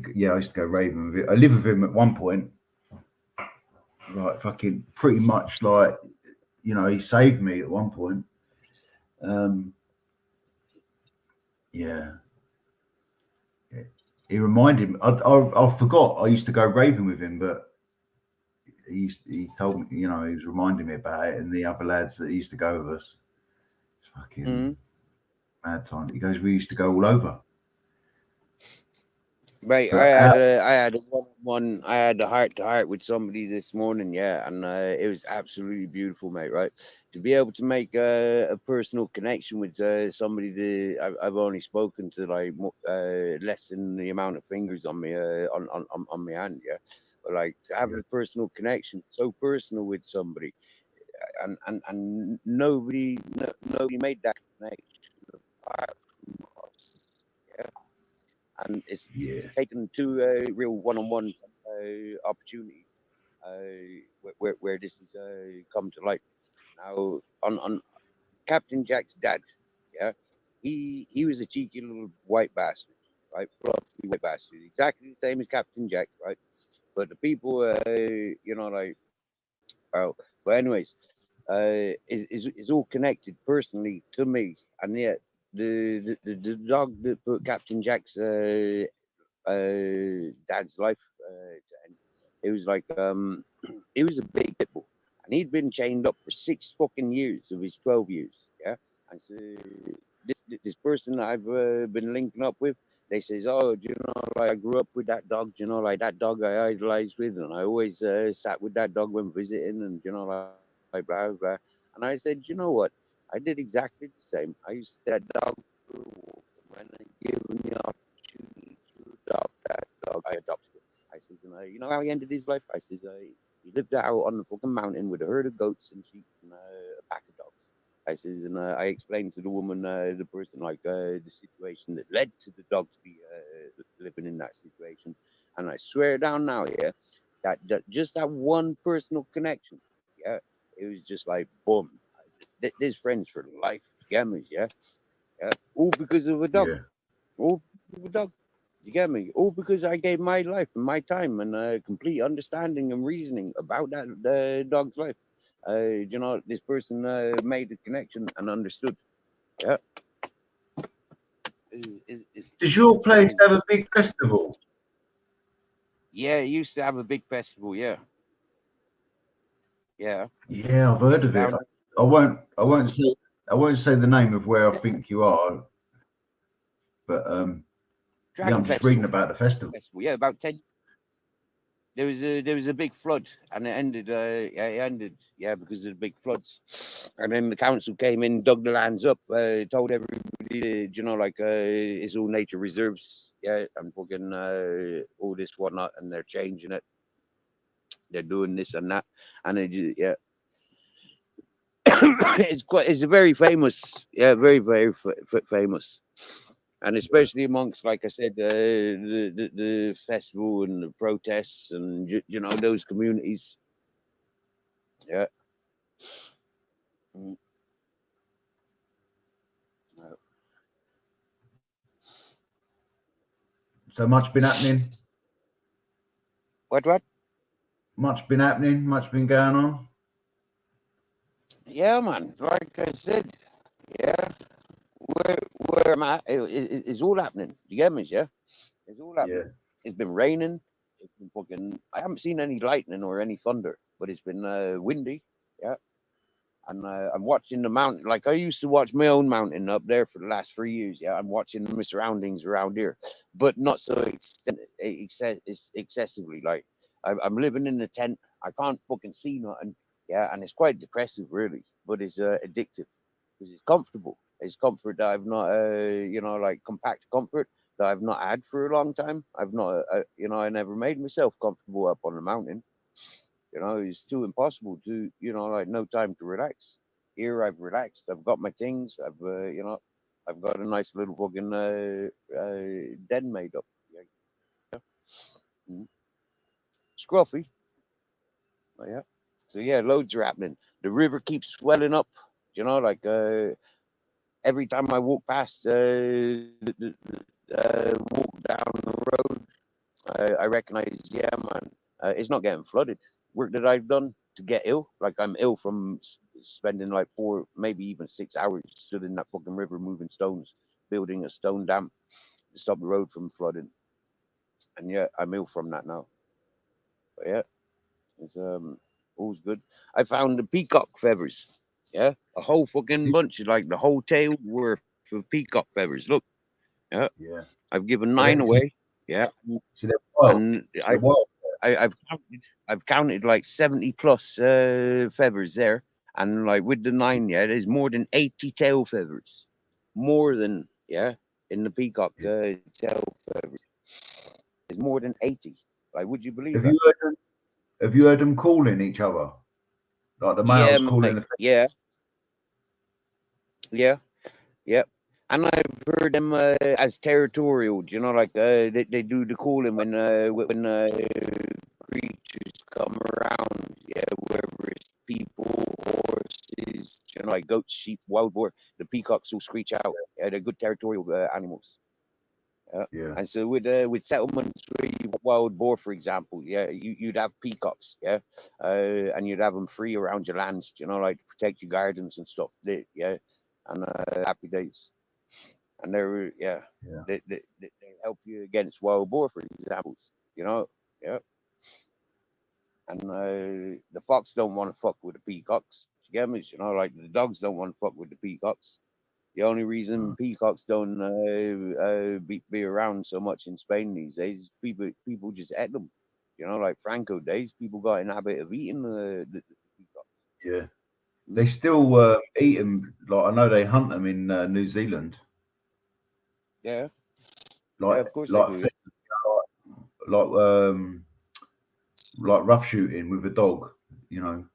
go raving with it. I lived with him at one point, like fucking pretty much like he saved me at one point. Um, yeah, he reminded me. I forgot I used to go raving with him, but he told me, he was reminding me about it and the other lads that used to go with us. It's fucking Mm-hmm. mad time. He goes, we used to go all over Right, for hours. I had a one-on-one, I had a heart-to-heart with somebody this morning, yeah, and it was absolutely beautiful, mate. Right, to be able to make a personal connection with somebody that I've only spoken to like less than the amount of fingers on me on my hand, yeah, but like to have Yeah, a personal connection, so personal with somebody, and nobody made that connection apart from us, yeah, and yeah, it's taken two real one-on-one opportunities where this has come to light. Now, on Captain Jack's dad, yeah, he was a cheeky little white bastard, right? Fluffy white bastard, exactly the same as Captain Jack, right? But the people, you know, like, oh, but anyways, is all connected personally to me, and yet the dog that put Captain Jack's dad's life to end. It was like it was a big pit bull, and he'd been chained up for 6 fucking years of his 12 years. Yeah, and so this person that I've been linking up with, they says, oh, do you know, like I grew up with that dog, you know, like that dog I idolized with, and I always sat with that dog when visiting, and you know, like blah blah. And I said, you know what? I did exactly the same. I used to take that dog for a walk, and when I given the opportunity to adopt that dog, I adopted it. I says, and you know how he ended his life? I says, he lived out on the fucking mountain with a herd of goats and sheep and a pack of dogs. I says, and I explained to the woman, the person, like the situation that led to the dog to be living in that situation. And I swear down now, yeah, that just that one personal connection, yeah, it was just like boom. There's friends for life, you get me, yeah, yeah, all because of a dog, Yeah. all because of a dog. You get me? All because I gave my life and my time and complete understanding and reasoning about that the dog's life. You know, this person made a connection and understood. Yeah. Does your place have a big festival? Yeah, it used to have a big festival. Yeah. Yeah. Yeah, I've heard of it. Down I won't. I won't say the name of where I think you are, but yeah, Dragon I'm just reading Festival. about the festival. Yeah, about 10. There was a big flood, and it ended. Yeah, it ended. Yeah, because of the big floods, and then the council came in, dug the lands up, told everybody, you know, like it's all nature reserves. Yeah, and fucking all this whatnot, and they're changing it. They're doing this and that, and yeah, it's a very famous. Yeah, very famous. And especially amongst, like I said, the festival and the protests and you know those communities. Yeah. Mm, uh, So much been happening. what? Much been happening. Much been going on. Yeah, man. Like I said, yeah, where I'm at, it's all happening. You get me? Yeah, it's all Yeah. happening. It's been raining. It's been fucking. I haven't seen any lightning or any thunder, but it's been windy. Yeah. And I'm watching the mountain. Like I used to watch my own mountain up there for the last 3 years. Yeah, I'm watching my surroundings around here, but not so excessively. Like I'm living in a tent. I can't fucking see nothing. Yeah, and it's quite depressive, really. But it's addictive because it's comfortable. It's comfort that I've not, you know, like compact comfort that I've not had for a long time. I've not, you know, I never made myself comfortable up on the mountain. You know, it's too impossible to, you know, like no time to relax. Here I've relaxed. I've got my things. You know, I've got a nice little fucking den made up. Yeah. Mm. Scruffy. Oh, yeah. So yeah, loads are happening. The river keeps swelling up. You know, like every time I walk past, walk down the road, I recognize, yeah, man, it's not getting flooded. Work that I've done to get ill, like I'm ill from spending like 4, maybe even 6 hours stood in that fucking river moving stones, building a stone dam to stop the road from flooding. And yeah, I'm ill from that now. But yeah, it's all's good. I found the peacock feathers. Yeah, a whole fucking bunch, like the whole tail worth of peacock feathers. Look, yeah, Yeah. I've given So 9 away. Yeah, they're wild. and They're wild. I've counted like 70 plus feathers there, and like with the 9, yeah, there's more than 80 tail feathers, more than, yeah, in the peacock Yeah. tail feathers. There's more than 80. Like, would you believe Have that? you heard them? Have you heard them calling each other? Like the Yeah, males calling mate. the Yeah, yeah, yeah. And I've heard them as territorial. You know, like they do the calling when creatures come around. Yeah, whether it's people, horses, you know, like goats, sheep, wild boar. The peacocks will screech out. Yeah, they're good territorial animals. Yeah. yeah. And so with settlements where you wild boar, for example, yeah, you'd have peacocks, yeah, and you'd have them free around your lands, you know, like to protect your gardens and stuff. Yeah, and happy days. And they're, yeah, Yeah. they help you against wild boar, for example. You know, yeah. and the fox don't want to fuck with the peacocks. You get me? You know, like the dogs don't want to fuck with the peacocks. The only reason peacocks don't be around so much in Spain these days is people just ate them. You know, like Franco days, people got in the habit of eating the peacocks. Yeah. Mm. They still eat them. Like I know they hunt them in New Zealand. Yeah, yeah, Like of course they like do. Yeah, pheasant, like like rough shooting with a dog. You know,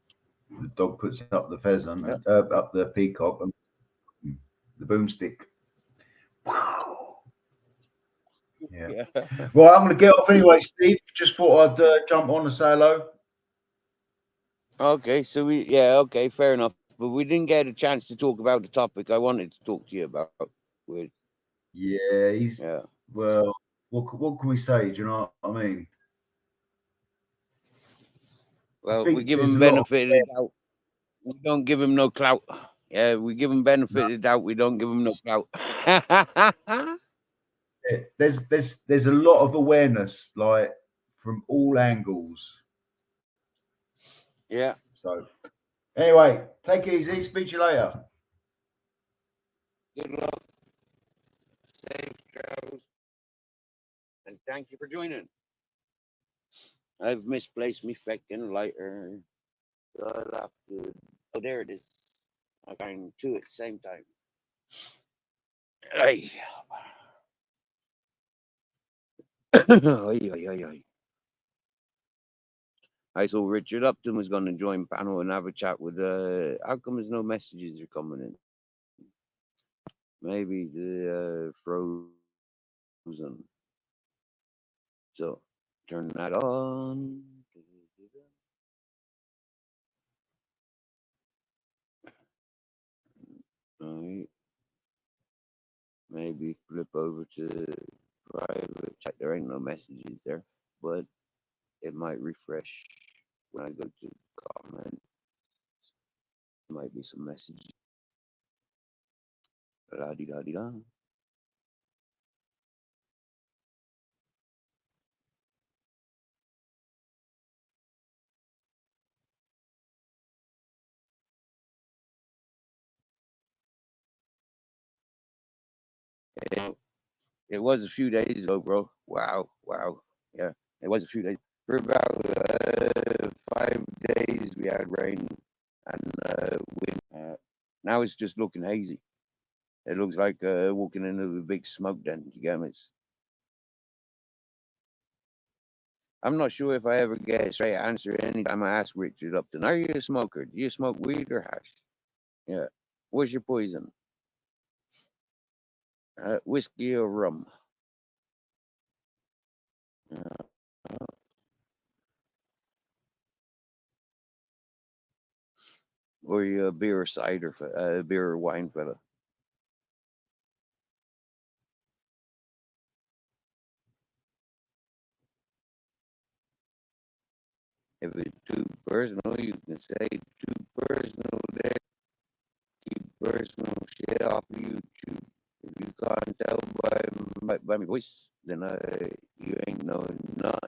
the dog puts up the pheasant, yeah, up the peacock, and the boomstick. Yeah. yeah. Well, I'm going to get off anyway, Steve. Just thought I'd jump on and say hello. Okay, so okay, fair enough. But we didn't get a chance to talk about the topic I wanted to talk to you about. With Yeah, he's yeah, well. What can we say? Do you know what I mean? I well, we think give there's him a lot of benefit of the doubt. We don't give him no clout. Yeah, we give him benefit of the doubt. We don't give him no clout. there's a lot of awareness, like from all angles. Yeah. So anyway, take it easy. Speak to you later. Good luck, safe travels, and thank you for joining. I've misplaced me feckin' lighter. So I'll have to. Oh, there it is. I got two at the same time. Ay. Ay, ay, ay, ay. I saw Richard Upton was going to join panel and have a chat with. How come there's no messages are coming in? Maybe the frozen. So turn that on. All right. Maybe flip over to private chat. There ain't no messages there, but it might refresh when I go to comment. There might be some messages. La di da di da. It was a few days ago, bro. Wow, wow. Yeah, it was a few days. For about 5 days, we had rain and wind. Now it's just looking hazy. It looks like walking into a big smoke den. You get me? I'm not sure if I ever get a straight answer anytime I ask Richard Upton, are you a smoker? Do you smoke weed or hash? Yeah. What's your poison? Whiskey or rum? Uh, or you a beer or cider, beer or wine fella? If it's too personal, you can say too personal there. Keep personal shit off of YouTube. If you can't tell by my voice, then you ain't knowing nothing.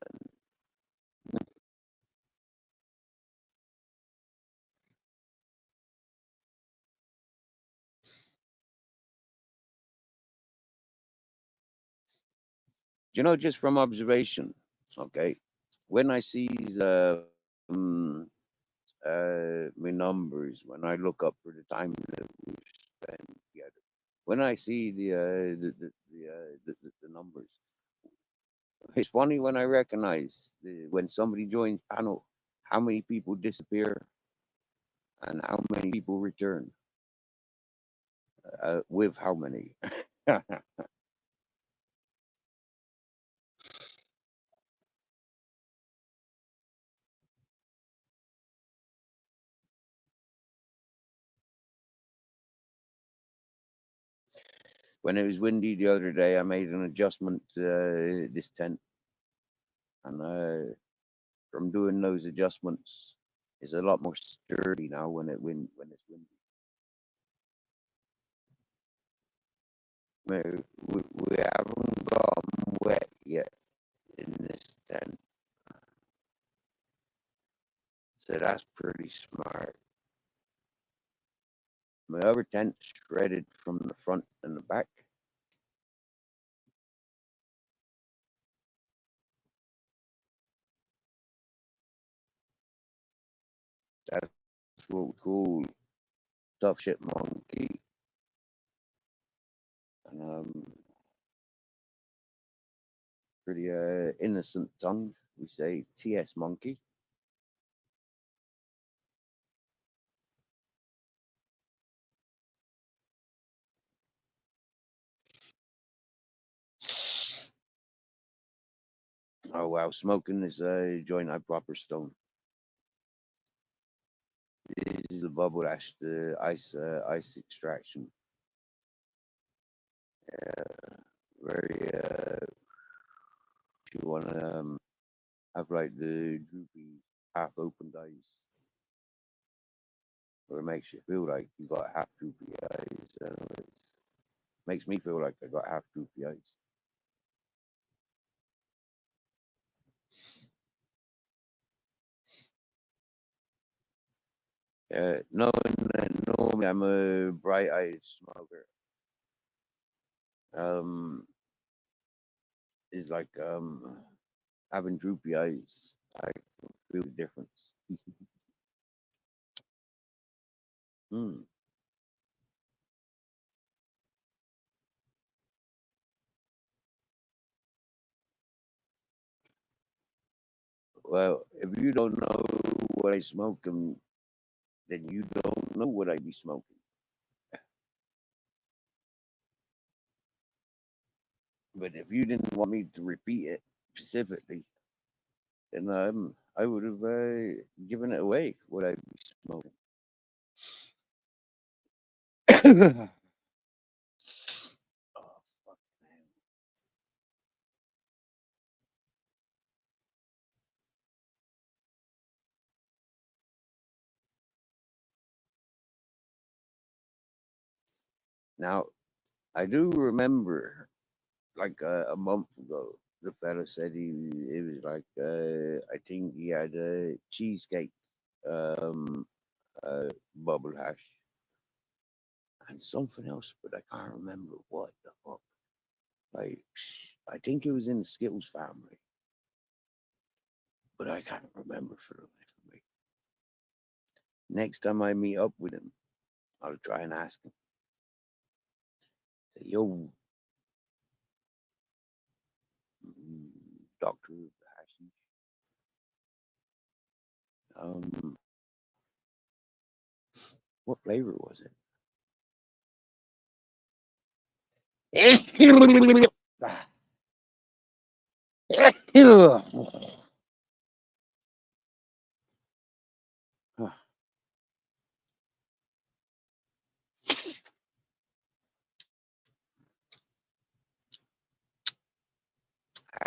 You know, just from observation, okay, when I see the my numbers, when I look up for the time that we've spent together, when I see the numbers, it's funny when I recognize when somebody joins panel, how many people disappear and how many people return. With how many? When it was windy the other day, I made an adjustment this tent, and from doing those adjustments, it's a lot more sturdy now when it's windy. We haven't gotten wet yet in this tent. So that's pretty smart. My other tent shredded from the front and the back. That's what we call tough shit monkey. And pretty innocent tongue. We say TS monkey. Oh wow, smoking this joint I proper stone. This is the bubble ash, the ice extraction. Very if you wanna have like the droopy half opened eyes. Or it makes you feel like you got half droopy eyes. It makes me feel like I got half droopy eyes. Knowing that normally I'm a bright-eyed smoker, is like having droopy eyes. I can feel the difference. Hmm. Well, if you don't know what I smoke, then you don't know what I be smoking. But if you didn't want me to repeat it specifically, then I would have given it away what I be smoking. Oh, fuck, man. Now, I do remember, like a month ago, the fella said it was like I think he had a cheesecake, um, bubble hash, and something else, but I can't remember what the fuck. Like, I think it was in the Skittles family, but I can't remember for the life of me. Next time I meet up with him, I'll try and ask him. Say, yo, Doctor Hashish, um, what flavor was it? I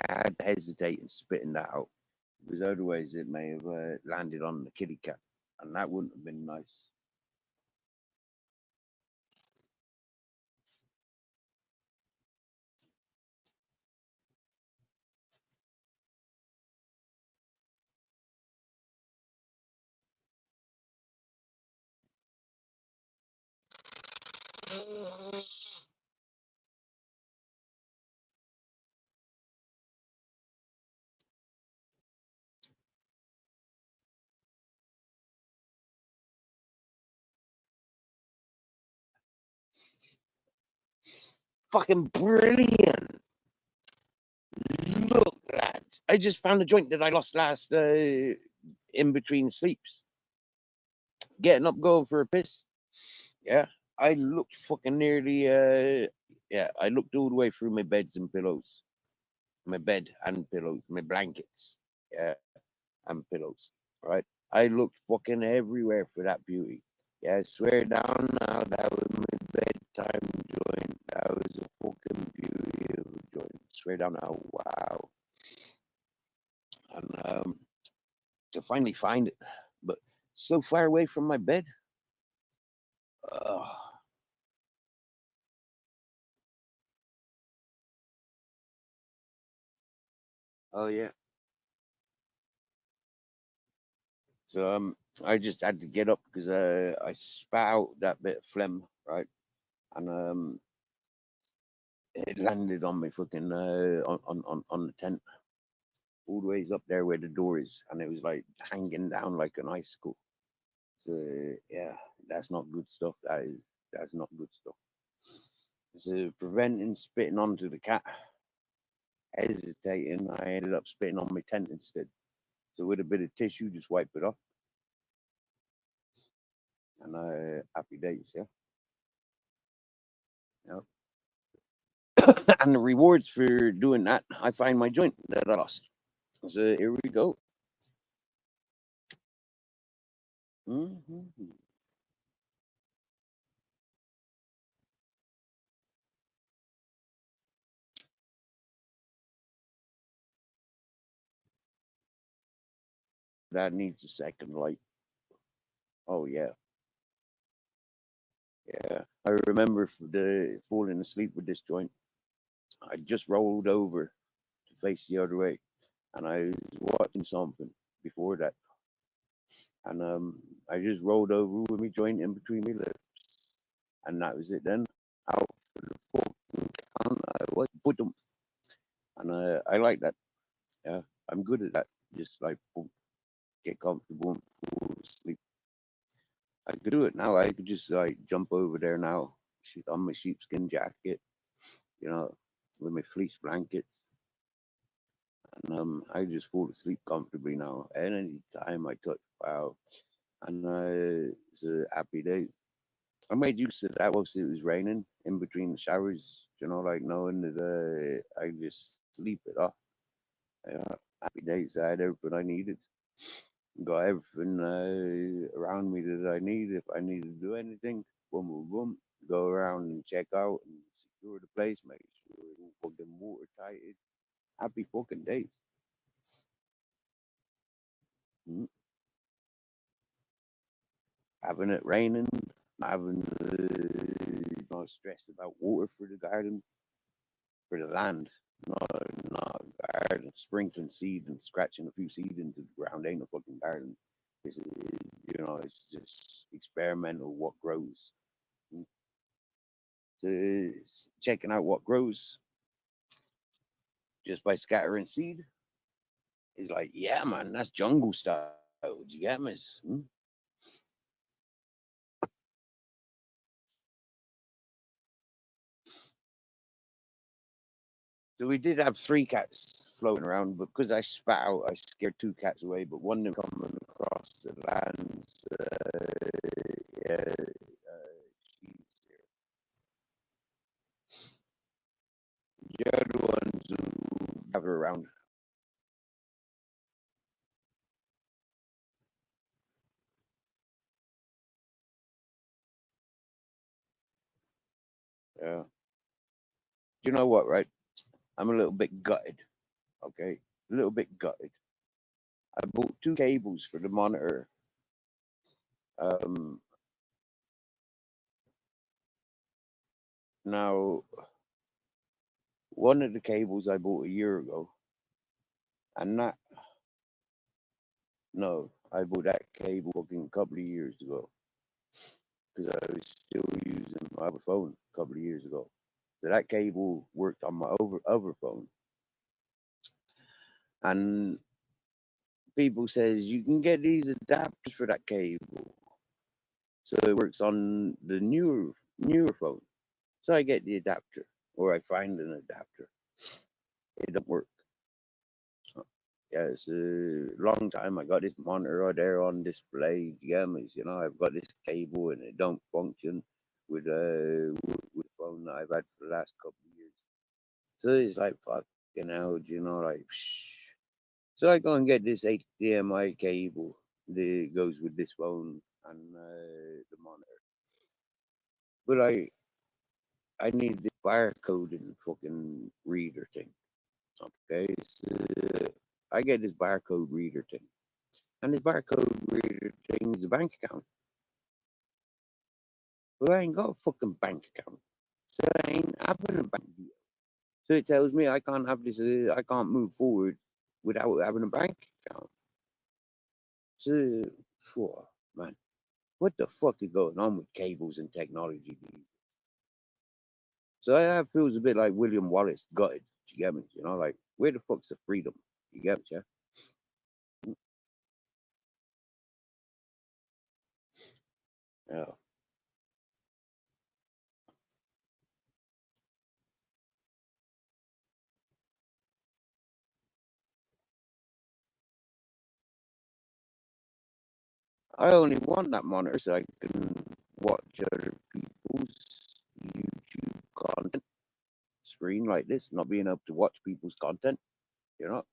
had to hesitate in spitting that out because otherwise it may have landed on the kitty cat, and that wouldn't have been nice. Fucking brilliant! Look, lads, I just found a joint that I lost last in between sleeps. Getting up, going for a piss. Yeah, I looked fucking nearly. Yeah, I looked all the way through my beds and pillows, my bed and pillows, my blankets. Yeah, and pillows. Right, I looked fucking everywhere for that beauty. Yeah, I swear down now that was my bedtime joint. That was a fucking beauty of a joint. Swear down now, wow. And to finally find it, but so far away from my bed. Uh, oh yeah. So I just had to get up because I spat out that bit of phlegm, right? And it landed on me fucking on the tent, all the ways up there where the door is, and it was like hanging down like an icicle. So yeah, that's not good stuff. That's not good stuff. So preventing spitting onto the cat, hesitating, I ended up spitting on my tent instead. So with a bit of tissue, just wipe it off, and happy days, yeah. Yeah. And the rewards for doing that, I find my joint that I lost. So here we go. Hmm. That needs a second light. Oh yeah, yeah. I remember the falling asleep with this joint. I just rolled over to face the other way, and I was watching something before that, and I just rolled over with my joint in between my lips, and that was it. Then out for the fucking count, I was put them, and I like that. Yeah, I'm good at that. Just like boom, get comfortable and fall asleep. I could do it now. I could just like jump over there now, on my sheepskin jacket, you know, with my fleece blankets, and I just fall asleep comfortably now. Any time I touch, wow, and it's a happy day. I made use of that whilst it was raining in between the showers, you know, like knowing that I just sleep it off. Happy days. I had everything I needed. Got everything around me that I need. If I need to do anything, boom, boom, boom, go around and check out and secure the place, make sure it's fucking watertight. Happy fucking days. Mm. Having it raining, having not stressed about water for the garden, for the land. Not garden. Sprinkling seed and scratching a few seed into the ground ain't a fucking garden. This is, it's just experimental what grows. Mm. So checking out what grows just by scattering seed is like, yeah, man, that's jungle style. Do you get me? Mm? So we did have three cats floating around, but because I spat out, I scared two cats away. But one of them coming across the land, yeah, she's the other ones who gather around. Yeah. Do you know what? Right, I'm a little bit gutted. Okay, a little bit gutted. I bought two cables for the monitor. Um, Now one of the cables I bought a year ago, and that no, I bought that cable fucking a couple of years ago because I was still using my other phone a couple of years ago. So that cable worked on my other phone, and people says you can get these adapters for that cable, so it works on the newer phone. So I get the adapter, or I find an adapter. It don't work. Yeah, it's a long time. I got this monitor out there on display. Gammas, I've got this cable and it don't function with the phone that I've had for the last couple of years. So it's like fucking hell, like. Psh. So I go and get this HDMI cable that goes with this phone and the monitor. But I need the barcode fucking reader thing. Okay, so I get this barcode reader thing. And this barcode reader thing is a bank account. But I ain't got a fucking bank account. So I ain't having a bank deal. So it tells me I can't have this, I can't move forward without having a bank account. So, phew, man, what the fuck is going on with cables and technology? So that feels a bit like William Wallace gutted. You get me? You know, like where the fuck's the freedom? You get me? Yeah. Yeah. I only want that monitor so I can watch other people's YouTube content screen like this, not being able to watch people's content. You know.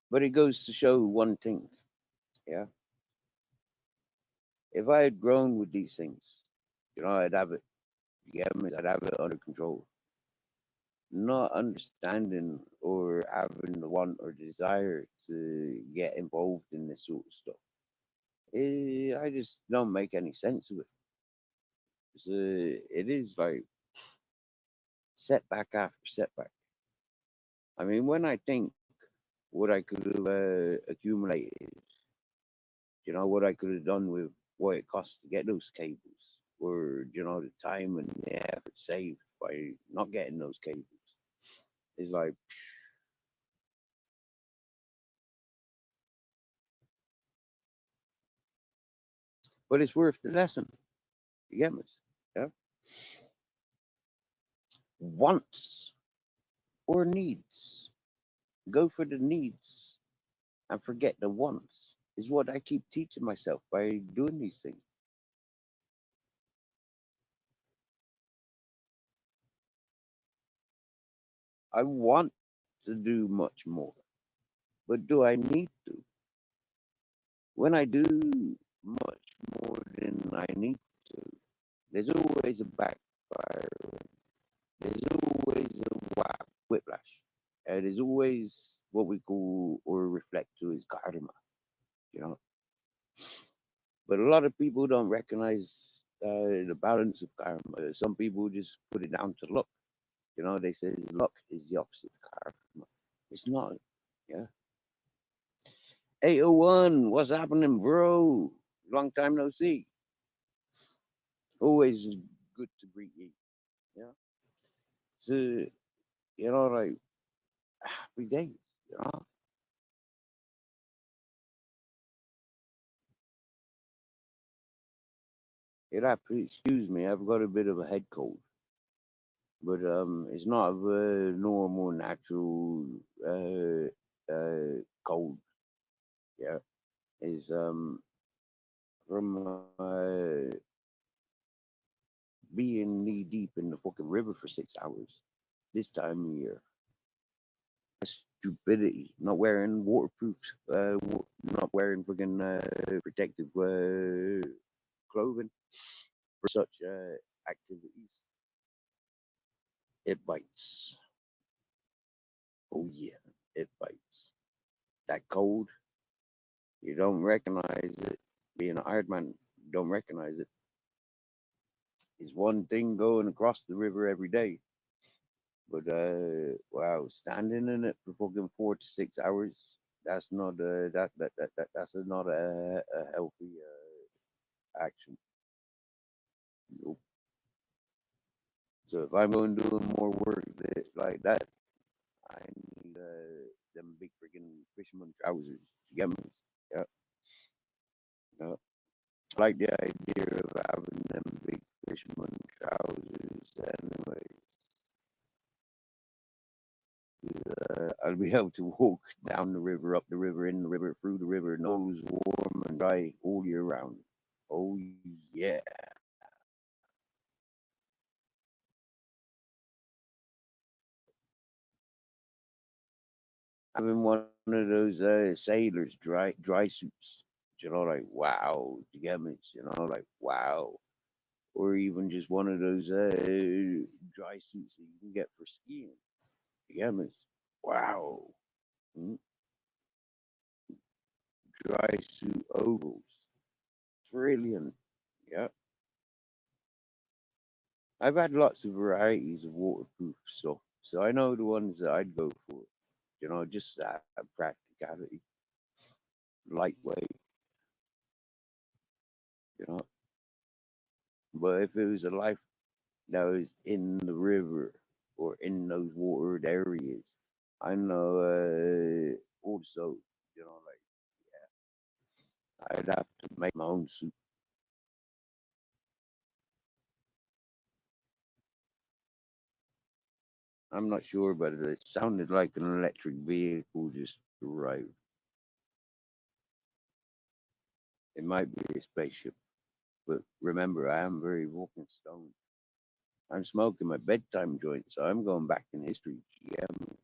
But it goes to show one thing. Yeah. If I had grown with these things, you know, I'd have it. You get me? I'd have it under control. Not understanding or having the want or desire to get involved in this sort of stuff. I just don't make any sense of it. It is like setback after setback. I mean, when I think what I could have accumulated, you know, what I could have done with what it costs to get those cables, or you know, the time and the effort saved by not getting those cables, is like, but it's worth the lesson. You get me? Yeah. Wants or needs. Go for the needs and forget the wants, is what I keep teaching myself by doing these things. I want to do much more, but do I need to? When I do much more than I need to, there's always a backfire. There's always a whiplash. There's always what we call or reflect to as karma, you know. But a lot of people don't recognize the balance of karma. Some people just put it down to luck. You know, they say luck is the opposite of karma. It's not. Yeah. 801, what's happening, bro? Long time no see. Always good to greet you. Yeah. So, you know, like happy days, you know. You'd have to excuse me, I've got a bit of a head cold. But it's not a normal, natural cold. Yeah. It's from being knee deep in the fucking river for 6 hours this time of year. Stupidity. Not wearing waterproof, not wearing fucking protective clothing for such activities. It bites. Oh yeah, it bites. That cold, you don't recognize it. Being an Ironman, don't recognize it. It's one thing going across the river every day, but wow, standing in it for fucking 4 to 6 hours. That's not that's not a healthy action. Nope. So if I'm going to do more work like that, I need them big freaking fisherman trousers. You get me? Yeah, yeah. I like the idea of having them big fisherman trousers anyway. I'll be able to walk down the river, up the river, in the river, through the river, nose warm and dry all year round. Oh yeah. Having one of those sailors dry suits. You know, like wow, you get me? You know, like wow. Or even just one of those dry suits that you can get for skiing. You get me? Wow. Mm, dry suit ovals. Brilliant. Yeah. I've had lots of varieties of waterproof stuff, so I know the ones that I'd go for. Just that practicality, lightweight. You know, but if it was a life that was in the river or in those watered areas, I know also, like I'd have to make my own soup. I'm not sure, but it sounded like an electric vehicle just arrived. It might be a spaceship, but remember, I am very walking stone. I'm smoking my bedtime joint, so I'm going back in history. GM.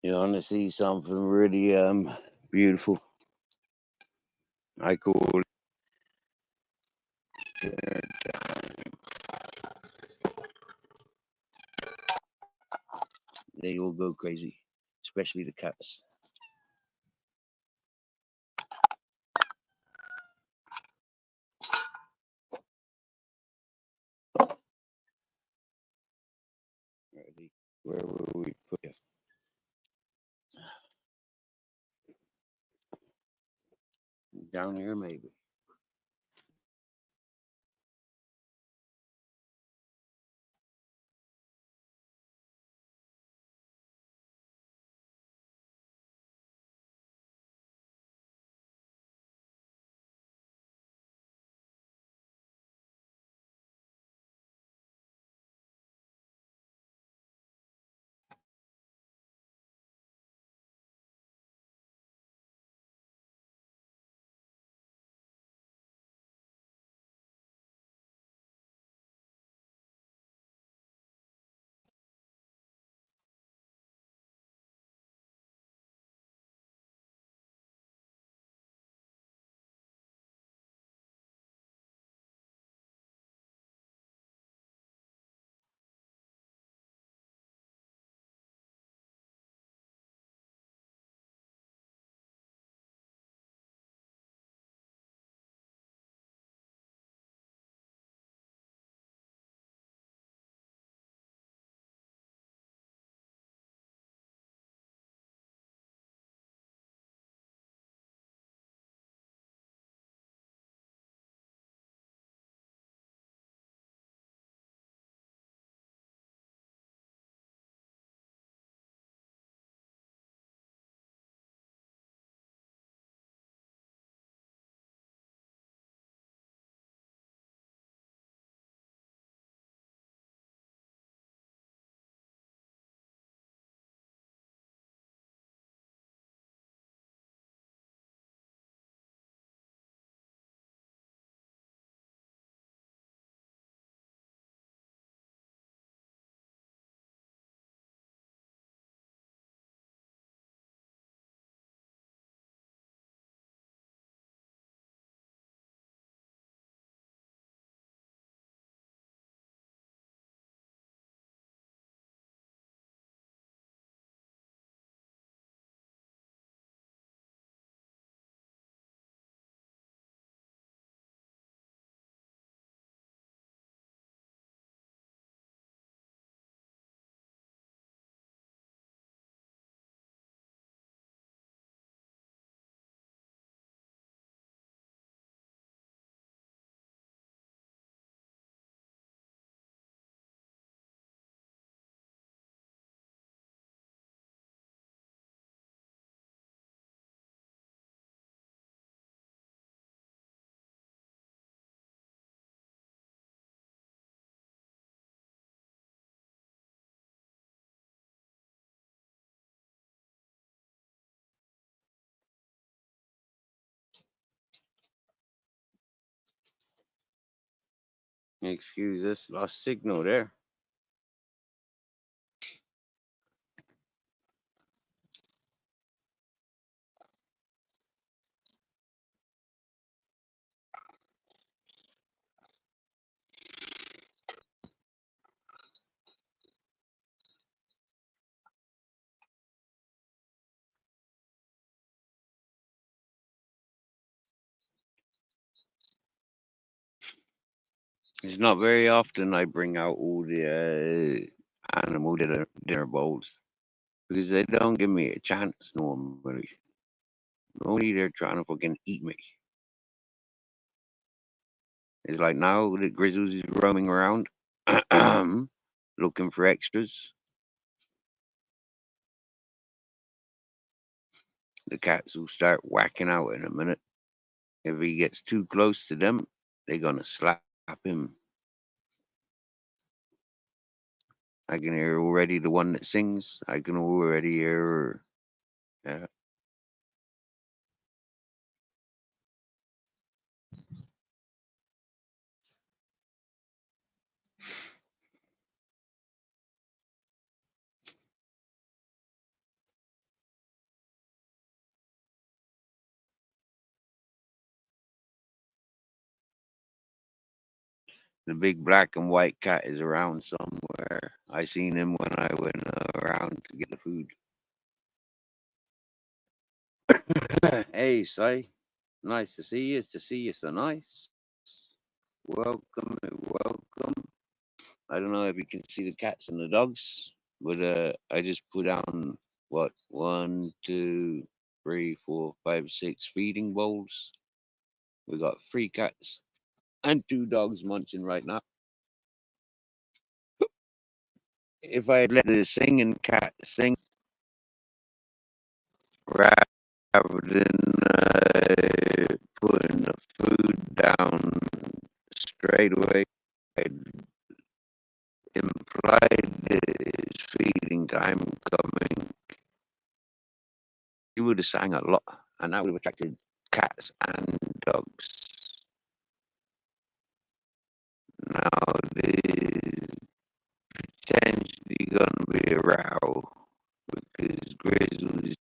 You want to see something really beautiful? I call it. They all go crazy, especially the cats. Ready? Where will we put you? Down here, maybe. Excuse us, lost signal there. It's not very often I bring out all the animal dinner bowls because they don't give me a chance normally. Normally they're trying to fucking eat me. It's like now the Grizzles is roaming around looking for extras. The cats will start whacking out in a minute. If he gets too close to them, they're gonna slap him. I can hear already the one that sings. I can already hear her. Yeah. The big black and white cat is around somewhere. I seen him when I went around to get the food. Hey, Say. Nice to see you. To see you so nice. Welcome, welcome. I don't know if you can see the cats and the dogs, but I just put down what 1, 2, 3, 4, 5, 6 feeding bowls. We got 3 cats and 2 dogs munching right now. If I had let the singing cat sing rather than putting the food down straight away, I'd implied it's feeding time coming. He would have sang a lot, and that would have attracted cats and dogs. Now there's potentially gonna be a row because Grizzlies,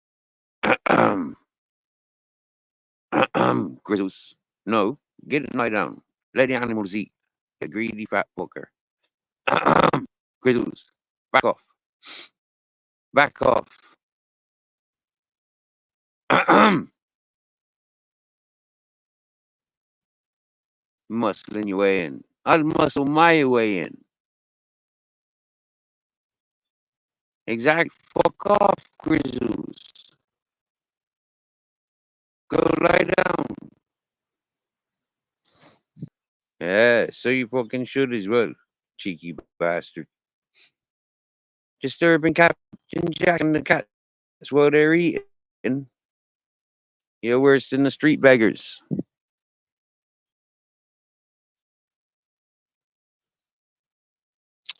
Grizzles, no, get it lie down. Let the animals eat. You greedy fat fucker. Grizzles, back off. Back off. Muscling your way in. I'll muscle my way in. Exact. Fuck off, Grizzles. Go lie down. Yeah, so you fucking should as well, cheeky bastard. Disturbing Captain Jack and the cats while they're eating. You're worse than the street beggars.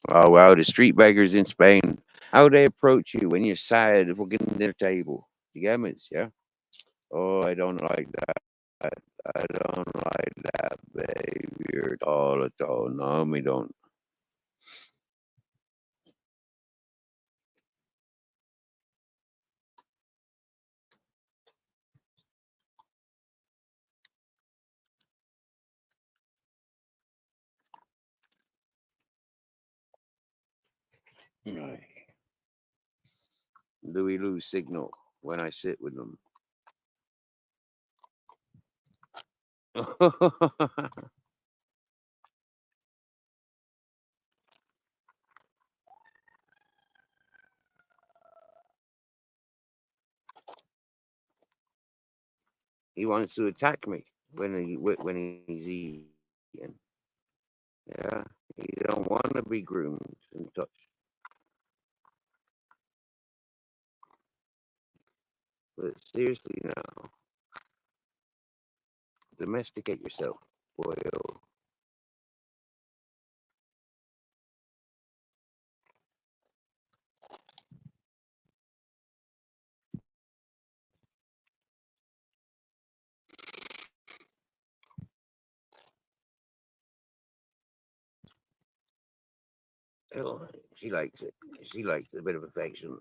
Oh wow, the street beggars in Spain. How they approach you when you're sat at fucking their table. You get me? Yeah. Oh, I don't like that. I don't like that behavior at all. No, me don't. Right. Do we lose signal when I sit with them? He wants to attack me when he's eating. Yeah, he don't want to be groomed and touched. But seriously now, domesticate yourself, boyo. Oh, she likes it. She likes a bit of affection.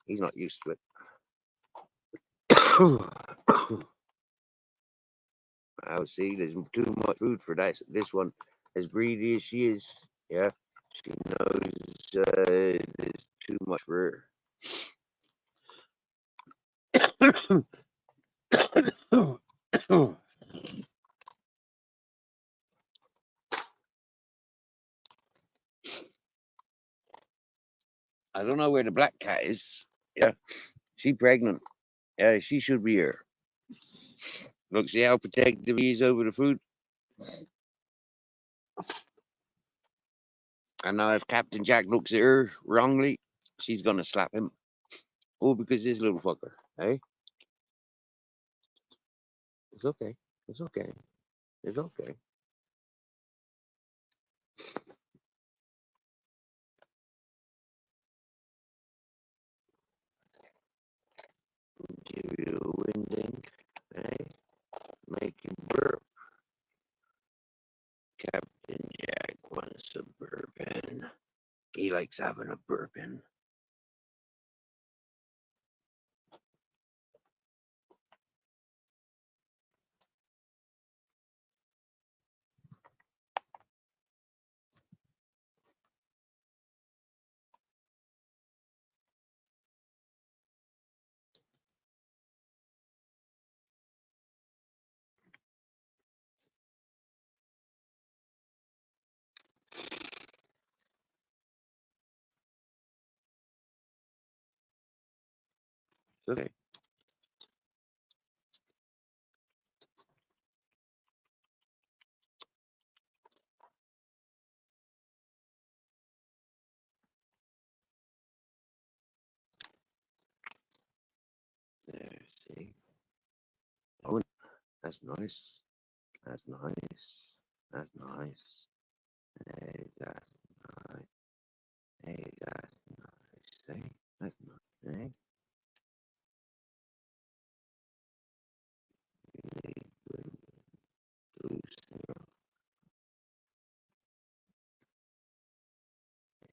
He's not used to it. I see there's too much food for this one. As greedy as she is, yeah, she knows there's too much for her. I don't know where the black cat is. Yeah, she pregnant. Yeah, she should be here. Look, see how protective he is over the food. And now if Captain Jack looks at her wrongly, she's gonna slap him. Oh, because this little fucker, hey? It's okay. It's okay. It's okay. Give you a winding, hey? Make you burp. Captain Jack wants a bourbon. He likes having a bourbon. It's okay. There, see? Oh, that's nice. That's nice. That's nice. Hey, that's nice. Hey, that's nice. Hey, that's nice. Hey,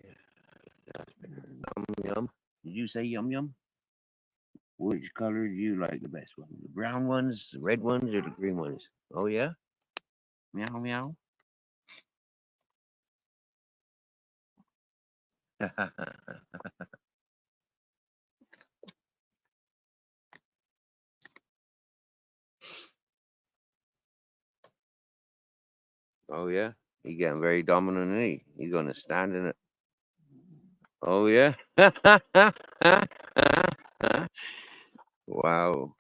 yeah, that's better. Yum yum. Did you say yum yum? Which color do you like the best one? The brown ones, the red ones, or the green ones? Oh yeah? Meow meow. Oh yeah? He getting very dominant, ain't he? He's gonna stand in it. Oh yeah? Wow.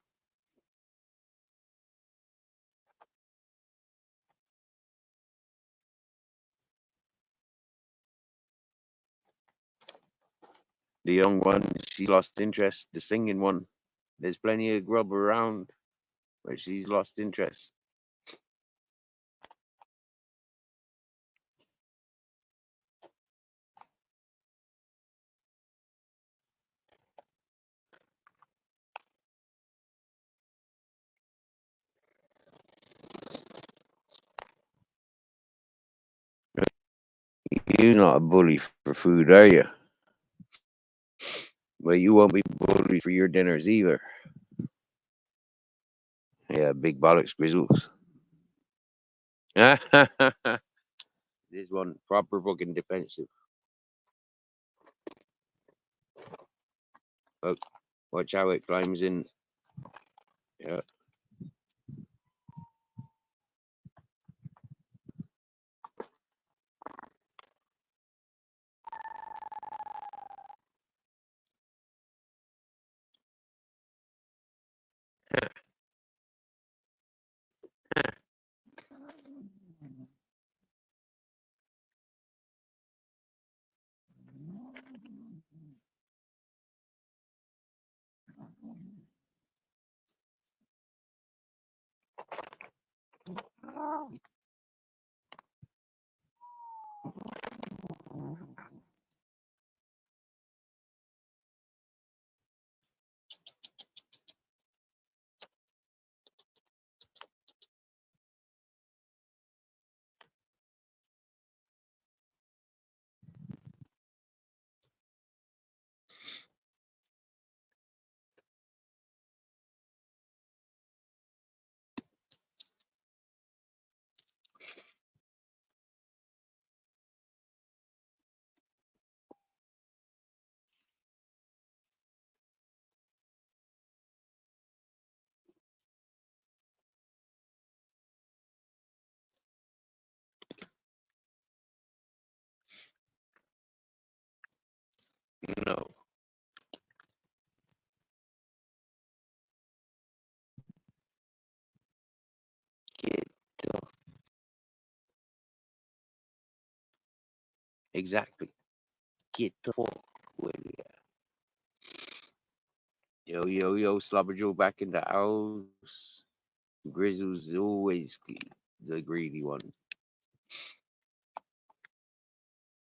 The young one, she lost interest. The singing one. There's plenty of grub around, but she's lost interest. You're not a bully for food, are you? But you won't be bullied for your dinners either. Yeah, big bollocks grizzles. This one proper fucking defensive. Oh, watch how it climbs in. Yeah. No. Get the exactly. Get the fuck with ya. Yo, yo, yo, Slobber Joe back in the house. Grizzle's always the greedy one.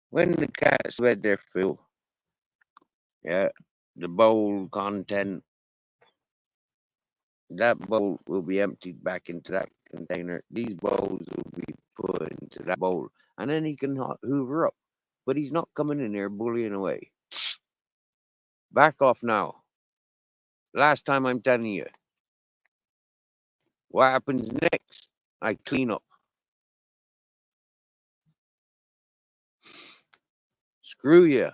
When the cats read their fill, yeah, the bowl content, that bowl will be emptied back into that container. These bowls will be put into that bowl, and then he can hoover up. But he's not coming in there bullying away. Back off now. Last time I'm telling you. What happens next? I clean up. Screw you.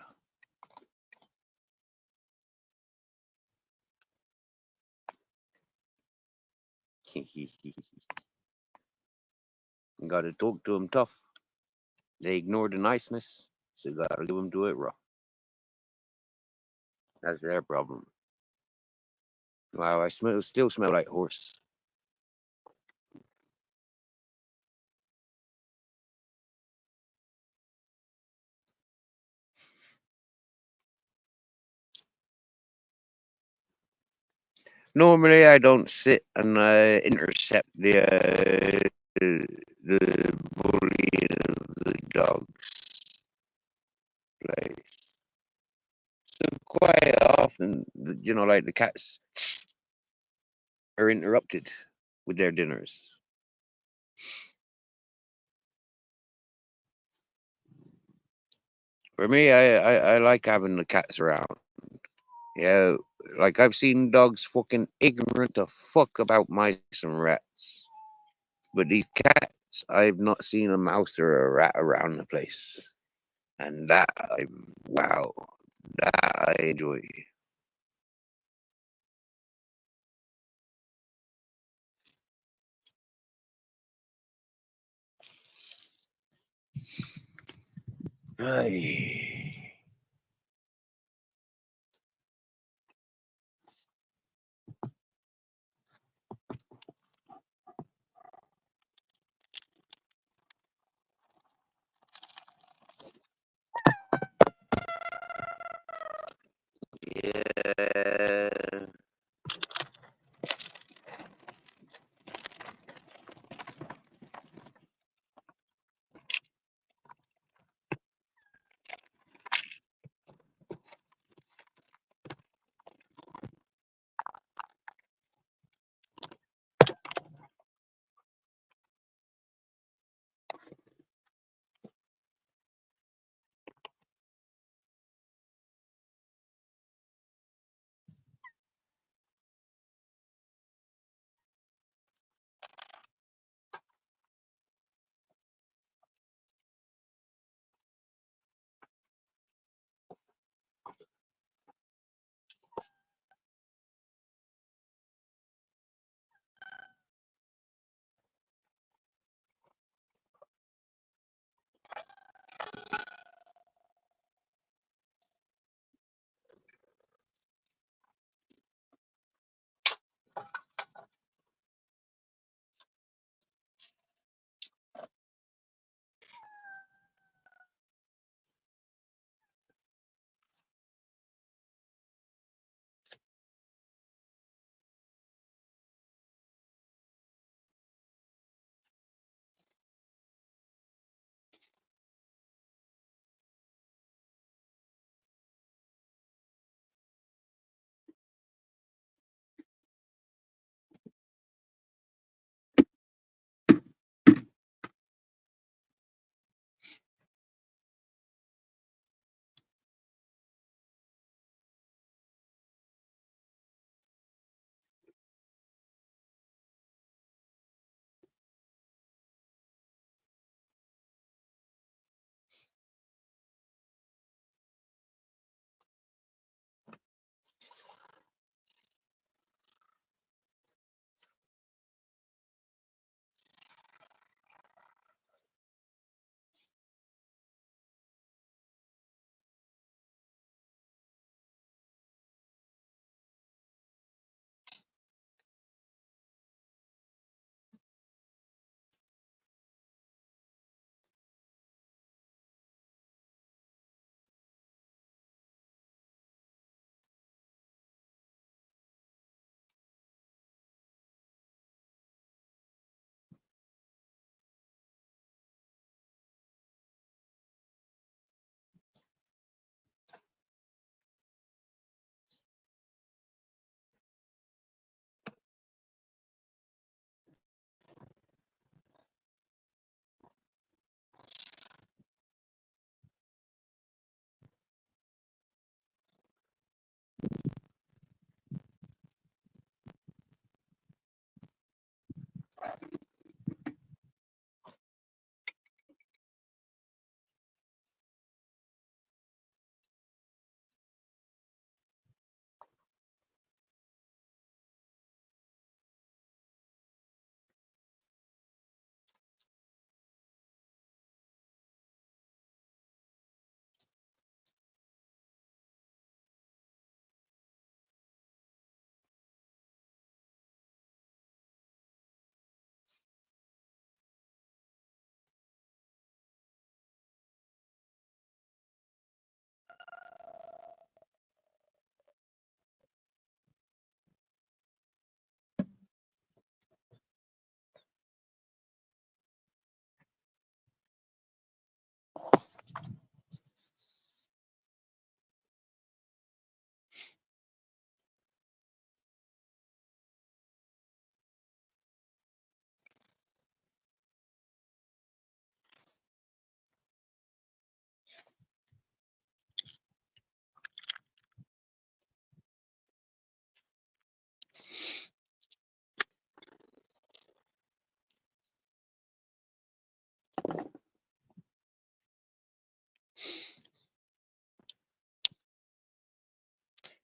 Gotta talk to them tough. They ignore the niceness, so you gotta give them to it rough. That's their problem. Wow, I still smell like horse. Normally, I don't sit and intercept the bullying of the dogs. Place. So quite often, like the cats are interrupted with their dinners. For me, I like having the cats around. Yeah, like I've seen dogs fucking ignorant to fuck about mice and rats. But these cats, I've not seen a mouse or a rat around the place. And wow, that I enjoy. Ay. Yeah.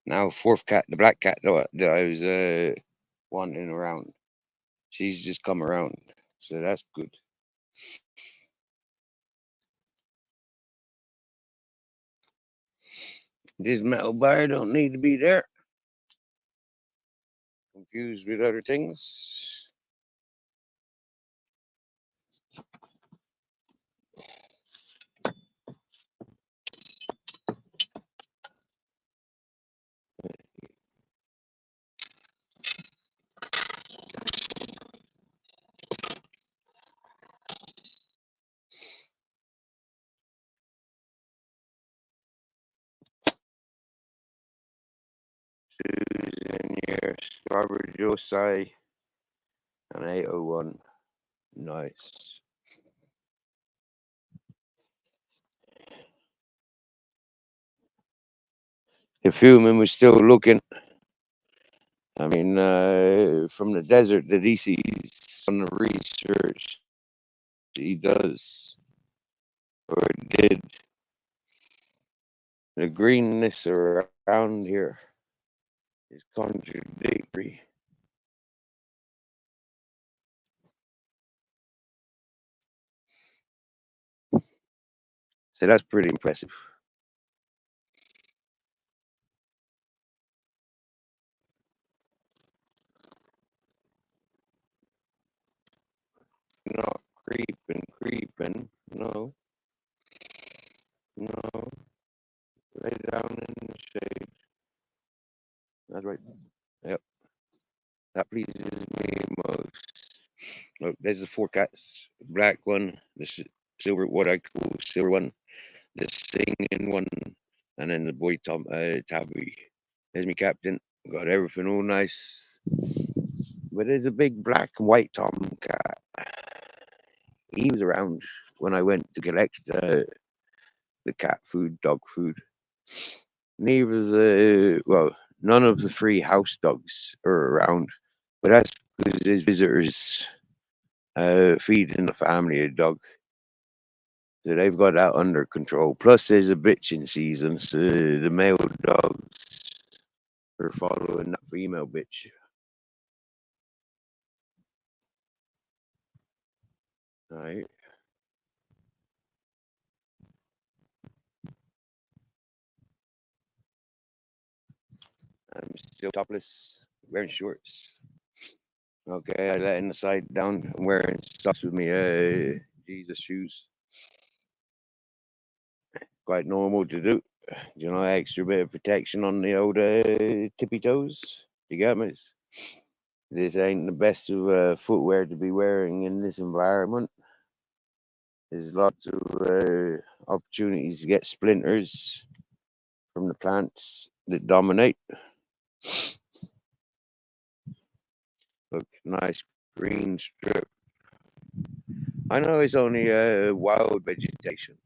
Now, fourth cat, the black cat that I was wandering around, she's just come around, so that's good. This metal bar don't need to be there. Confused with other things. Susan here, Strawberry Josai, and 801. Nice. If human was still looking, I mean, from the desert that he sees on the research he does or did, the greenness around here is contradictory. So that's pretty impressive. Not creeping. No, no. Lay down in the shade. That's right. Yep, that pleases me most. Look, there's the four cats. Black one, silver, what I call silver one, the singing one, and then the boy Tabby. There's me captain. Got everything all nice. But there's a big black and white tomcat. He was around when I went to collect the cat food, dog food. Neither well, none of the three house dogs are around, but that's because there's visitors feeding the family a dog. So they've got that under control. Plus, there's a bitching season, so the male dogs are following that female bitch. All right. I'm still topless, wearing shorts. Okay, I letting the side down. I'm wearing socks with me Jesus shoes. Quite normal to do. You know, extra bit of protection on the old tippy toes. You got me? This ain't the best of footwear to be wearing in this environment. There's lots of opportunities to get splinters from the plants that dominate. Look, nice green strip. I know it's only wild vegetation,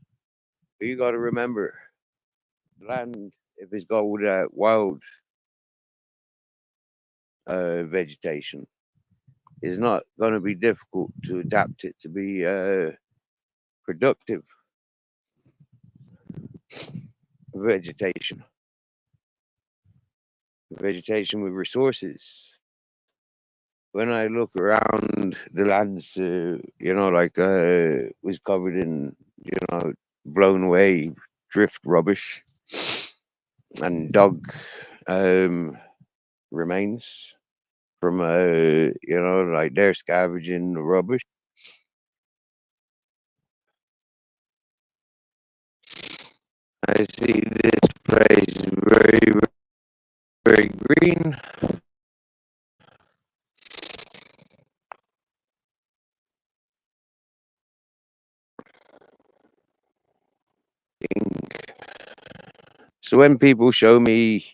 but you got to remember, land, if it's got all that wild vegetation, is not going to be difficult to adapt it to be productive vegetation. Vegetation with resources. When I look around the lands, like was covered in, blown away drift rubbish and dog um, remains from, like they're scavenging the rubbish. I see this place very, very green. So when people show me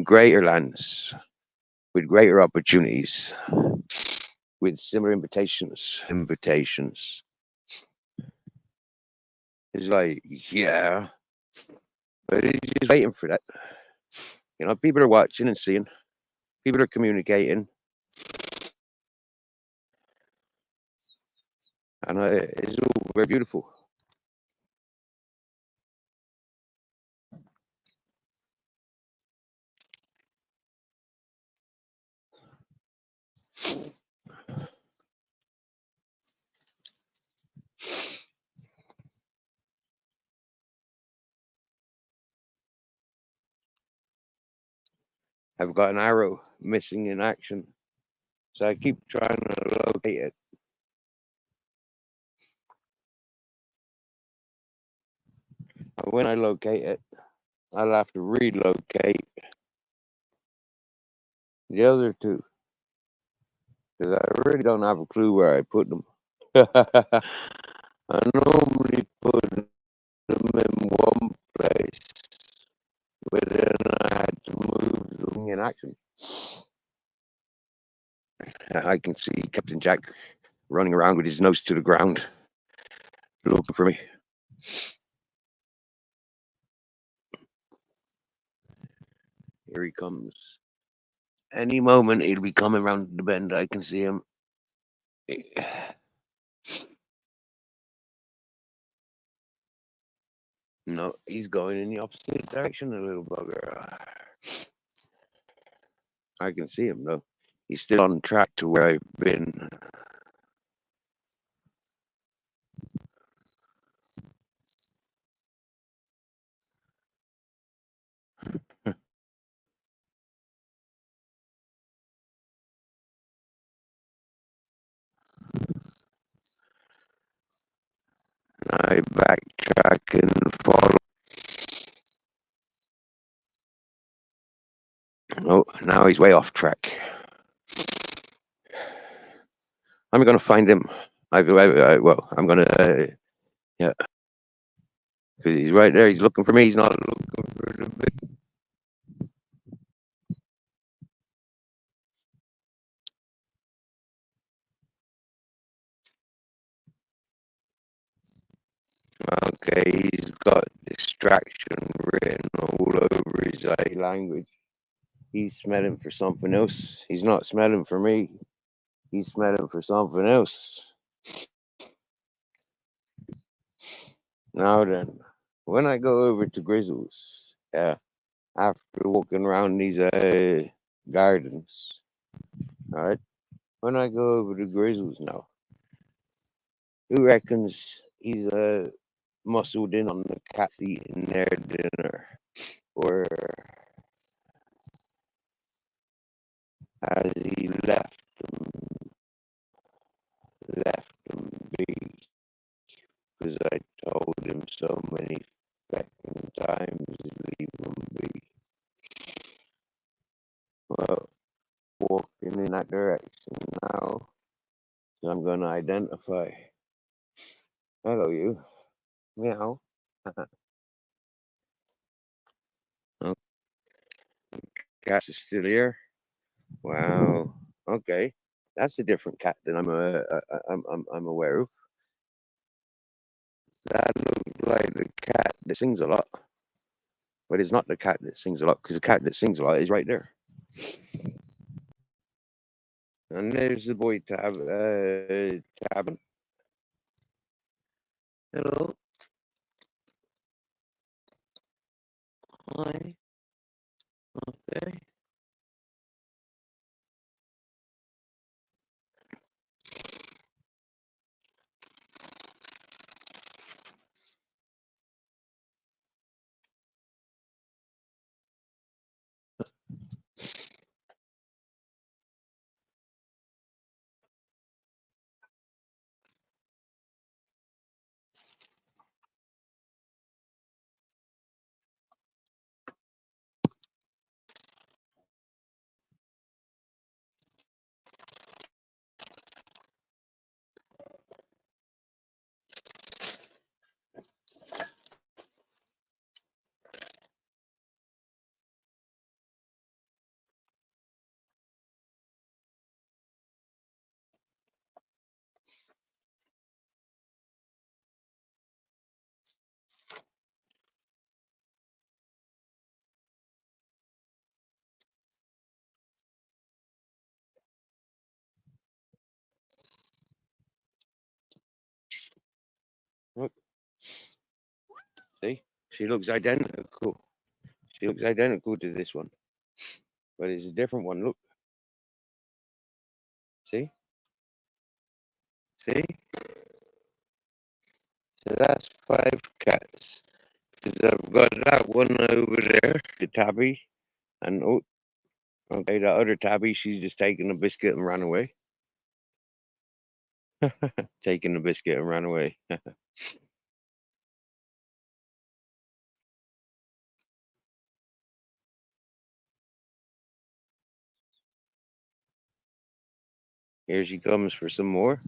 greater lands with greater opportunities, with similar invitations, it's like, yeah, but it's just waiting for that. People are watching and seeing, people are communicating, and it's all very beautiful. I've got an arrow missing in action. So I keep trying to locate it. And when I locate it, I'll have to relocate the other two. Because I really don't have a clue where I put them. I normally put them in one place, but then I had to move them in action. I can see Captain Jack running around with his nose to the ground, looking for me. Here he comes. Any moment he'll be coming around the bend. I can see him. No, he's going in the opposite direction, the little bugger. I can see him though. He's still on track to where I've been. I backtrack and follow. Oh, now he's way off track. I'm going to find him. Well, I'm going to, yeah. Because he's right there. He's looking for me. He's not looking for the big. Okay, he's got distraction written all over his language. He's smelling for something else. He's not smelling for me. He's smelling for something else. Now then, when I go over to Grizzles, after walking around these gardens, all right, when I go over to Grizzles now, who reckons he's muscled in on the cats eating their dinner? Or has he left them be? Because I told him so many fucking times to leave them be. Well, walking in that direction now, so I'm going to identify. Hello, you. Meow. Oh, cats are still here. Wow. Okay, that's a different cat than I'm aware of. That looks like the cat that sings a lot, but it's not the cat that sings a lot because the cat that sings a lot is right there. And there's the boy Tabin. Hello. Hi. Okay. Look, see, she looks identical. She looks identical to this one, but it's a different one. Look, see, see. So that's 5 cats. Because I've got that one over there, the tabby, and oh, Okay, the other tabby, she's just taking the biscuit and ran away. Taking the biscuit and ran away. Here she comes for some more.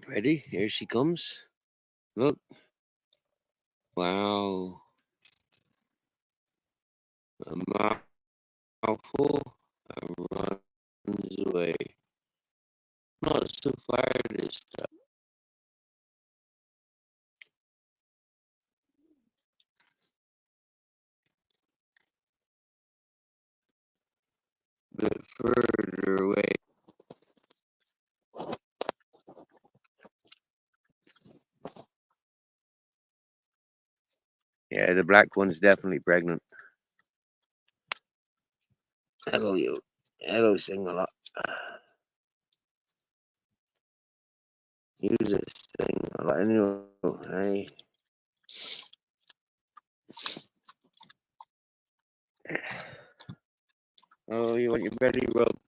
Ready? Here she comes. Look. Wow. A mouthful runs away. Not so far this time. A bit further away. Yeah, the black one's definitely pregnant. Hello, you. Hello, sing a lot. Use this thing a lot. Anyway, oh, you want your belly rubbed?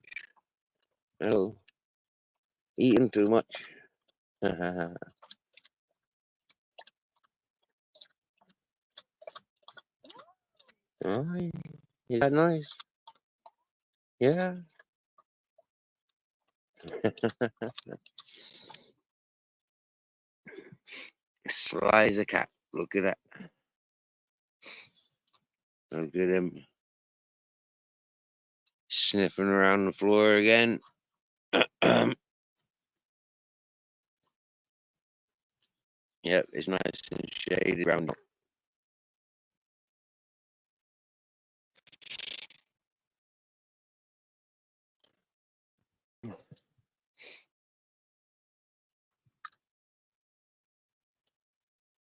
Oh, eating too much. Oh, is that nice? Yeah. Sly as a cat. Look at that. Look at him sniffing around the floor again. Yep, it's nice and shady around.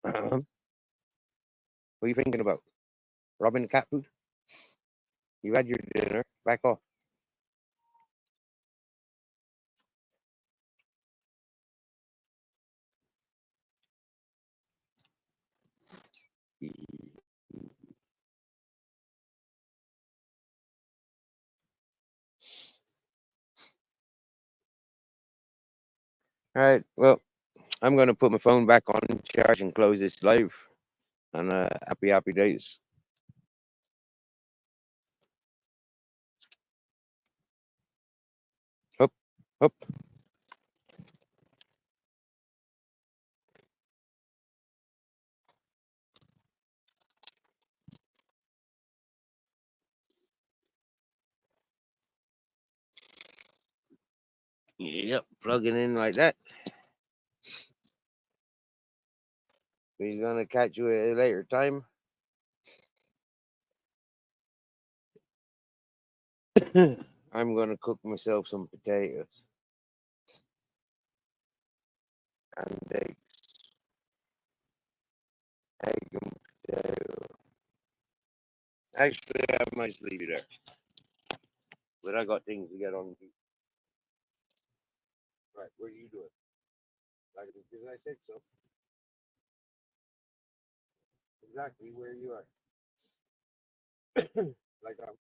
What are you thinking about? Robbing the cat food? You had your dinner. Back off. All right. Well, I'm going to put my phone back on charge and close this live. And happy days. Up, up. Yep, plugging in like that. We're going to catch you at a later time. I'm going to cook myself some potatoes and egg and potato. Actually, I might just leave it there. But I got things to get on. Right, where do you do it? Like, because I said so. Exactly where you are. Like I'm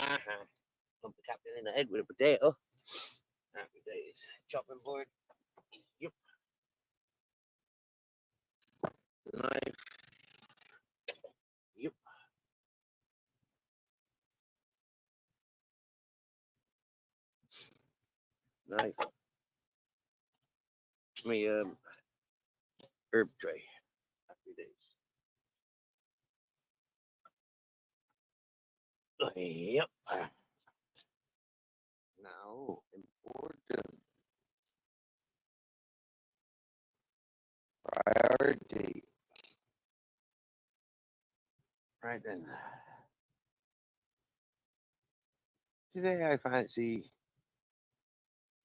Pump the captain in the head with a potato. Happy days. Chopping board. Yep. Knife. Yep. Knife. Me herb tray. Happy days. Yep. Now important priority. Right then. Today I fancy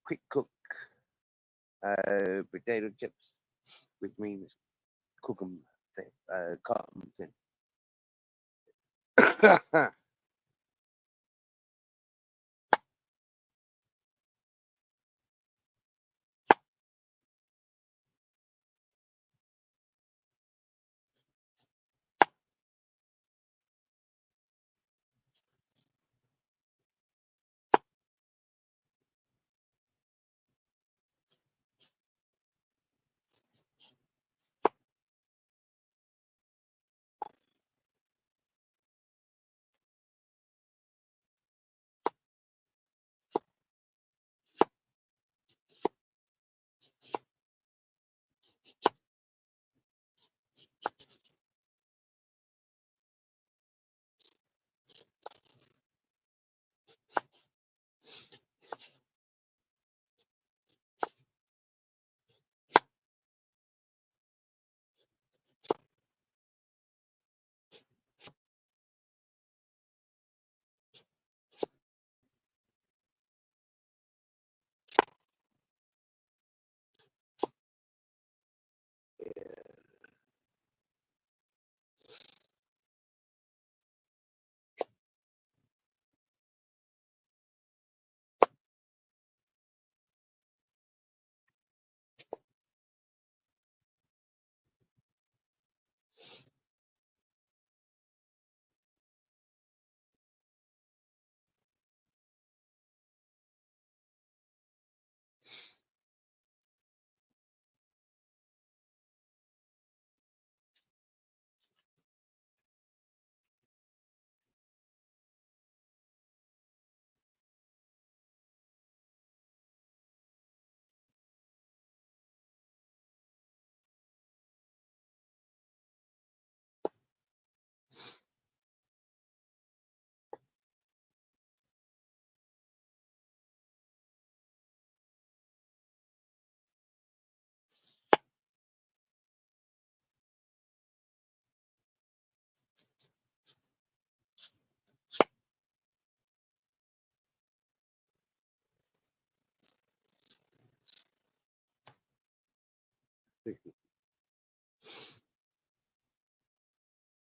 quick cook potato chips, which means cook them thin, cut them thin.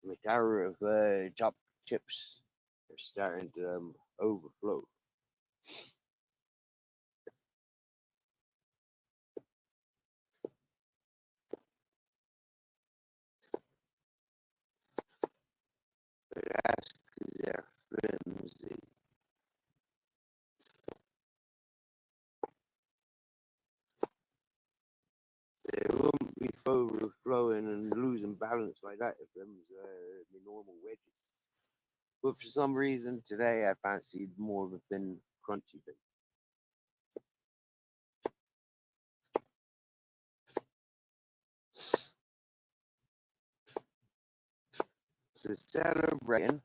My tower of chopped chips are starting to overflow. But that's because they're flimsy. They won't be overflowing and losing balance like that if them's the normal wedges. But for some reason today I fancied more of a thin, crunchy thing. So celebrating,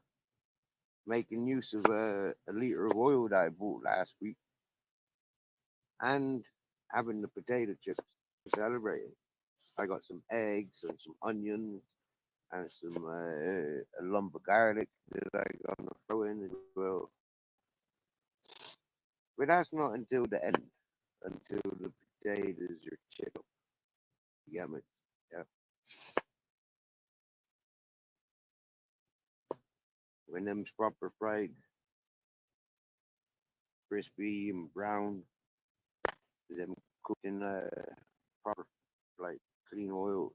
making use of a liter of oil that I bought last week, and having the potato chips to celebrate it. I got some eggs and some onions and some a lump of garlic that I gonna throw in as well. But that's not until the end, until the potatoes are chipped up. Yummy. Yeah. When them's proper fried, crispy and brown, them cooked in proper like clean oil.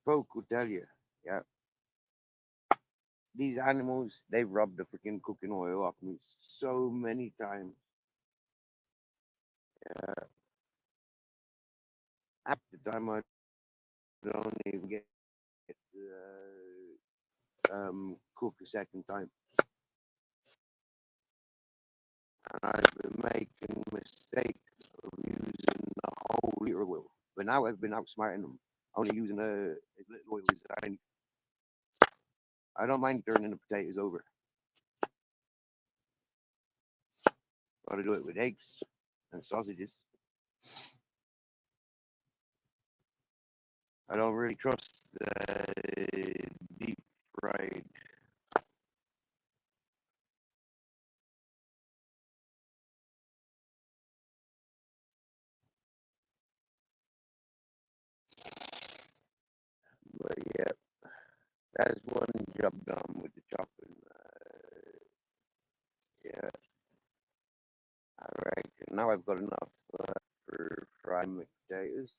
folk will tell you, yeah, these animals, they've rubbed the freaking cooking oil off me so many times. Half the time I don't even get cook a second time. And I've been making mistakes of using the whole liter of oil. But now I've been outsmarting them, only using as little oil as I need. I don't mind turning the potatoes over. Gotta do it with eggs and sausages. I don't really trust deep fried. But yeah, that's one job done with the chopping. Yeah, all right. Now I've got enough for frying my potatoes.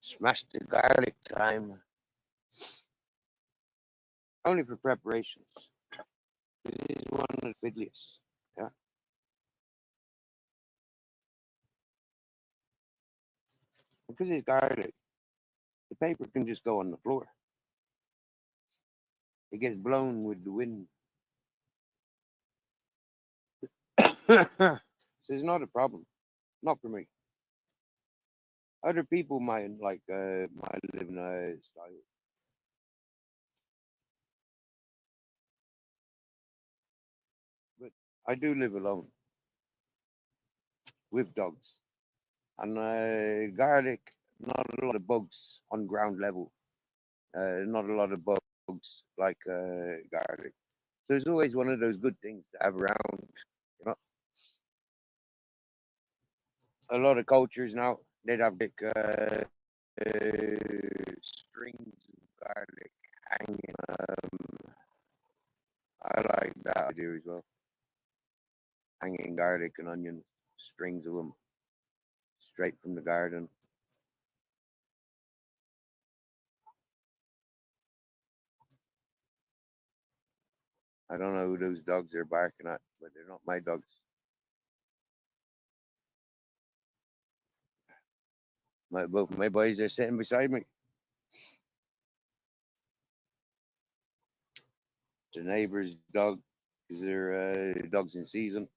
Smash the garlic time. Only for preparations. This is one of the fiddliest. Yeah. Because it's garlic, the paper can just go on the floor. It gets blown with the wind. So it's not a problem. Not for me. Other people might might live in a style. But I do live alone with dogs. And garlic, not a lot of bugs on ground level. Not a lot of bugs like garlic. So it's always one of those good things to have around. You know, a lot of cultures now they'd have like strings of garlic hanging. I like that idea as well. Hanging garlic and onions, strings of them straight from the garden. I don't know who those dogs are barking at, but they're not my dogs. Both my boys are sitting beside me. The neighbor's dog, because they're dogs in season.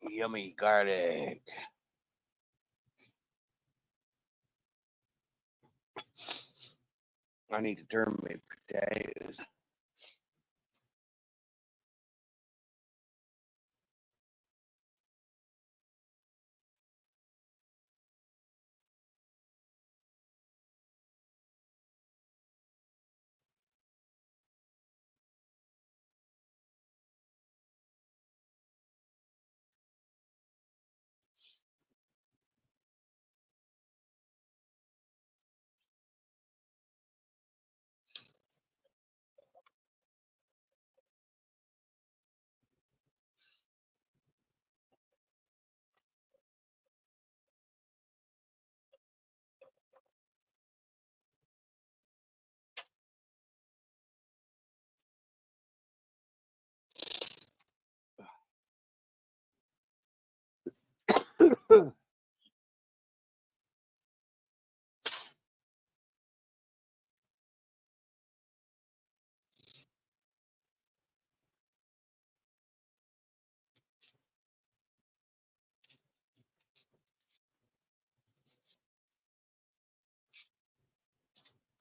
Yummy garlic. I need to turn my potatoes.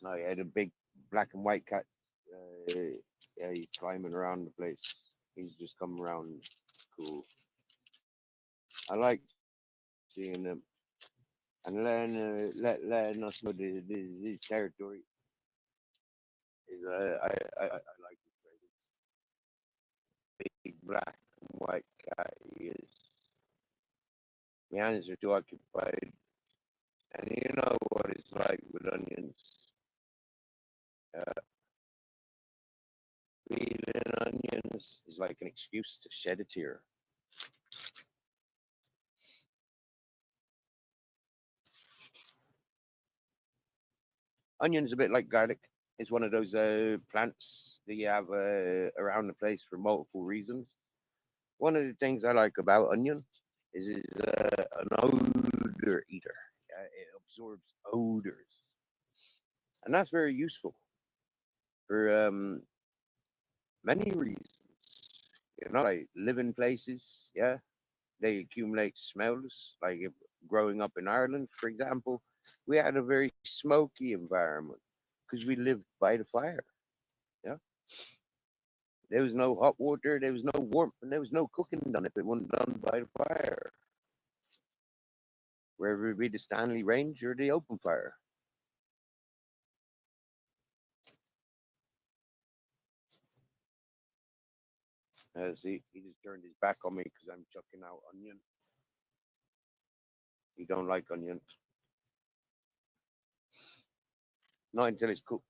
I had a big black and white cat. Yeah, he's climbing around the place. He's just coming around. Cool. I like seeing them and letting us know this territory is. I like this big black and white cat. He is. My hands are too occupied, and you know what it's like with onions. Uh, Peeling onions is like an excuse to shed a tear. Onions a bit like garlic. It's one of those plants that you have around the place for multiple reasons. One of the things I like about onion is it's an odor eater. It absorbs odors, and that's very useful for many reasons. You know, like living places. Yeah, they accumulate smells. Like growing up in Ireland, for example, we had a very smoky environment because we lived by the fire. Yeah, there was no hot water, there was no warmth, and there was no cooking done if it wasn't done by the fire. Whether it be the Stanley Range or the open fire. See, he just turned his back on me because I'm chucking out onion. He don't like onion. Not until it's cooked.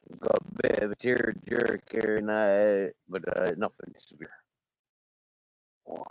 Got a bit of a tear jerk here and but nothing severe. Oh.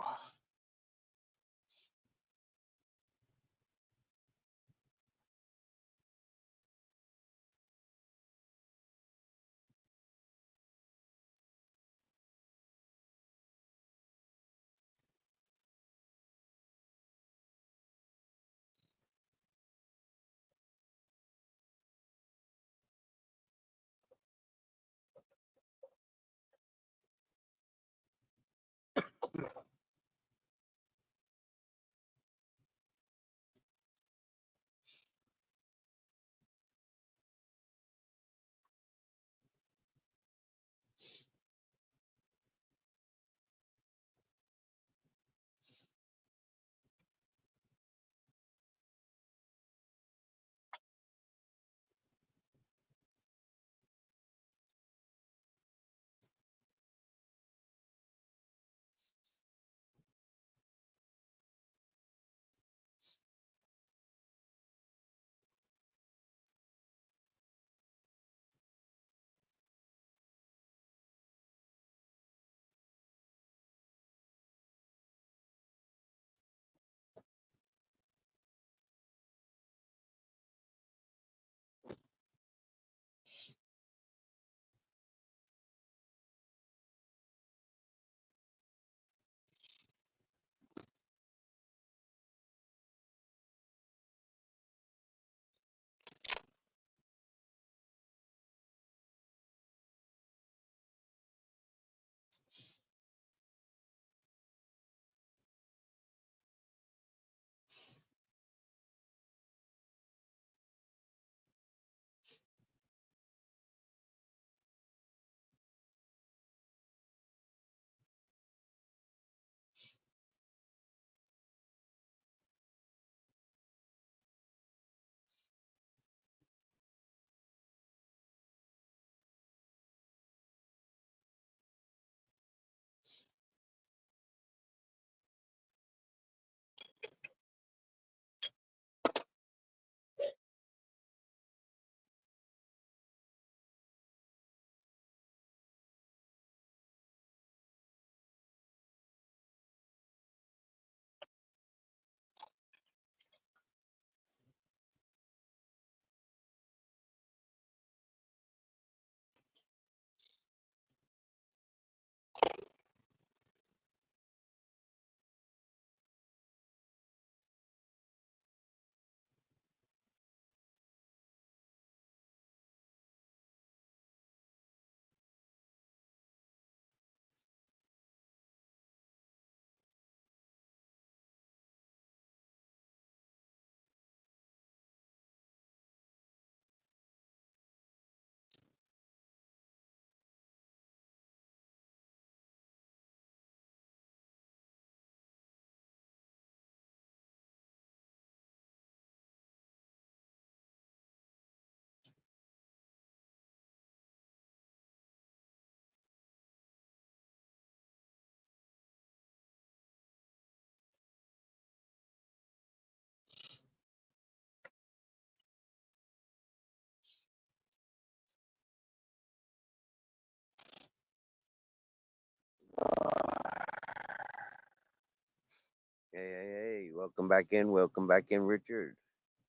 Hey, welcome back in. Welcome back in, Richard.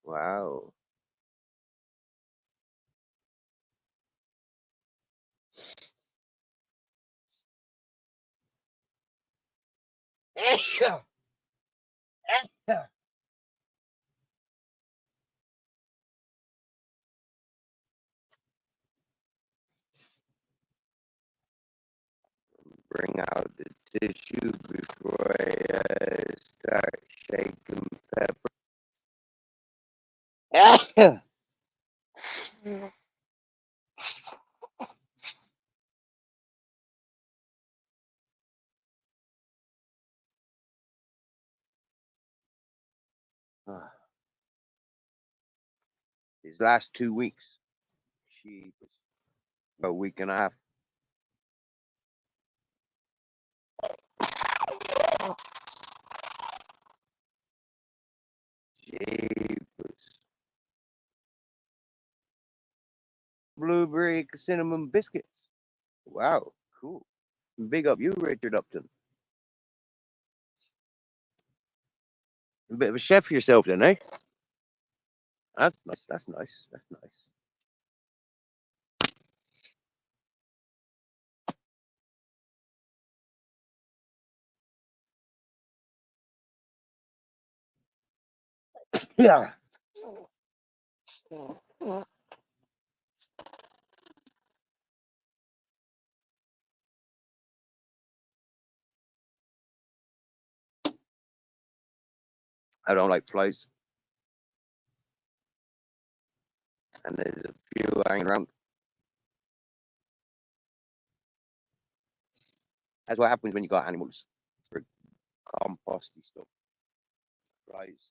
Wow. Bring out the tissue before I start shaking pepper. These last 2 weeks, she a week and a half. Jeepers. blueberry cinnamon biscuits. Wow, cool. Big up you, Richard Upton. A bit of a chef yourself then, eh? That's nice. That's nice. That's nice. Yeah. I don't like flies, and there's a few hanging around. That's what happens when you got animals for composty stuff. Flies.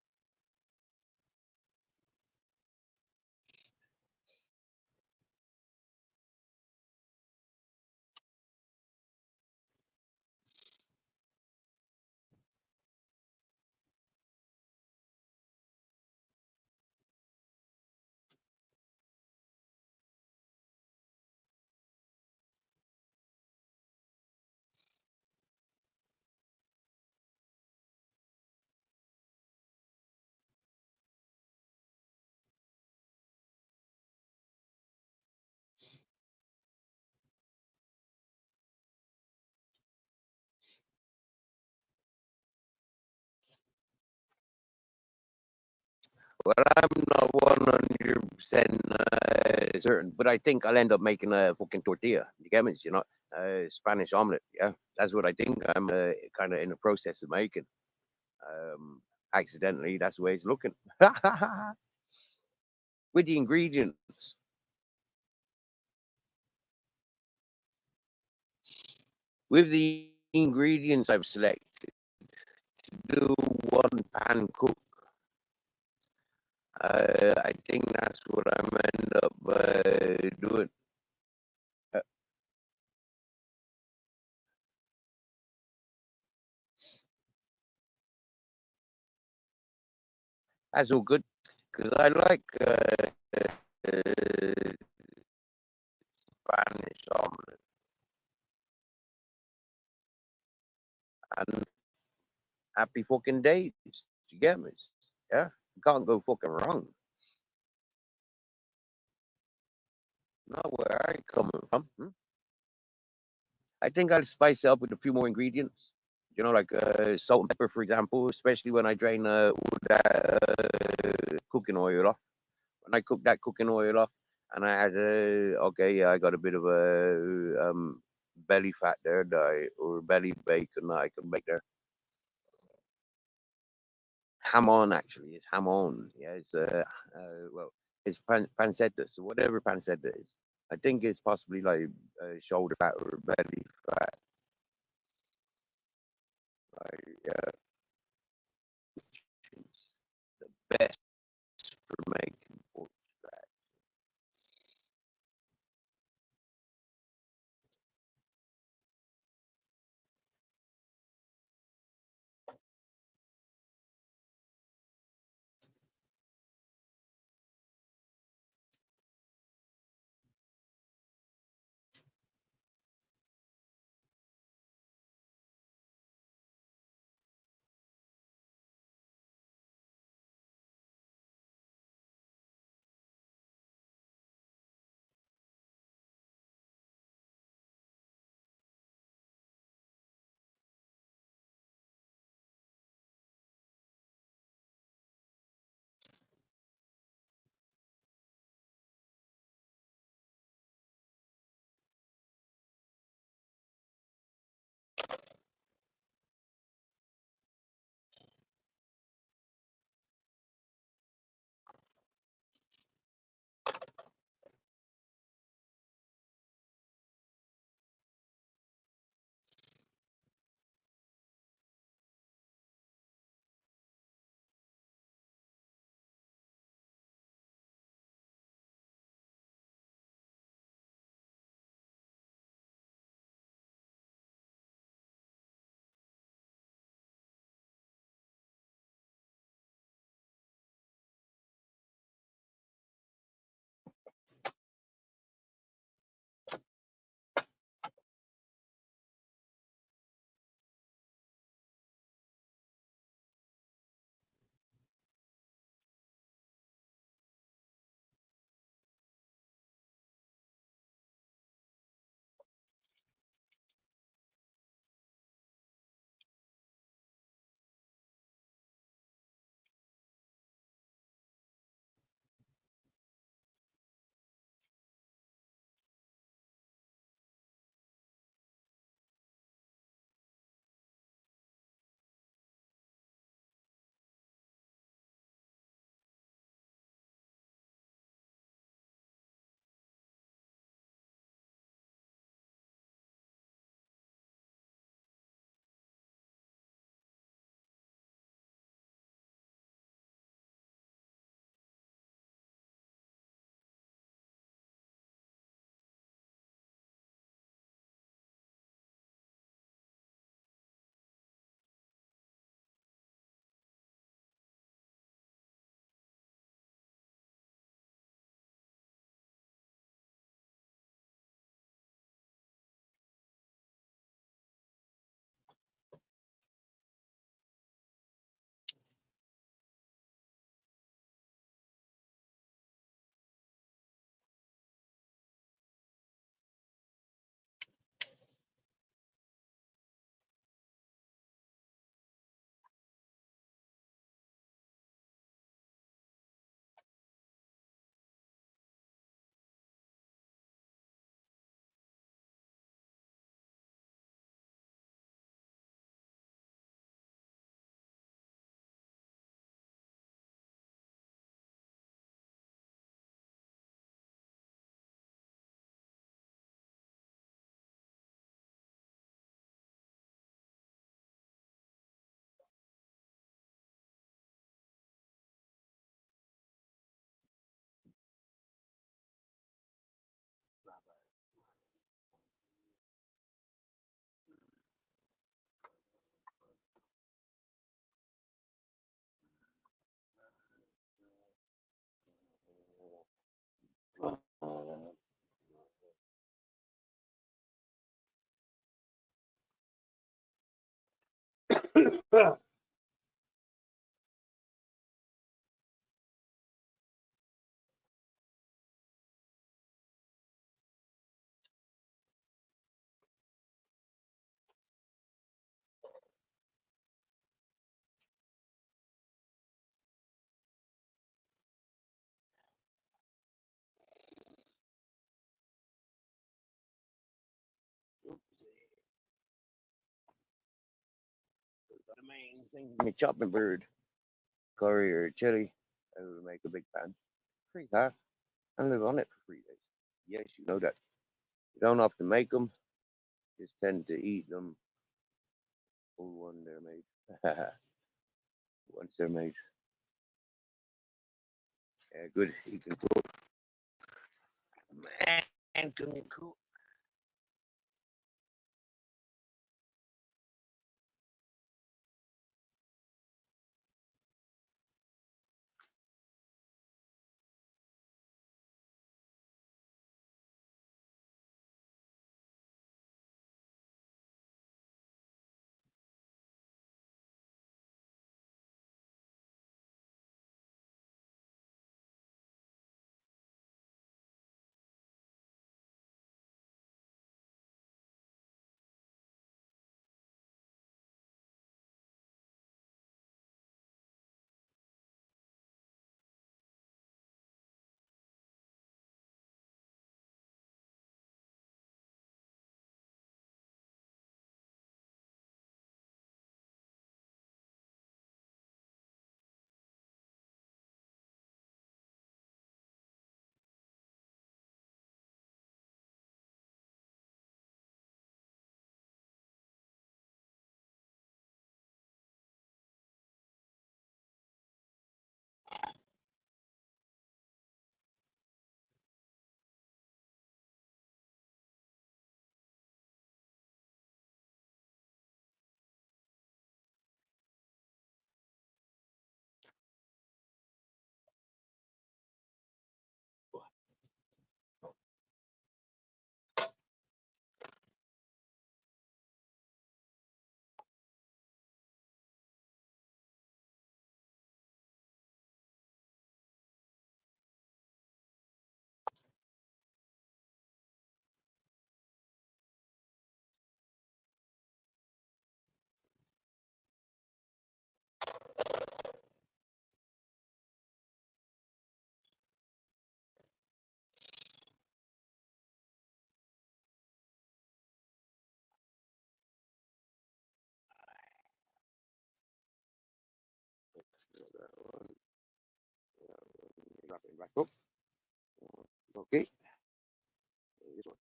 Well, I'm not 100% certain, but I think I'll end up making a fucking tortilla. You get me? You know, Spanish omelet. Yeah, that's what I think. I'm kind of in the process of making. Accidentally, that's the way it's looking. With the ingredients, I've selected to do one pan cook. I think that's what I'm end up doing. Uh, that's all good because I like Spanish omelet, and happy fucking days. You get me? Yeah, you can't go fucking wrong. Not where I coming from. I think I'll spice it up with a few more ingredients. You know, like salt and pepper, for example, especially when I drain all that cooking oil off. When I cook that cooking oil off, and I had okay, yeah, I got a bit of a belly fat there, or belly bacon that I can make there. Ham on, actually, it's ham on. Yeah, it's well, it's pancetta, so whatever pancetta is. I think it's possibly like shoulder fat or belly fat. Like, the best for making pork fat. main thing, my chopping board, curry or chili, I will make a big pan. Free that and live on it for 3 days. Yes, you know that. You don't have to make them, just tend to eat them when they're made. Once they're made. Yeah, good. You can cook. Man, can you cook? Wrap it back up. Okay. This one.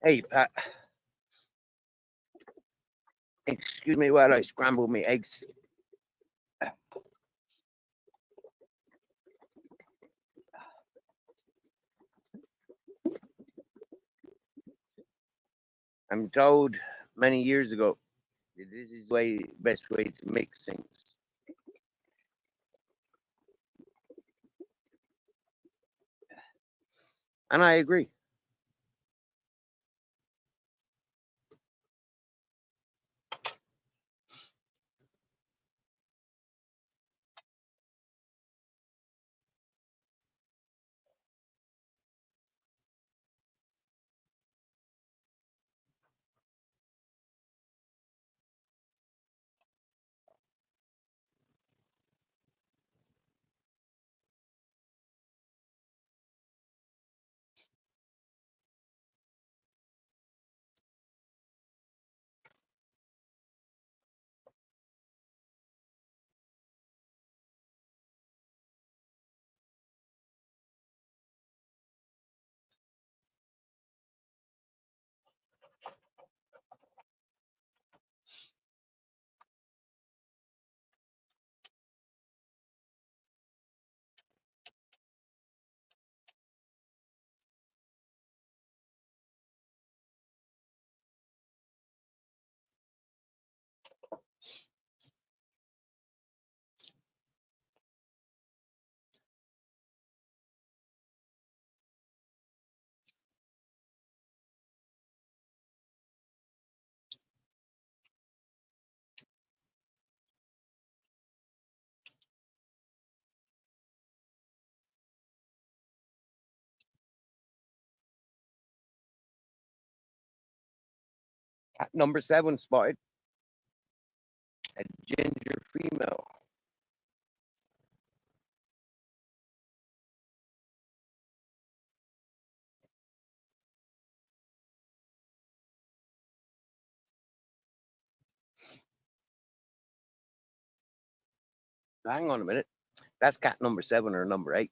Hey, Pat, excuse me while I scramble my eggs. I'm told many years ago that this is the best way to mix things. And I agree. At number 7 spotted a ginger female. Hang on a minute. That's cat number 7 or number 8.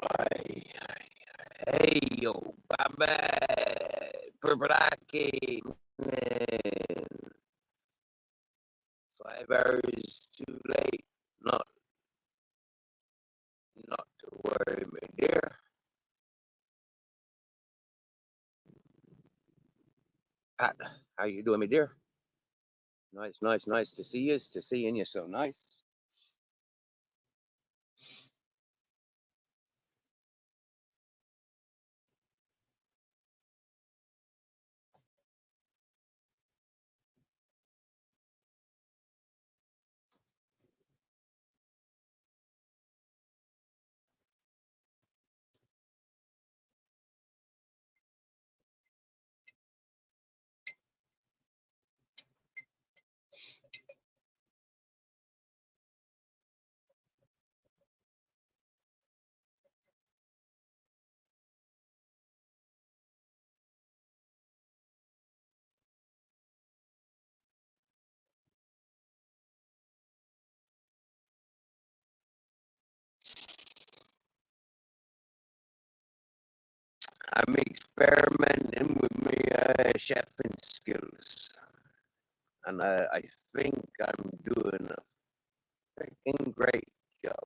Ay, hey, yo, Baba, Perbrake, 5 hours too late. Not to worry, my dear. How you doing, my dear? Nice to see you. To seeing you so nice. I'm experimenting with my chefing skills, and I think I'm doing a freaking great job.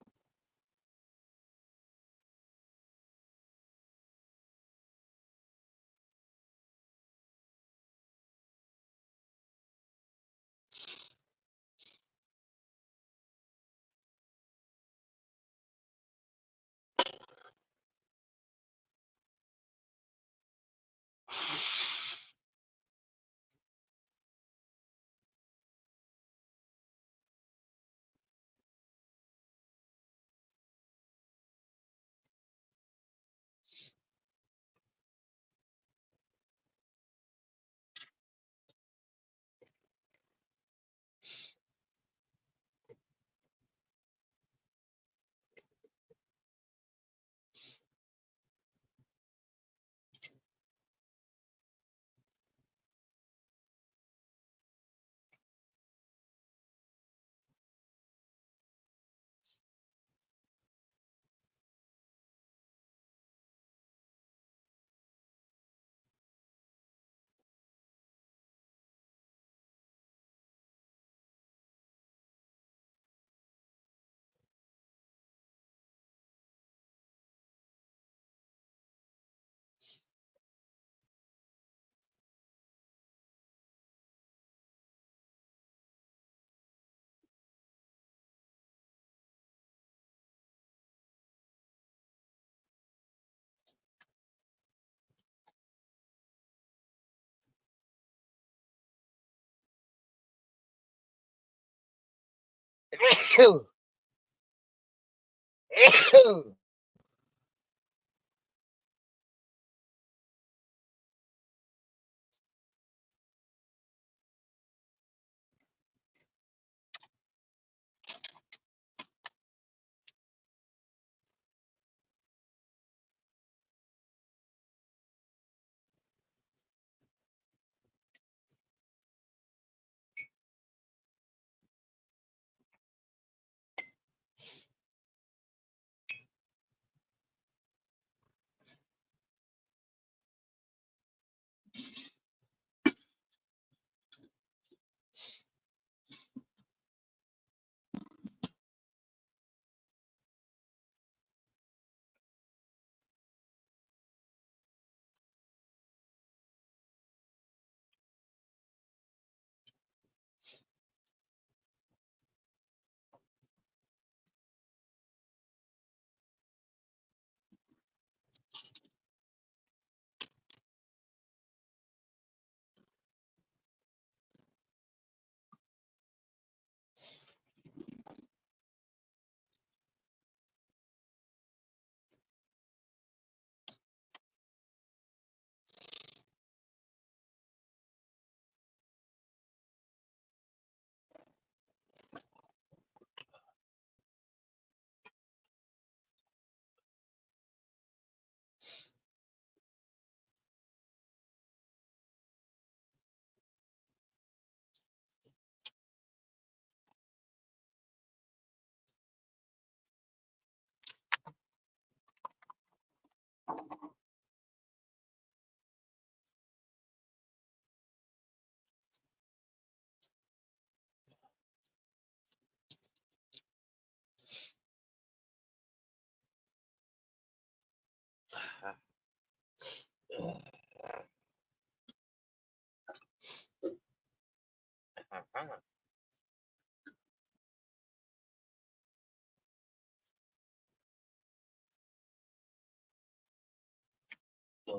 Oh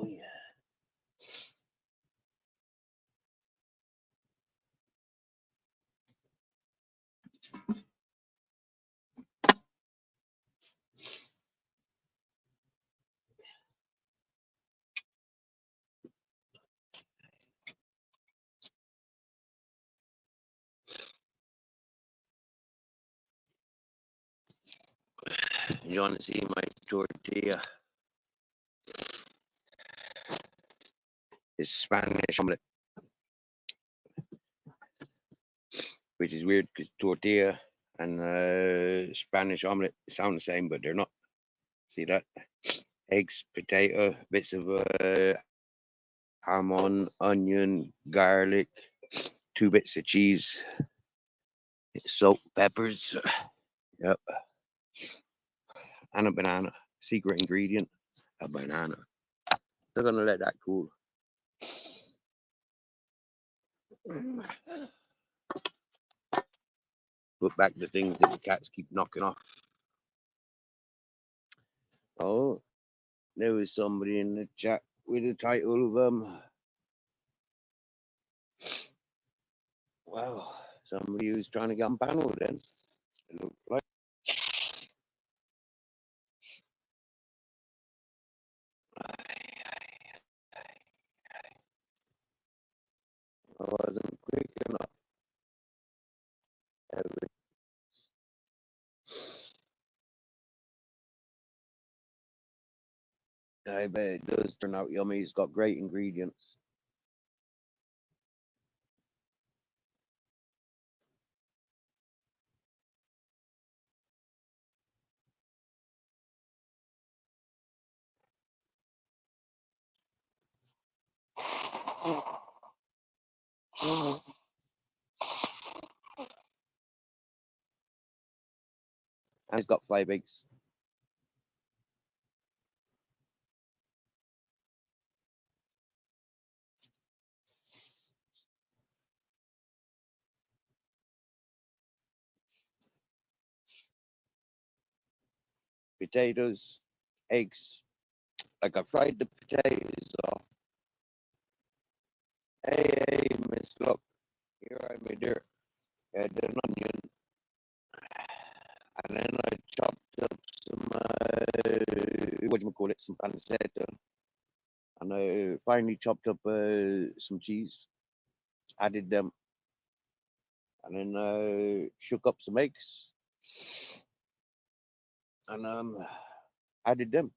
yeah. You want to see my tortilla? It's Spanish omelet, which is weird because tortilla and Spanish omelet sound the same, but they're not. See that? Eggs, potato, bits of almond, onion, garlic, 2 bits of cheese, salt, peppers, yep, and a banana. Secret ingredient, a banana. They're gonna let that cool. Put back the things that the cats keep knocking off. Oh, there was somebody in the chat with the title of wow, somebody who's trying to get on panel then. It looked like. I wasn't quick enough. I bet it does turn out yummy. It's got great ingredients. And it's got 5 eggs. Potatoes, eggs. Like I fried the potatoes off. Hey, Miss Look, here I made there. Add an onion, and then I chopped up some what do you call it? Some pancetta, and I finally chopped up some cheese. Added them, and then shook up some eggs, and added them.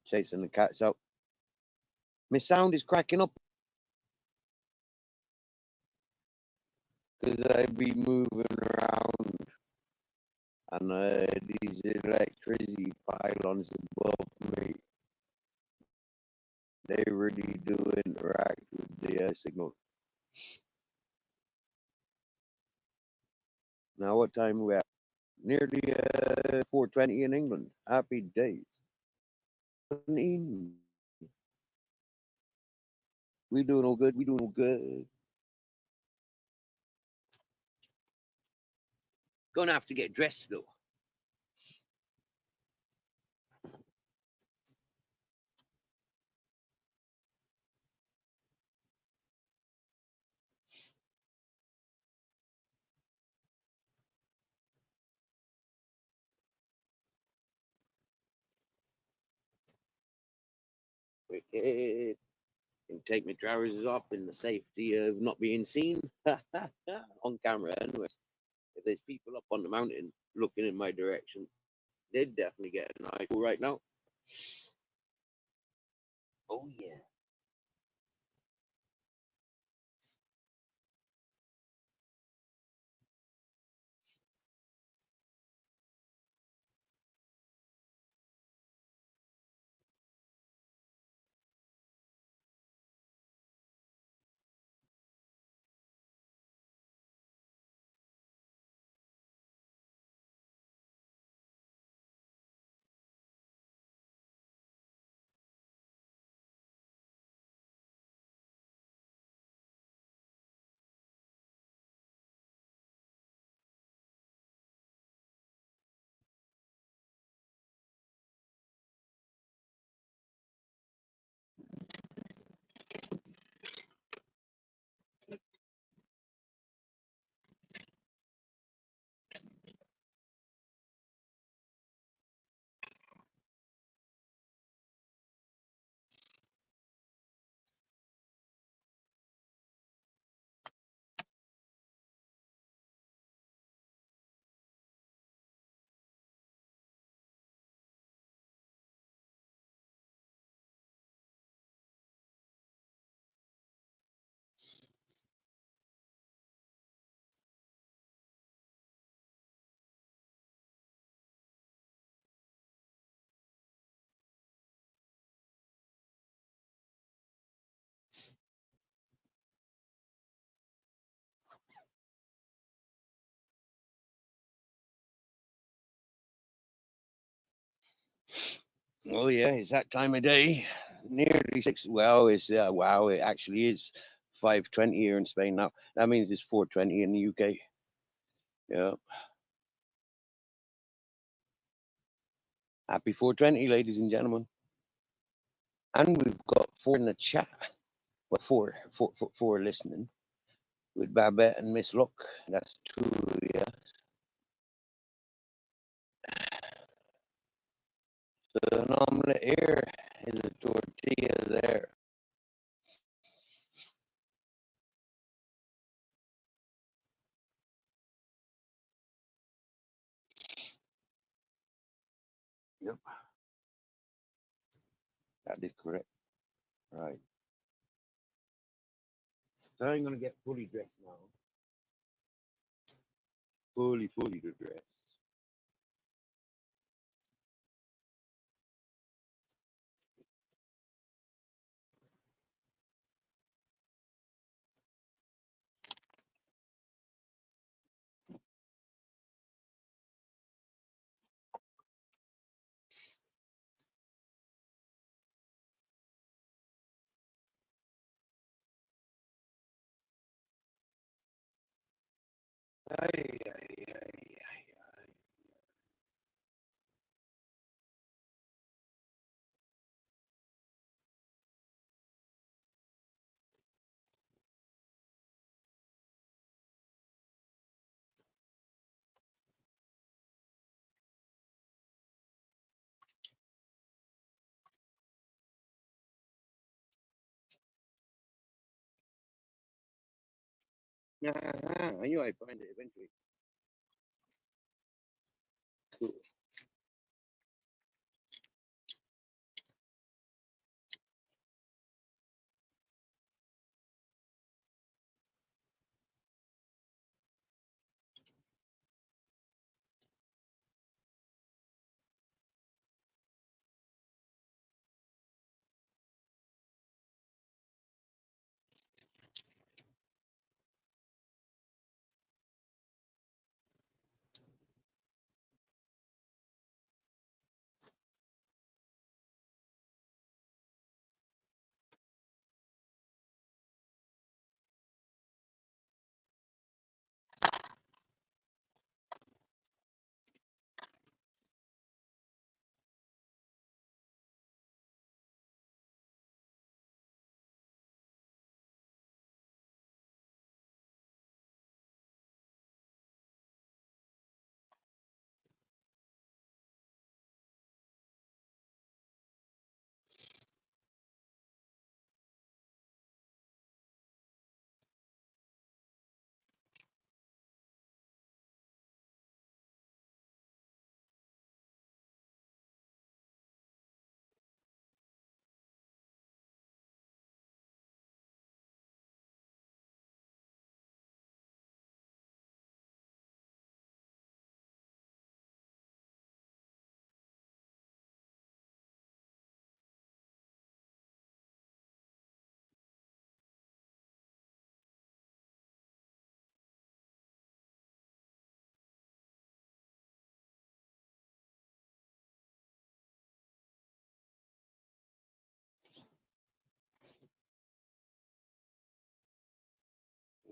Chasing the cats out. My sound is cracking up because I be moving around, and these electricity pylons above me, they really do interact with the signal. Now, what time are we at? Nearly 4:20 in England. Happy days. We doing all good. We doing all good. Gonna have to get dressed though. Wicked. And take my trousers off in the safety of not being seen on camera. Anyways, if there's people up on the mountain looking in my direction, they'd definitely get an eyeful right now. Oh yeah. Oh yeah, it's that time of day. Nearly six. Well, it's wow. It actually is 5:20 here in Spain now. That means it's 4:20 in the UK. Yeah. Happy 4:20, ladies and gentlemen. And we've got four in the chat. Well, four listening with Babette and Miss Look. That's two. Yes. So an omelet here is a tortilla there. Yep, that is correct. Right. So I'm gonna get fully dressed now. Fully dressed. Ay, ay, ay, ay. I knew I'd find it eventually. Cool.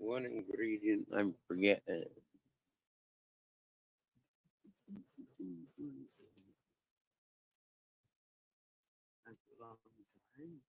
one ingredient I'm forgetting. That's a long time.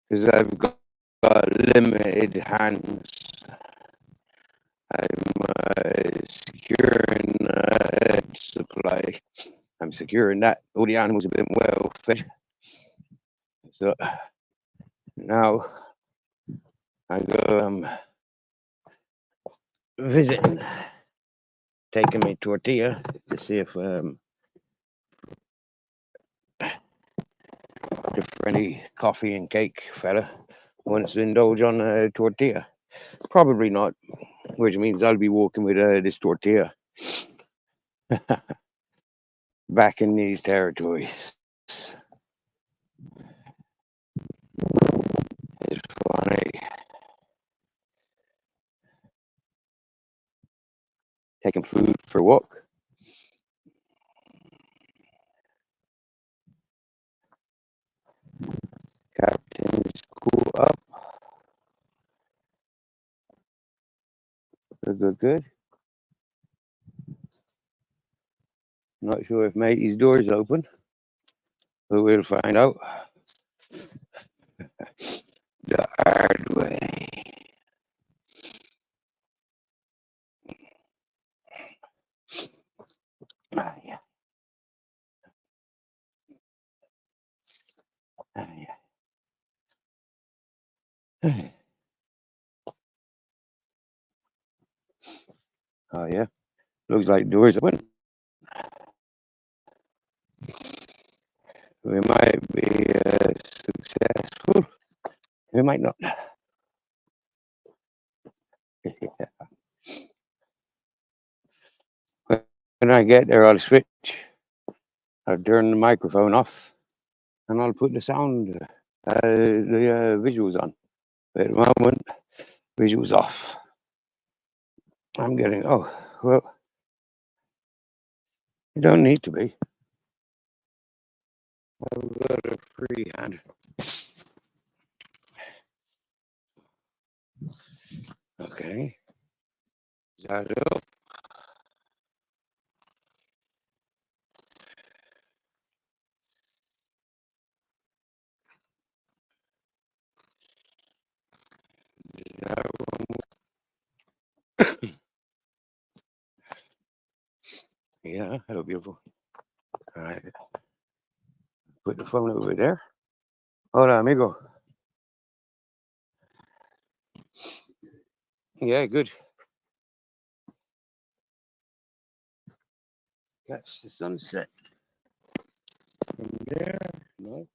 Because I've got limited hands. I'm securing supply. I'm securing that all the animals have been well fed. So now I go visiting, taking my tortilla to see if the friendly coffee and cake fella wants to indulge on a tortilla. Probably not, which means I'll be walking with this tortilla back in these territories. It's funny. Taking food for a walk. Captain's cool up. Good. Not sure if matey's door's open, but we'll find out the hard way. Yeah. Yeah. Oh yeah, looks like doors open. We might be successful. We might not. When I get there, I'll switch. I'll turn the microphone off, and I'll put the sound, the visuals on. But at the moment, visuals off. I'm getting. Oh well, you don't need to be. I've got a free hand. Okay. That up. That one. Yeah, hello, beautiful. All right. Put the phone over there. Hola, amigo. Yeah, good. Catch the sunset from there. No.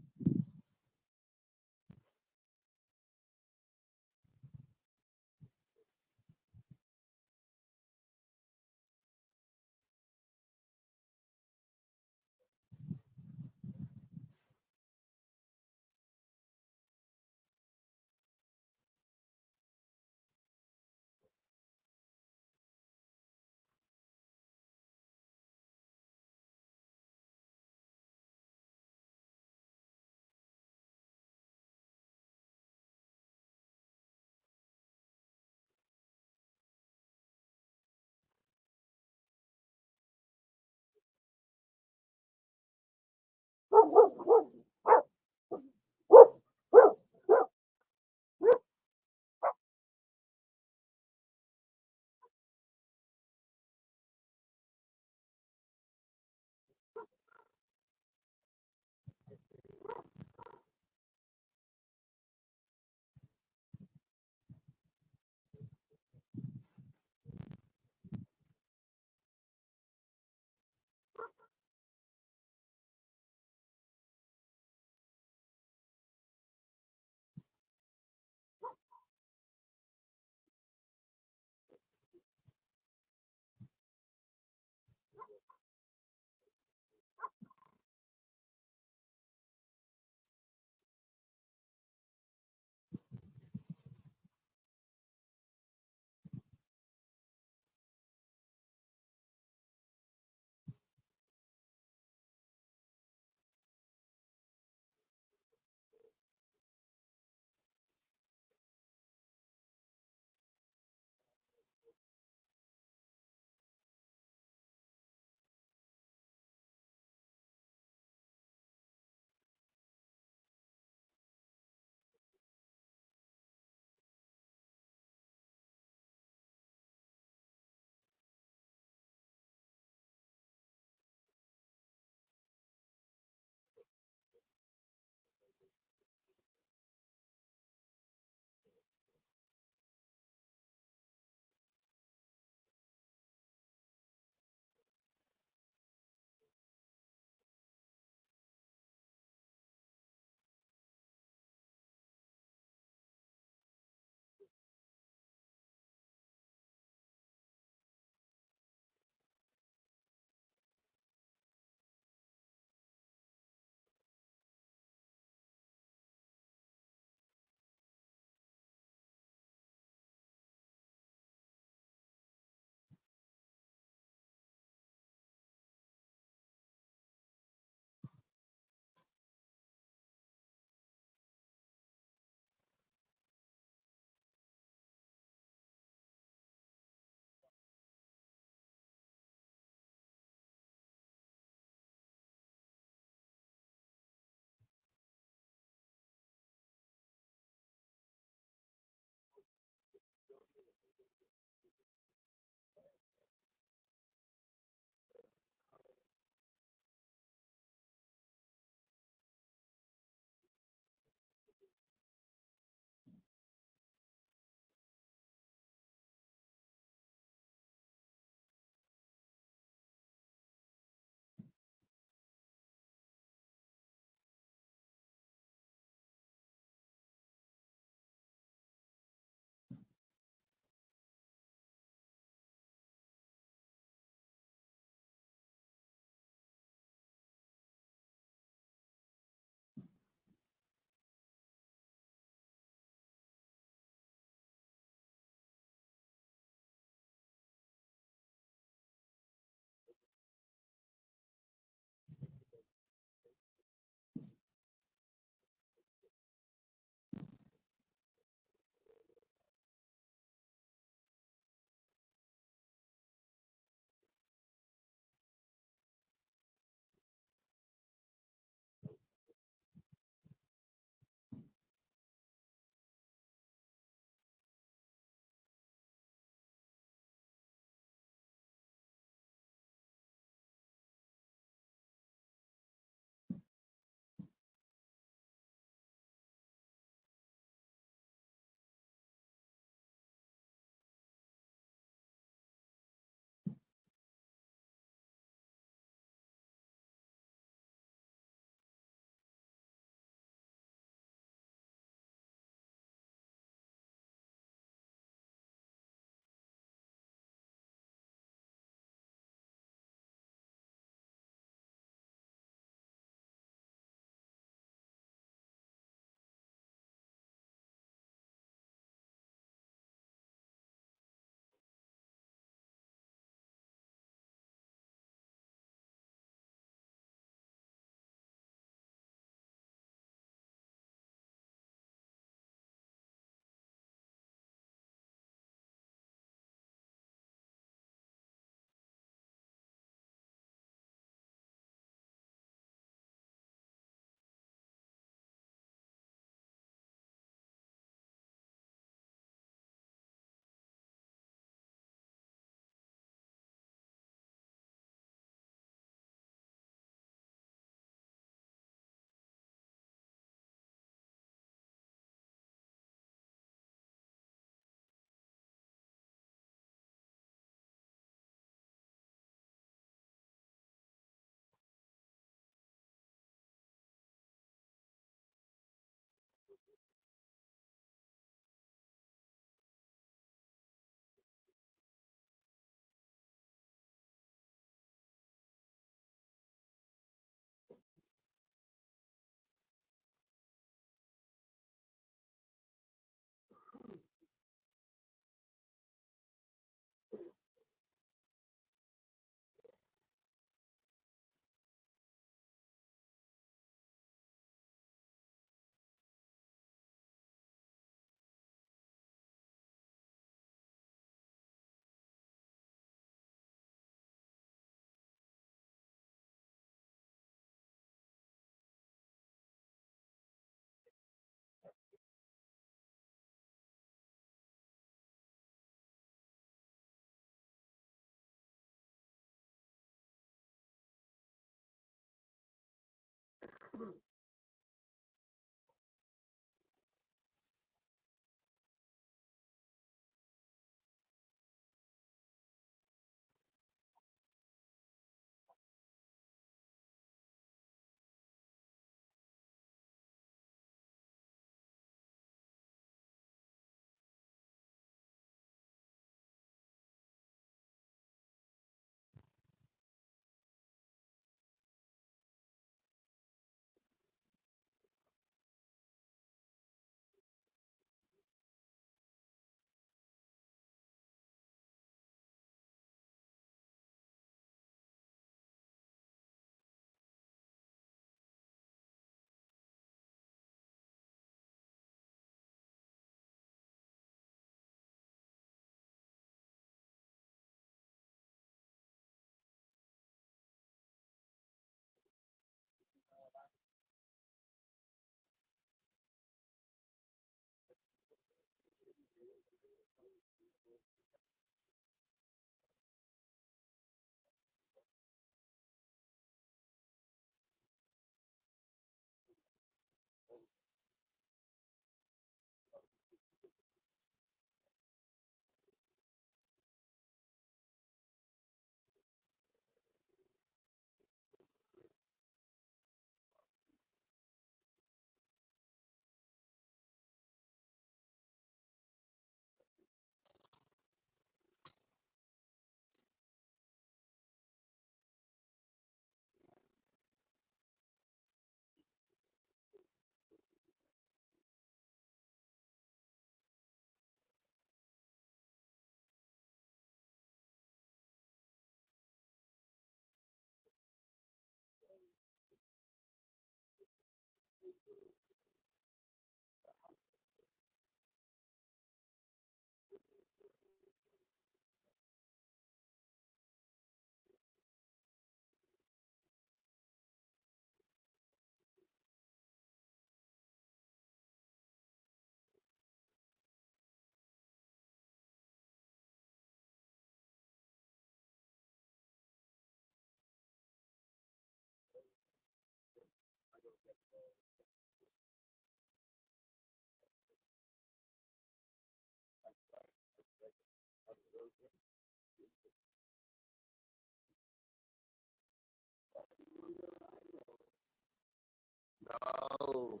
No,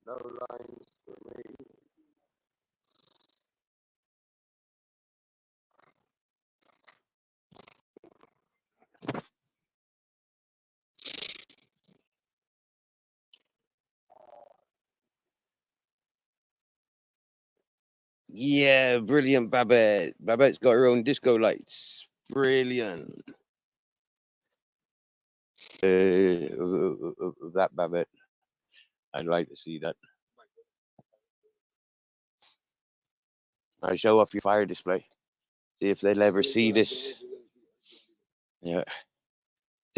no lines for me. Yeah, brilliant, Babette. Babette's got her own disco lights. Brilliant. That Babette. I'd like to see that. I show off your fire display. See if they'll ever see this. Yeah.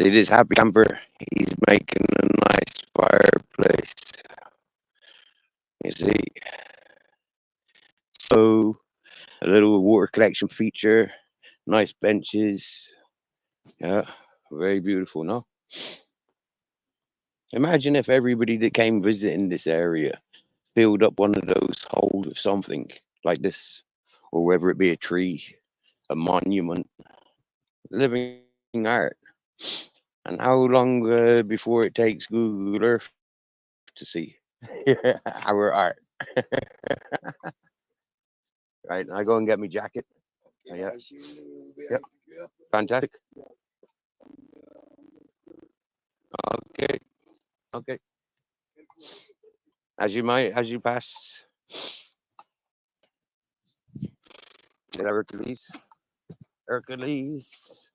See this happy camper. He's making a nice fireplace. You see. So a little water collection feature. Nice benches. Yeah. Very beautiful, no? Imagine if everybody that came visiting this area filled up one of those holes with something like this, or whether it be a tree, a monument, living art. And how long before it takes Google Earth to see our art? Right, I go and get my jacket. Yeah, yep. Fantastic. Okay, okay. As you pass, Hercules, Hercules,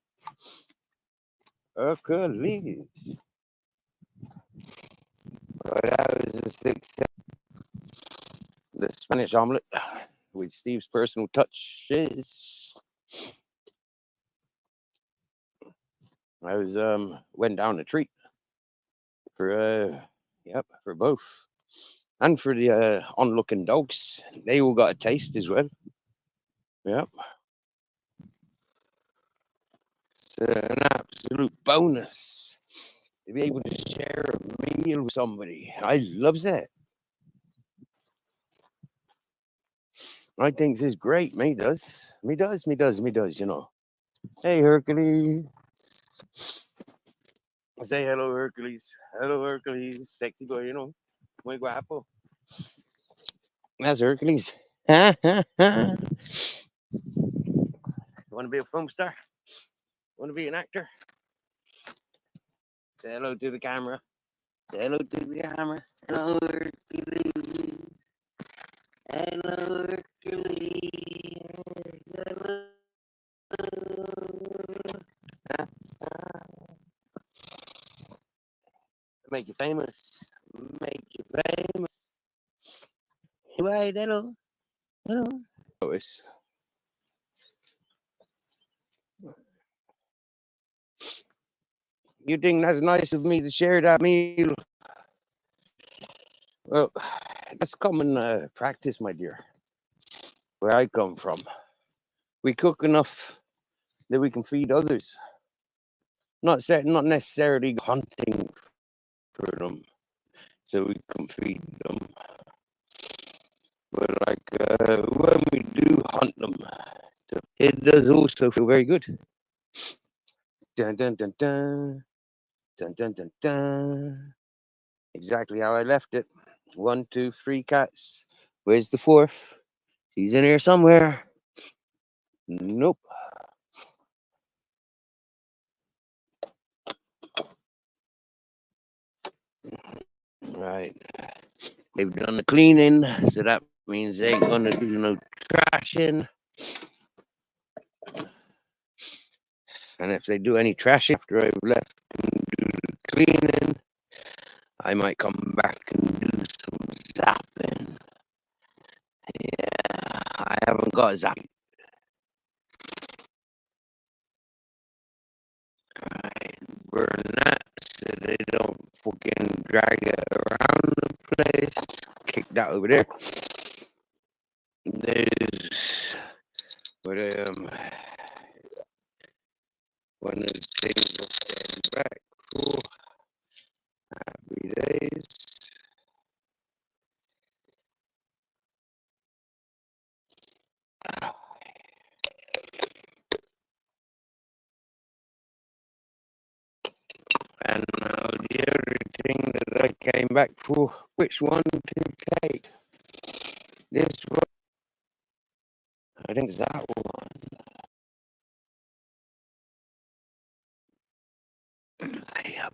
Hercules. Right, that was a success. The Spanish omelet with Steve's personal touches. I was went down a treat for yep, for both. And for the onlooking dogs. They all got a taste as well. Yep. It's an absolute bonus to be able to share a meal with somebody. I loves it. I think this is great. Me does. Me does. Me does. Me does, you know. Hey, Hercules. Say hello, Hercules. Hello, Hercules. Sexy boy, you know. Muy guapo. That's Hercules. You want to be a film star? Want to be an actor? Say hello to the camera. Say hello to the camera. Hello, Hercules. Hello, Hercules. Hello. Make you famous. Make you famous. Right, hello. Hello. Notice. You think that's nice of me to share that meal? Well, that's common practice, my dear. Where I come from, we cook enough that we can feed others. Not necessarily hunting for them so we can feed them, but like when we do hunt them, it does also feel very good. Dun dun dun dun dun dun dun dun. Exactly how I left it. 1, 2, 3 cats. Where's the fourth? He's in here somewhere. Nope. Right. They've done the cleaning, so that means they ain't gonna do no trashing. And if they do any trashing after I've left and do the cleaning, I might come back and do haven't got a zap. Burn that so they don't fucking drag it around the place. Kick that over there. There's, but one of the things I'm getting back for happy days. And now the other thing that I came back for, which one to take? This one. I think it's that one. Yep.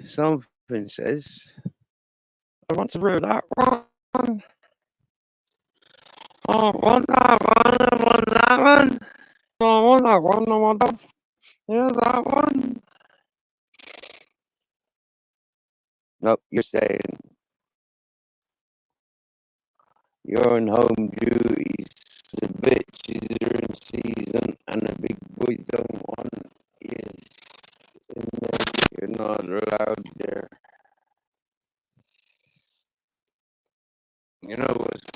Something says, I want to read that one. I want that one. I want that one. I want that one. I want that. Yeah, that one. Nope, you're staying. You're on home duties. The bitches are in season, and the big boys don't want you in there. You're not allowed there. You know what's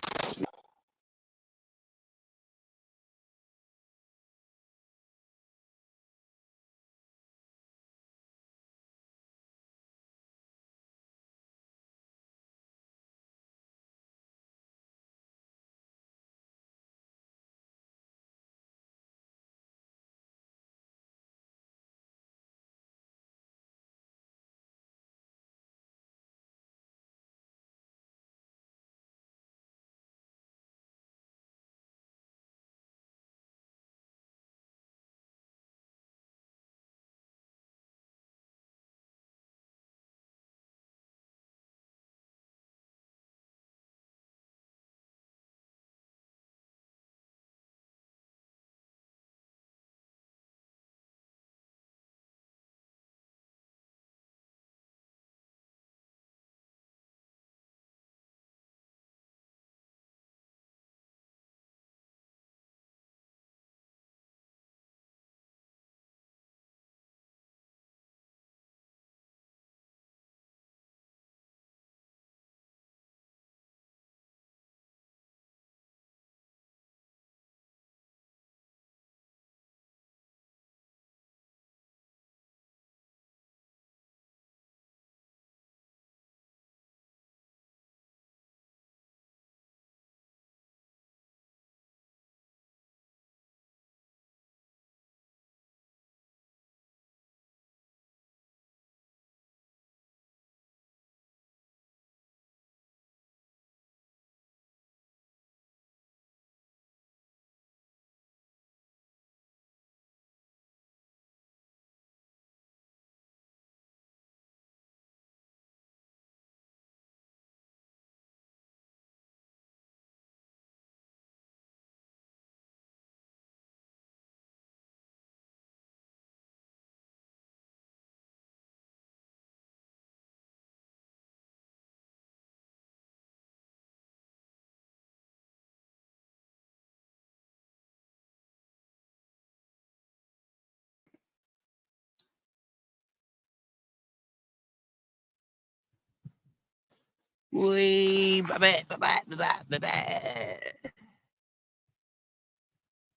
wee,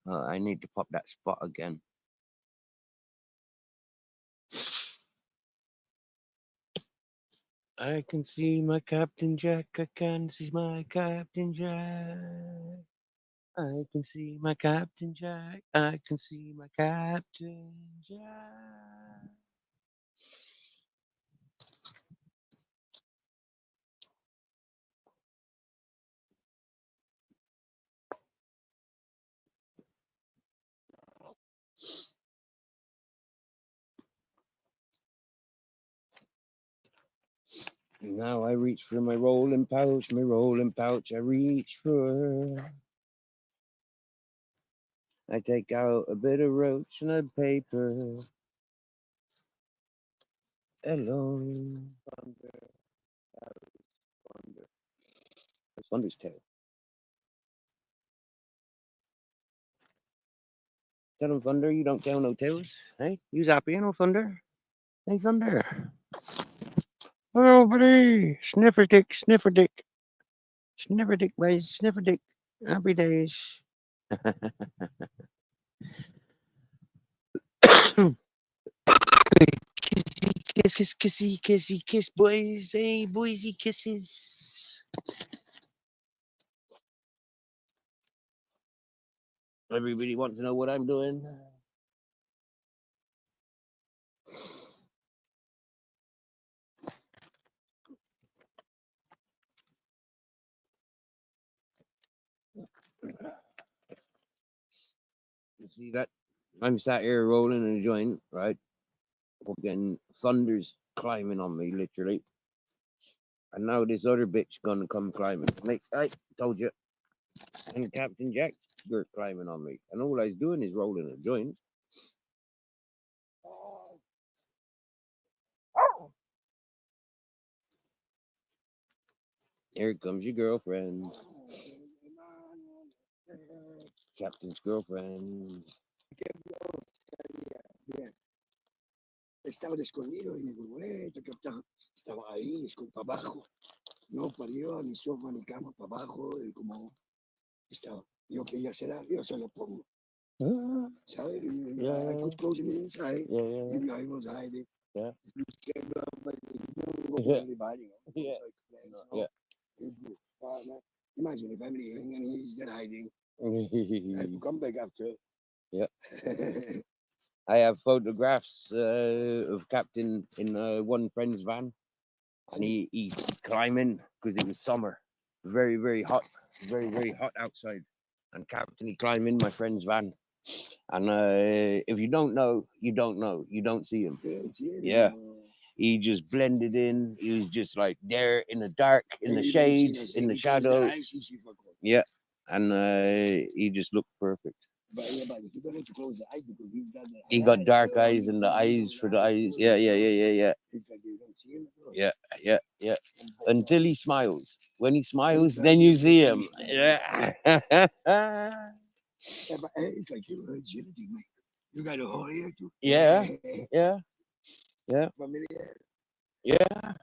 oh, I need to pop that spot again. I can see my Captain Jack. I can see my Captain Jack. I can see my Captain Jack. I can see my Captain Jack. Now I reach for my rolling pouch, I reach for. I take out a bit of roach and a paper. Hello, Thunder. Thunder. That's Thunder's tail. Tell him, Thunder, you don't tell no tales. Hey, you happy, no Thunder? Hey, Thunder. Hello, buddy. Sniffer dick, sniffer dick. Sniffer dick, boys, sniffer dick. Happy days. Kiss, kiss, kissy, kissy, kiss, boys. Hey, boysy kisses. Everybody wants to know what I'm doing. You see that? I'm sat here rolling a joint, right? Fucking Thunder's climbing on me, literally. And now this other bitch gonna come climbing. Like I told you. And Captain Jack's climbing on me. And all I was doing is rolling a joint. Here comes your girlfriend. Captain's girlfriend. Estaba escondido en el burbuleto, capitán. Estaba ahí, para abajo. No parió ni sofá ni cama para abajo. Él como estaba. Yo quería hacer algo, yo se lo pongo. ¿Sabes? I could close him inside. Maybe I was hiding. Yeah. But he was everybody. Yeah. Like, imagine if I'm leaving and he's there hiding. I have to come back after. Yeah. I have photographs of Captain in one friend's van, and he's climbing because it was summer, very hot, very hot outside, and Captain he climbing my friend's van, and if you don't know, you don't know, you don't see him. Yeah, he just blended in. He was just like there in the dark, in the shade, in the shadow. Yeah, and he just looked perfect. But he doesn't close the eyes because he's got the He got dark eyes and the eyes for the eyes. Yeah. It's like you don't see him. Yeah. Until he smiles. When he smiles, then you see him. Yeah. But it's like you agility, mate. You got a whole ear too. Yeah. Familiar. Yeah.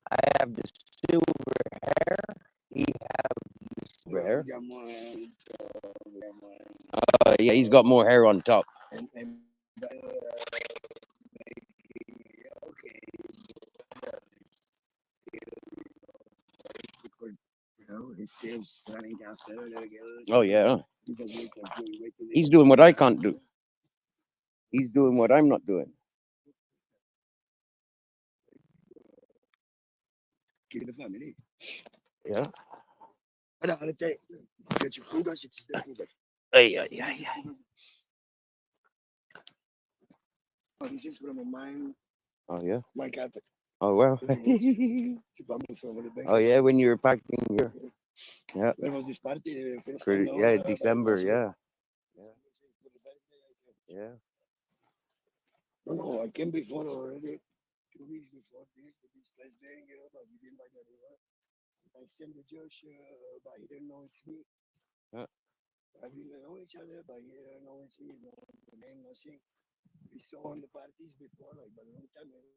I have the silver hair. He has silver hair. Yeah, he's got more hair on top. Okay. His tail's running down there. Oh yeah. He's doing what I can't do. He's doing what I'm not doing. Keep the family. Yeah. Get your food, it's the food. Yeah. Oh, this is from mine. Oh yeah. My cat. Oh well. Oh yeah, when you were packing your yeah. Pretty, yeah, December, yeah. Yeah. No, I came before already. 2 weeks before this last day, but we didn't like that. I sent the judge, but he didn't know it's me. Yeah. We know each other, but he didn't know it's me. No name, nothing. We saw on the parties before, like, but a long time ago.